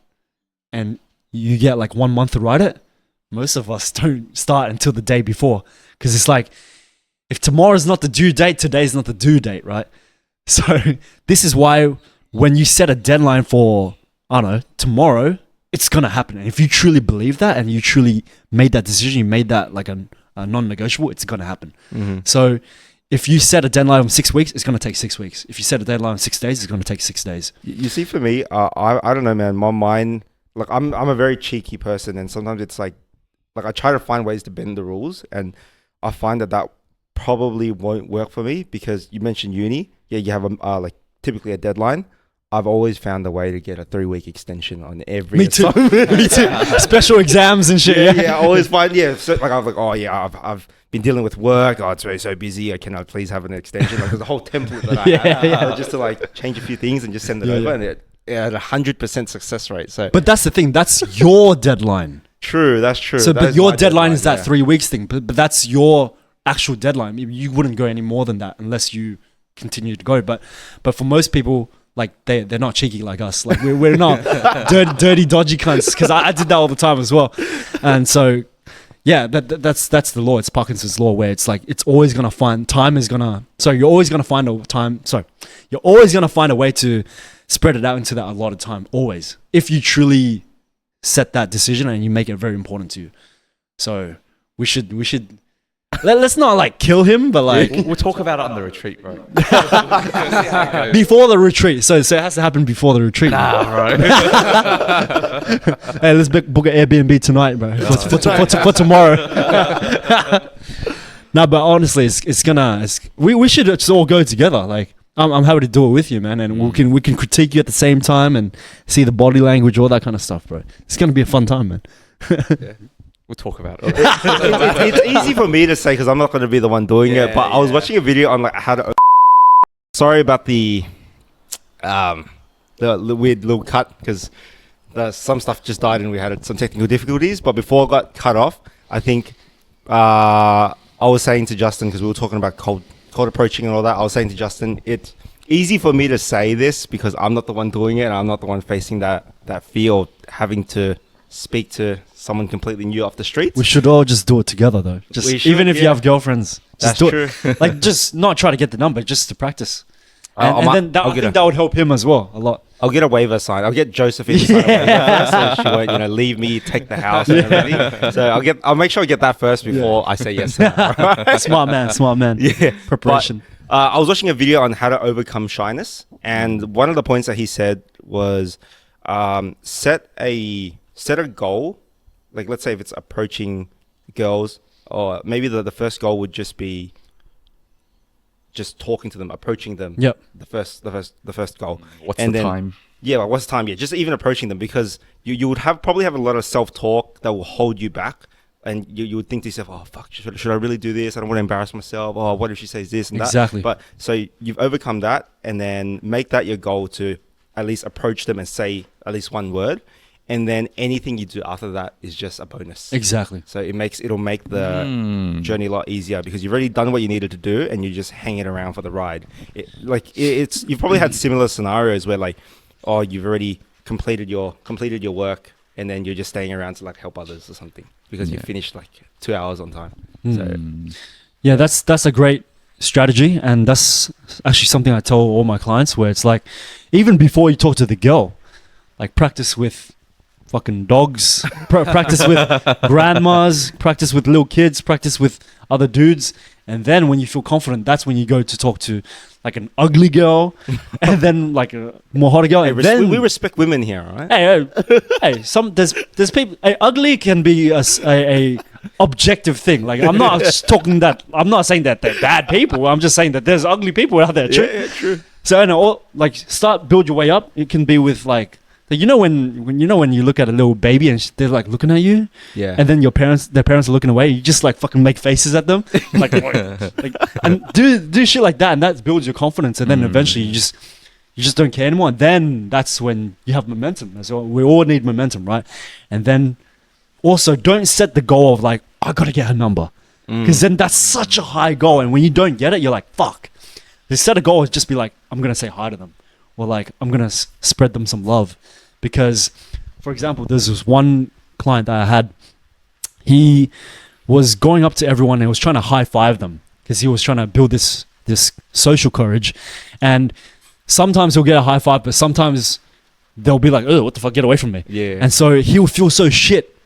and you get like 1 month to write it, most of us don't start until the day before, because it's like, if tomorrow's not the due date, today's not the due date, right? So this is why when you set a deadline for, I don't know, tomorrow, it's going to happen. And if you truly believe that, and you truly made that decision, you made that like a non-negotiable, it's going to happen. So if you set a deadline on 6 weeks, it's going to take 6 weeks. If you set a deadline on 6 days, it's going to take 6 days. You see, for me, I don't know, man, my mind, like I'm a very cheeky person, and sometimes it's like I try to find ways to bend the rules, and I find that probably won't work for me, because you mentioned uni. Yeah, you have like typically a deadline. I've always found a way to get a 3-week extension on every. Me too. Me too. Special exams and shit. Yeah. I always find So like I was like, oh yeah, I've been dealing with work. Oh, it's very so busy. Can I please have an extension? Like there's a whole template that I have just to like change a few things and just send it over, and it had 100% success rate. So, but that's the thing. That's your deadline. True, that's true. So, but your deadline is that 3 weeks thing. But that's your actual deadline. You wouldn't go any more than that unless you continue to go. But for most people, like they're not cheeky like us. Like we're not dirty, dodgy cunts. Because I did that all the time as well. And so, Yeah, that's the law. It's Parkinson's law, where it's like it's always gonna find time is gonna. So you're always gonna find a time. Sorry, you're always gonna find a way to spread it out into that allotted time. Always, if you truly set that decision and you make it very important to you. So we should. Let's not like kill him, but like We'll talk about it on the retreat, bro. before the retreat. So it has to happen before the retreat. Bro. Hey, let's book an Airbnb tonight, bro. For tomorrow. No, but honestly, we should just all go together. Like I'm happy to do it with you, man, and we can critique you at the same time and see the body language, all that kind of stuff, bro. It's gonna be a fun time, man. Yeah. We'll talk about it. It's easy for me to say because I'm not going to be the one doing it. But I was watching a video on like how to. Sorry about the weird little cut because some stuff just died and we had some technical difficulties. But before it got cut off, I think I was saying to Justin, because we were talking about cold approaching and all that. I was saying to Justin, it's easy for me to say this because I'm not the one doing it and I'm not the one facing that fear of having to speak to someone completely new off the streets. We should all just do it together, though. Even if you have girlfriends, just do it. Like, just not try to get the number, just to practice. And then I think that would help him as well a lot. I'll get a waiver sign. I'll get Josephine to sign a waiver first, so she won't, leave me, take the house and everything. So I'll make sure I get that first before I say yes. Smart man. Yeah, preparation. But, I was watching a video on how to overcome shyness, and one of the points that he said was set a goal. Like, let's say if it's approaching girls, or maybe the first goal would just be just talking to them, approaching them. Yep. The first goal. What's the time? Yeah, like what's the time? Yeah, just even approaching them, because you would probably have a lot of self-talk that will hold you back, and you would think to yourself, oh fuck, should I really do this? I don't want to embarrass myself. Oh, what if she says this and that? Exactly. But so you've overcome that, and then make that your goal to at least approach them and say at least one word. And then anything you do after that is just a bonus. Exactly. So it'll make the journey a lot easier because you've already done what you needed to do and you're just hanging around for the ride. You've probably had similar scenarios where like, oh, you've already completed your work and then you're just staying around to like help others or something because you finished like 2 hours on time. So yeah, that's a great strategy, and that's actually something I tell all my clients, where it's like, even before you talk to the girl, like practice with fucking dogs, practice with grandmas, practice with little kids, practice with other dudes, and then when you feel confident, that's when you go to talk to like an ugly girl, and then like a more hotter girl. Hey, and then we respect women here, all right? Hey, there's people. Hey, ugly can be a objective thing. Like I'm not saying that they're bad people. I'm just saying that there's ugly people out there. True. Yeah, true. So build your way up. It can be with like. When you look at a little baby and they're like looking at you, and then their parents are looking away, you just like fucking make faces at them, like and do shit like that, and that builds your confidence, and then eventually you just don't care anymore. And then that's when you have momentum as well. We all need momentum, right? And then also don't set the goal of like, I gotta get her number, because then that's such a high goal, and when you don't get it, you're like, fuck. The set a goal is just be like, I'm gonna say hi to them, or like I'm gonna spread them some love. Because, for example, there's this one client that I had. He was going up to everyone and was trying to high five them because he was trying to build this social courage. And sometimes he'll get a high five, but sometimes they'll be like, "Oh, what the fuck? Get away from me!" Yeah. And so he'll feel so shit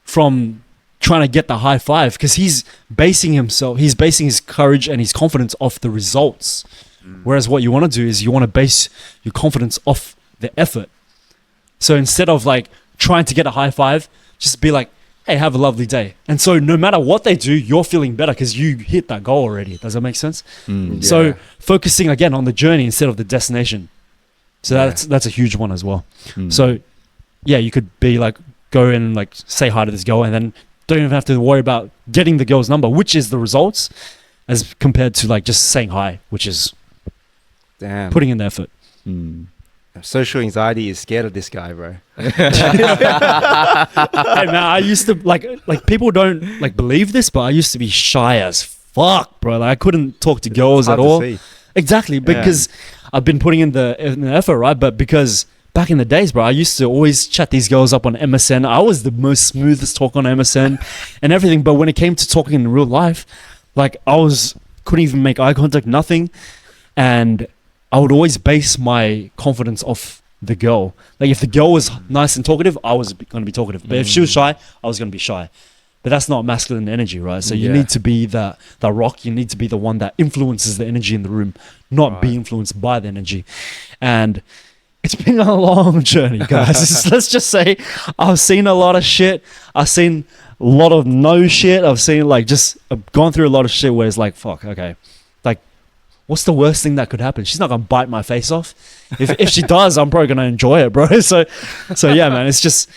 from trying to get the high five because he's basing his courage and his confidence off the results. Whereas what you want to do is you want to base your confidence off the effort. So instead of like trying to get a high five, just be like, hey, have a lovely day. And so no matter what they do, you're feeling better because you hit that goal already. Does that make sense? So focusing again on the journey instead of the destination. So that's a huge one as well. So yeah, you could be like, go and like say hi to this girl and then don't even have to worry about getting the girl's number, which is the results, as compared to like just saying hi, which is putting in the effort. Social anxiety is scared of this guy, bro. Hey man, I used to like people don't like believe this, but I used to be shy as fuck, bro. Like I couldn't talk to girls at all. Exactly, because I've been putting in the effort, right? But because back in the days, bro, I used to always chat these girls up on MSN. I was the most smoothest talk on MSN and everything. But when it came to talking in real life, like couldn't even make eye contact, nothing. And I would always base my confidence off the girl. Like if the girl was nice and talkative, I was going to be talkative. But if she was shy, I was going to be shy. But that's not masculine energy, right? So you need to be the rock. You need to be the one that influences the energy in the room, not be influenced by the energy. And it's been a long journey, guys. Let's just say I've seen a lot of shit. I've seen a lot of no shit. I've seen I've gone through a lot of shit where it's like, fuck, okay. Like, what's the worst thing that could happen? She's not going to bite my face off. If she does, I'm probably going to enjoy it, bro. So yeah, man, it's just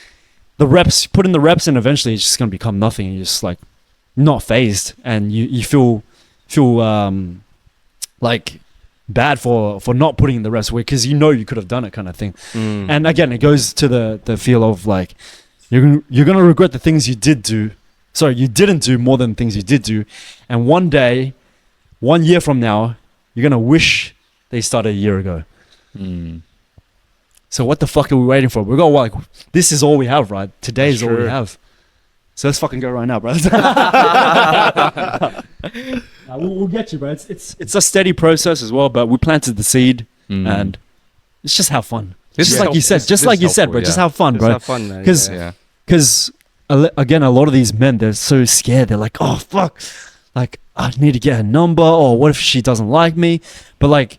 the reps, putting the reps in, eventually it's just going to become nothing. You're just like not phased, and you feel like bad for not putting in the reps away, because you could have done it, kind of thing. And again, it goes to the feel of like you're gonna regret the things you didn't do more than things you did do, and one day, 1 year from now, you're gonna wish they started a year ago. So what the fuck are we waiting for? We're going this is all we have, right? Today is all we have. So let's fucking go right now, bro. We'll get you, bro. It's a steady process as well, but we planted the seed, and it's just have fun. Just like you said, bro. Just have fun, bro. Just have fun, man. Because again, a lot of these men, they're so scared. They're like, oh fuck, like I need to get her number, or what if she doesn't like me? But like,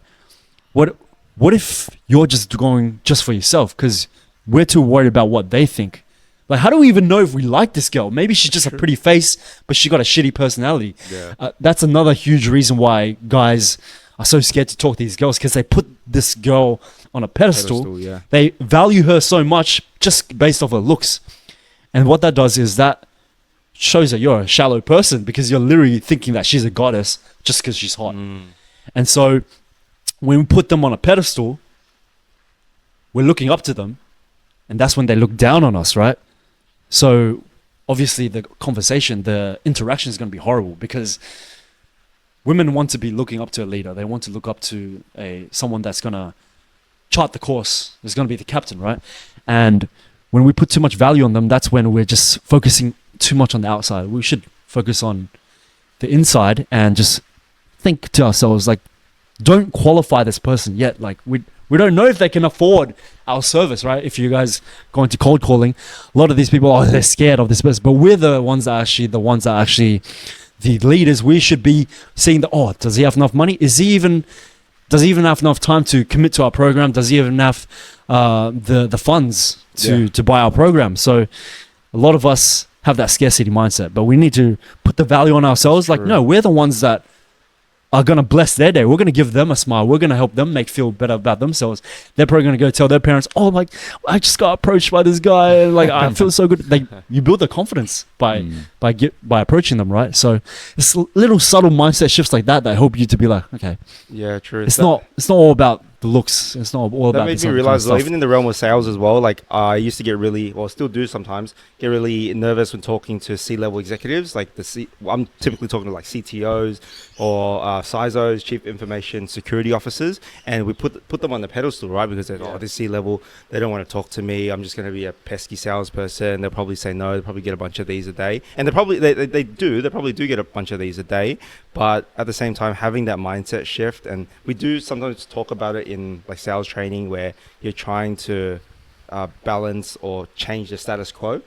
what if you're just going just for yourself? Because we're too worried about what they think. Like, how do we even know if we like this girl? Maybe she's just a pretty face, but she got a shitty personality. Yeah. That's another huge reason why guys are so scared to talk to these girls, because they put this girl on a pedestal. Yeah. They value her so much just based off her looks. And what that does is that shows that you're a shallow person, because you're literally thinking that she's a goddess just because she's hot. And so when we put them on a pedestal, we're looking up to them, and that's when they look down on us, right? So obviously the conversation, the interaction is going to be horrible, because women want to be looking up to a leader. They want to look up to someone that's going to chart the course. There's going to be the captain, right? And when we put too much value on them, that's when we're just focusing too much on the outside. We should focus on the inside and just think to ourselves, like, don't qualify this person yet. Like, we don't know if they can afford our service, right? If you guys go into cold calling, a lot of these people, they're scared of this person, but we're the ones that actually the leaders. We should be seeing does he have enough money? Does he even have enough time to commit to our program? Does he even have the funds to buy our program? So a lot of us have that scarcity mindset, but we need to put the value on ourselves. Like, no, we're the ones that are going to bless their day. We're going to give them a smile. We're going to help them feel better about themselves. They're probably going to go tell their parents, like, I just got approached by this guy, and like, I feel so good. Like, you build the confidence by approaching them, right? So it's little subtle mindset shifts like that help you to be like, okay. Yeah, true. It's not all about the looks. It's not all about that. Made me realize, even in the realm of sales as well, like I used to get really, still do sometimes, get really nervous when talking to C-level executives. Like I'm typically talking to like CTOs or CISOs, Chief Information Security Officers, and we put them on the pedestal, right? Because they're this C-level, they don't want to talk to me. I'm just going to be a pesky salesperson. They'll probably say no. They'll probably get a bunch of these a day, and they probably do get a bunch of these a day. But at the same time, having that mindset shift, and we do sometimes talk about it in like sales training, where you're trying to balance or change the status quo.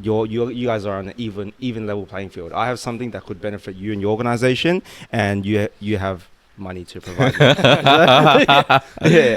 You guys are on an even level playing field. I have something that could benefit you and your organization, and you have money to provide.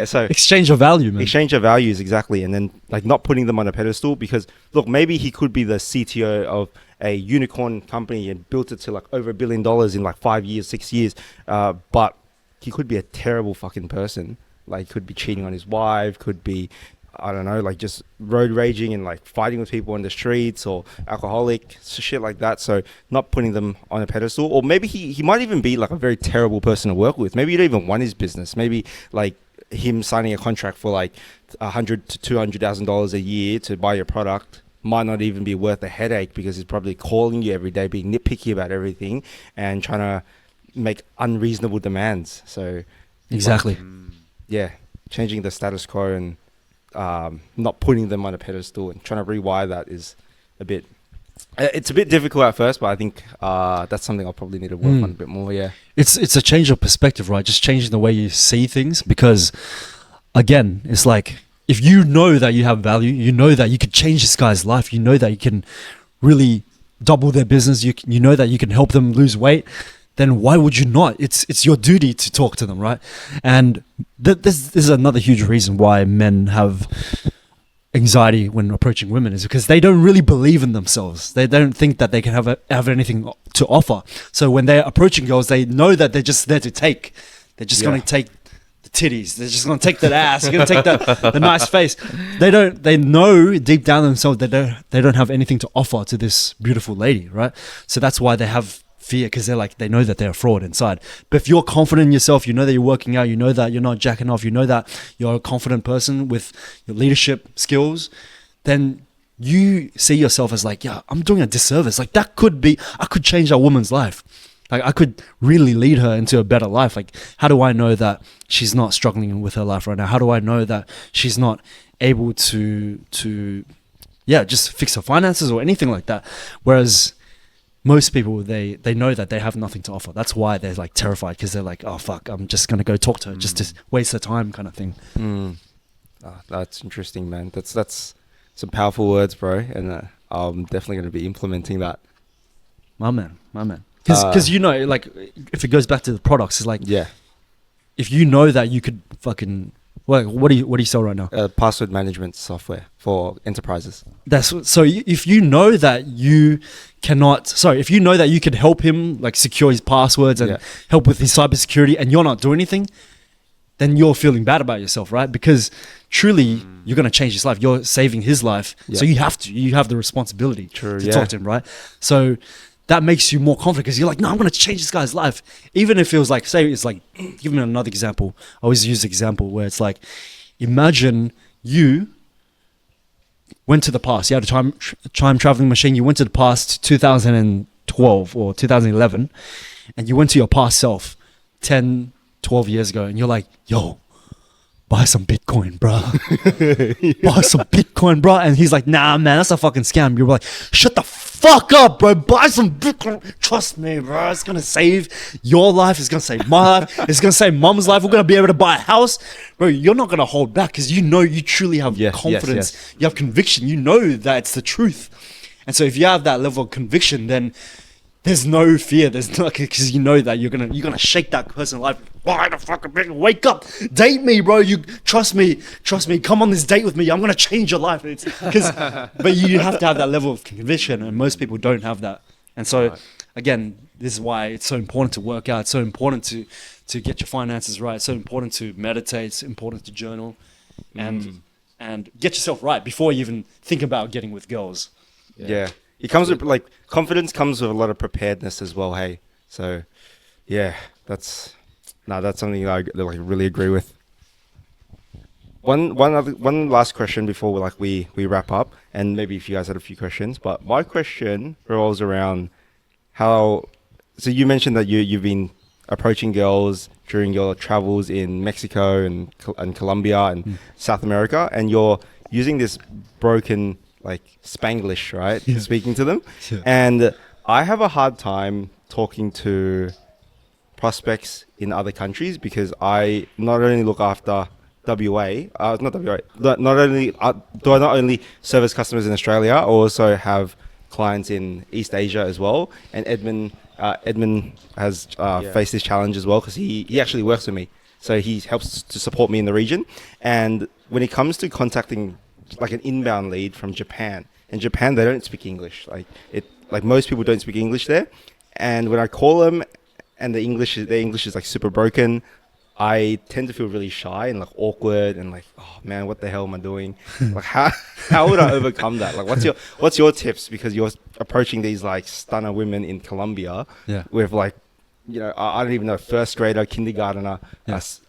So exchange of value, man. Exchange of values, exactly. And then like not putting them on a pedestal, because look, maybe he could be the CTO of a unicorn company and built it to like over $1 billion in like 5 years, 6 years, but he could be a terrible fucking person. Like, could be cheating on his wife, could be, I don't know, like just road raging and like fighting with people in the streets, or alcoholic, shit like that. So not putting them on a pedestal. Or maybe he might even be like a very terrible person to work with. Maybe you don't even want his business. Maybe like him signing a contract for like $100,000 to $200,000 a year to buy your product might not even be worth the headache, because he's probably calling you every day, being nitpicky about everything and trying to make unreasonable demands. So exactly. Yeah, changing the status quo and not putting them on a pedestal, and trying to rewire that is it's a bit difficult at first, but I think that's something I'll probably need to work on a bit more. Yeah, it's a change of perspective, right? Just changing the way you see things, because again, it's like, if you know that you have value, you know that you could change this guy's life, you know that you can really double their business, you know that you can help them lose weight, then why would you not? It's your duty to talk to them, right? And this is another huge reason why men have anxiety when approaching women, is because they don't really believe in themselves. They don't think that they can have anything to offer. So when they're approaching girls, they know that they're just there to take. They're just going to take the titties. They're just going to take that ass. They're going to take the nice face. They know deep down themselves that they don't have anything to offer to this beautiful lady, right? So that's why they have fear, because they know that they're a fraud inside. But if you're confident in yourself, you know that you're working out, you know that you're not jacking off, you know that you're a confident person with your leadership skills, then you see yourself as like, yeah, I'm doing a disservice. Like, I could change that woman's life. Like, I could really lead her into a better life. Like, how do I know that she's not struggling with her life right now? How do I know that she's not able to just fix her finances or anything like that? Whereas most people, they know that they have nothing to offer. That's why they're like terrified, because they're like, oh fuck, I'm just gonna go talk to her just to waste her time, kind of thing. That's interesting, man. That's some powerful words, bro, and I'm definitely gonna be implementing that. My man. Because you know, like, if it goes back to the products, it's like, if you know that you could fucking, what do you sell right now? Password management software for enterprises. If you know that you if you know that you could help him like secure his passwords and help with his cybersecurity, and you're not doing anything, then you're feeling bad about yourself, right? Because truly, you're going to change his life. You're saving his life, so you have the responsibility to talk to him, right? So that makes you more confident, because you're like, no, I'm going to change this guy's life. Even if it was like, say, it's like, give me another example. I always use the example where it's like, imagine you went to the past. You had a time traveling machine. You went to the past, 2012 or 2011, and you went to your past self 10, 12 years ago, and you're like, yo, buy some Bitcoin, bro. Buy some Bitcoin, bro. And he's like, nah, man, that's a fucking scam. You're like, shut the fuck up, bro. Buy some Bitcoin. Trust me, bro. It's going to save your life. It's going to save my life. It's going to save mom's life. We're going to be able to buy a house. Bro, you're not going to hold back, because you know you truly have confidence. Yes. You have conviction. You know that it's the truth. And so if you have that level of conviction, then there's no fear. There's not, because you know that you're gonna shake that person's life. Buy the fucking Bitcoin. Wake up, date me, bro. You trust me. Come on this date with me. I'm gonna change your life. But you have to have that level of conviction, and most people don't have that. And so, again, this is why it's so important to work out. It's so important to get your finances right. It's so important to meditate. It's important to journal, and get yourself right before you even think about getting with girls. Yeah. It comes with, like, confidence comes with a lot of preparedness as well, hey? So, yeah, that's something I like really agree with. One last question before we wrap up, and maybe if you guys had a few questions, but my question revolves around so you mentioned that you've been approaching girls during your travels in Mexico and Colombia and South America, and you're using this broken, like, Spanglish, right? Yeah. Speaking to them. Yeah. And I have a hard time talking to prospects in other countries, because I not only look after WA, not only service customers in Australia, I also have clients in East Asia as well. And Edmund has faced this challenge as well, because he actually works with me. So he helps to support me in the region. And when it comes to contacting like an inbound lead from Japan. In Japan, they don't speak English. Like most people don't speak English there. And when I call them and their English is like super broken, I tend to feel really shy and like awkward and like, oh man, what the hell am I doing? Like how would I overcome that? Like what's your tips? Because you're approaching these like stunner women in Colombia with like, you know, I don't even know, first grader, kindergartner,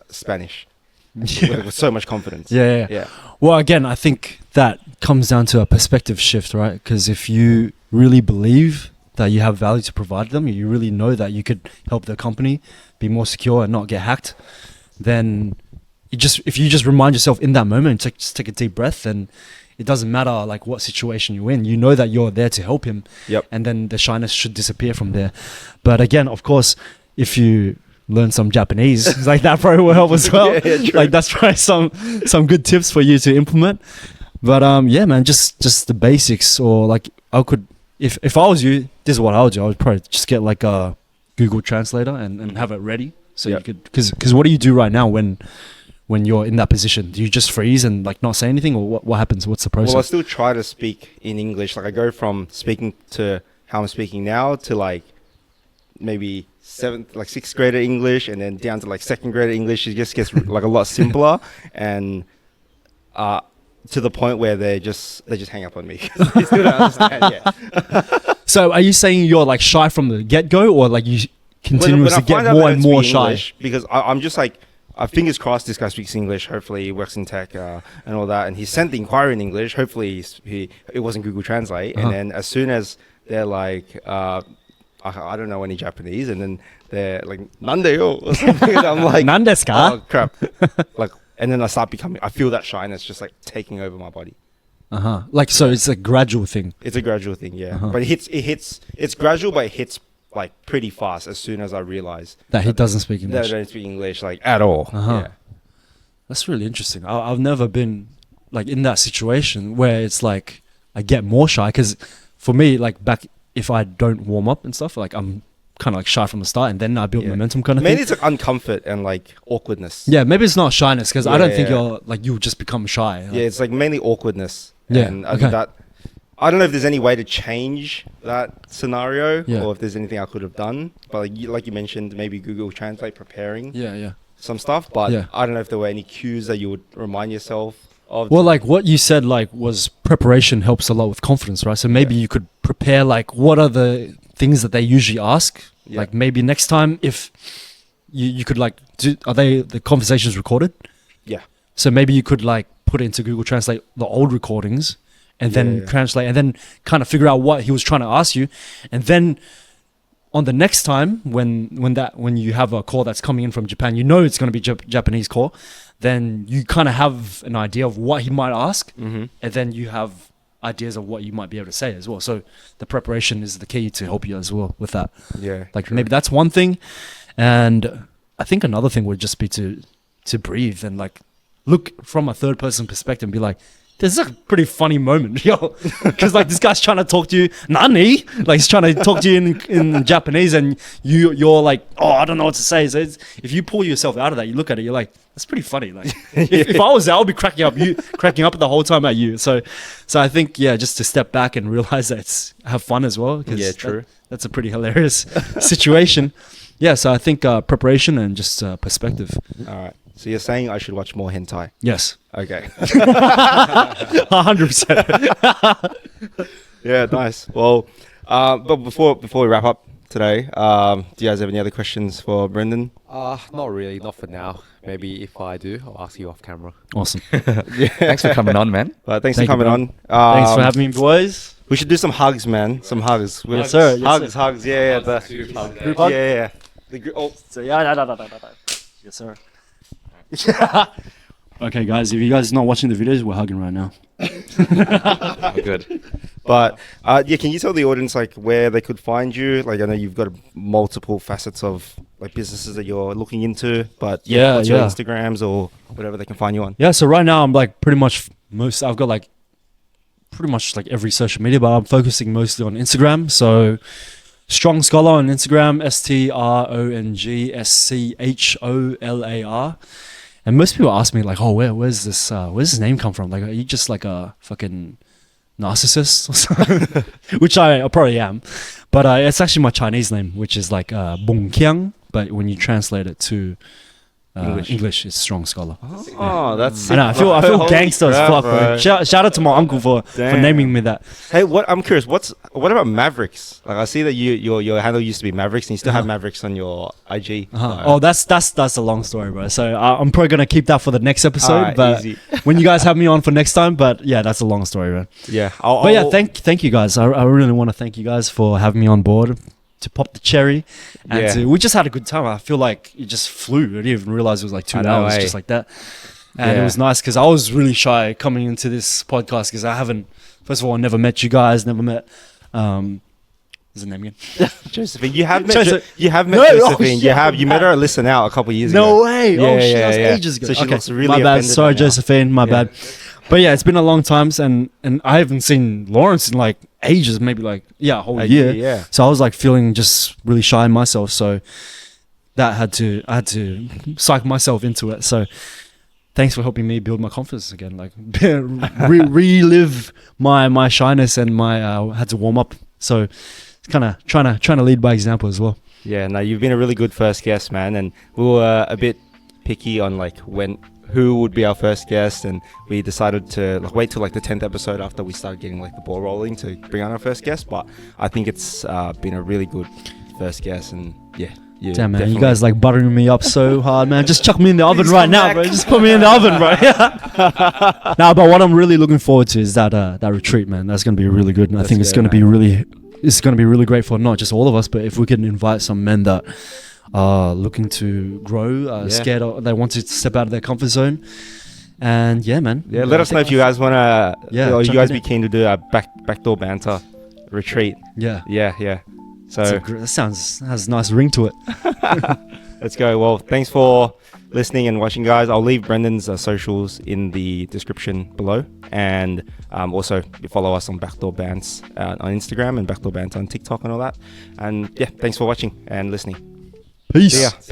Spanish. With so much confidence. Yeah. Well, again, I think that comes down to a perspective shift, right? Because if you really believe that you have value to provide them, you really know that you could help their company be more secure and not get hacked, then if you just remind yourself in that moment, just take a deep breath, and it doesn't matter like what situation you're in. You know that you're there to help him. Yep. And then the shyness should disappear from there. But again, of course, if you learn some Japanese, like that probably will help as well. Yeah, true. Like that's probably some good tips for you to implement. But yeah, man, just the basics. Or like I could, if I was you, this is what I would do. I would probably just get like a Google Translator and have it ready. So you could, because what do you do right now when you're in that position? Do you just freeze and like not say anything, or what happens? What's the process? Well, I still try to speak in English. Like I go from speaking to how I'm speaking now to like maybe sixth grader English, and then down to like second grader English. It just gets like a lot simpler, and to the point where they just hang up on me. They still don't understand yet. So are you saying you're like shy from the get go, or like you continuously get more and more shy? English, because I'm just like, fingers crossed this guy speaks English. Hopefully he works in tech and all that. And he sent the inquiry in English. Hopefully it wasn't Google Translate. And then as soon as they're like, I don't know any Japanese, and then they're like, nandeyo or something. And I'm like, Nandesu ka? oh crap. Like, and then I feel that shyness just like taking over my body. Like, so it's a gradual thing. It's a gradual thing, yeah. But it's gradual, but it hits like pretty fast as soon as I realize that he doesn't speak English. That I don't speak English like at all. Yeah. That's really interesting. I've never been like in that situation where it's like I get more shy, because for me, like back, if I don't warm up and stuff, like I'm kind of like shy from the start, and then I build momentum kind of thing. Maybe it's like uncomfort and like awkwardness. Yeah, maybe it's not shyness, because I don't think you're like, you'll just become shy. Like, yeah, it's like mainly awkwardness. Yeah, and I think that, I don't know if there's any way to change that scenario, or if there's anything I could have done. But like you mentioned, maybe Google Translate preparing some stuff. But I don't know if there were any cues that you would remind yourself of. Well, like what you said, like was preparation helps a lot with confidence, right? So maybe you could prepare like what are the things that they usually ask. Like maybe next time, if you could like are the conversations recorded? Yeah. So maybe you could like put into Google Translate the old recordings, and then translate, and then kind of figure out what he was trying to ask you, and then on the next time when you have a call that's coming in from Japan, you know it's going to be Japanese call, then you kind of have an idea of what he might ask, and then you have ideas of what you might be able to say as well. So the preparation is the key to help you as well with that. Yeah, like maybe that's one thing, and I think another thing would just be to breathe and like look from a third person perspective and be like, this is a pretty funny moment, yo, because like this guy's trying to talk to you, nani? Like he's trying to talk to you in Japanese, and you're like, oh, I don't know what to say. So if you pull yourself out of that, you look at it, you're like, that's pretty funny. Like if I was there, I would be cracking up the whole time at you. So I think just to step back and realize that have fun as well. Yeah, true. That's a pretty hilarious situation. Yeah, so I think preparation and just perspective. All right. So you're saying I should watch more hentai? Yes. Okay. 100%. Yeah, nice. Well, but before we wrap up today, do you guys have any other questions for Brendon? Not really, not for now. Maybe if I do, I'll ask you off camera. Awesome. Thanks for coming on, man. Thanks for coming on. Thanks for having me, boys. We should do some hugs, man. Some hugs. Yes, sir. Hugs. Yeah. Group hug. Yeah. So yes, sir. Okay, guys. If you guys are not watching the videos, we're hugging right now. Good. But can you tell the audience like where they could find you? Like I know you've got multiple facets of like businesses that you're looking into, but what's your Instagrams or whatever they can find you on? Yeah, so right now I'm like pretty much I've got like pretty much like every social media, but I'm focusing mostly on Instagram. So Strong Scholar on Instagram, STRONGSCHOLAR. And most people ask me like, oh, where's this name come from? Like, are you just like a fucking narcissist or something? Which I probably am. But it's actually my Chinese name, which is like Bong Kiang. But when you translate it to English, it's Strong Scholar. Oh, that's sick. I know. I feel gangster as fuck, bro. Shout out to my uncle for naming me that. Hey, I'm curious. What about Mavericks? Like I see that your handle used to be Mavericks, and you still have Mavericks on your IG. Oh, that's a long story, bro. So I'm probably gonna keep that for the next episode. But easy. When you guys have me on for next time, but yeah, that's a long story, bro. Yeah. Thank you guys. I really want to thank you guys for having me on board. to pop the cherry, and Yeah. we just had a good time. I feel like it just flew. I didn't even realize it was like 2 hours, just like that. And it was nice because I was really shy coming into this podcast because I haven't. First of all, I never met you guys. Never met. What's the name again? Josephine. You have met. Joseph- You have met No, oh, Josephine. shit, you met her at Listen Out a couple of years ago. No way. Yeah, Shit, that was yeah. ages ago. So she looks really my bad. offended Sorry, right now. Josephine. My bad. But yeah, it's been a long time, and I haven't seen Lawrence in like ages, maybe like a whole year. Yeah. So I was like feeling just really shy in myself. So I had to psych myself into it. So thanks for helping me build my confidence again. Like relive my shyness and my had to warm up. So it's kind of trying to lead by example as well. Yeah, no, you've been a really good first guest, man, and we were a bit picky on like who would be our first guest, and we decided to like wait till like the 10th episode after we started getting like the ball rolling to bring on our first guest. But I think it's been a really good first guest, and yeah. Damn, man, you guys like buttering me up so hard, man. Just chuck me in the oven right now, bro. Just put me in the oven, bro. Nah, but what I'm really looking forward to is that retreat, man. That's gonna be really good, and I think it's gonna be really great for not just all of us, but if we can invite some men that are looking to grow, scared, they want to step out of their comfort zone, and yeah, man. Yeah, let us know if you guys wanna. Yeah, you guys be keen to do a backdoor banter retreat. Yeah. So that has a nice ring to it. Let's go. Well, thanks for listening and watching, guys. I'll leave Brendon's socials in the description below, and also you follow us on Backdoor Bants on Instagram and Backdoor Banter on TikTok and all that. And yeah, thanks for watching and listening. Peace. See ya. Peace.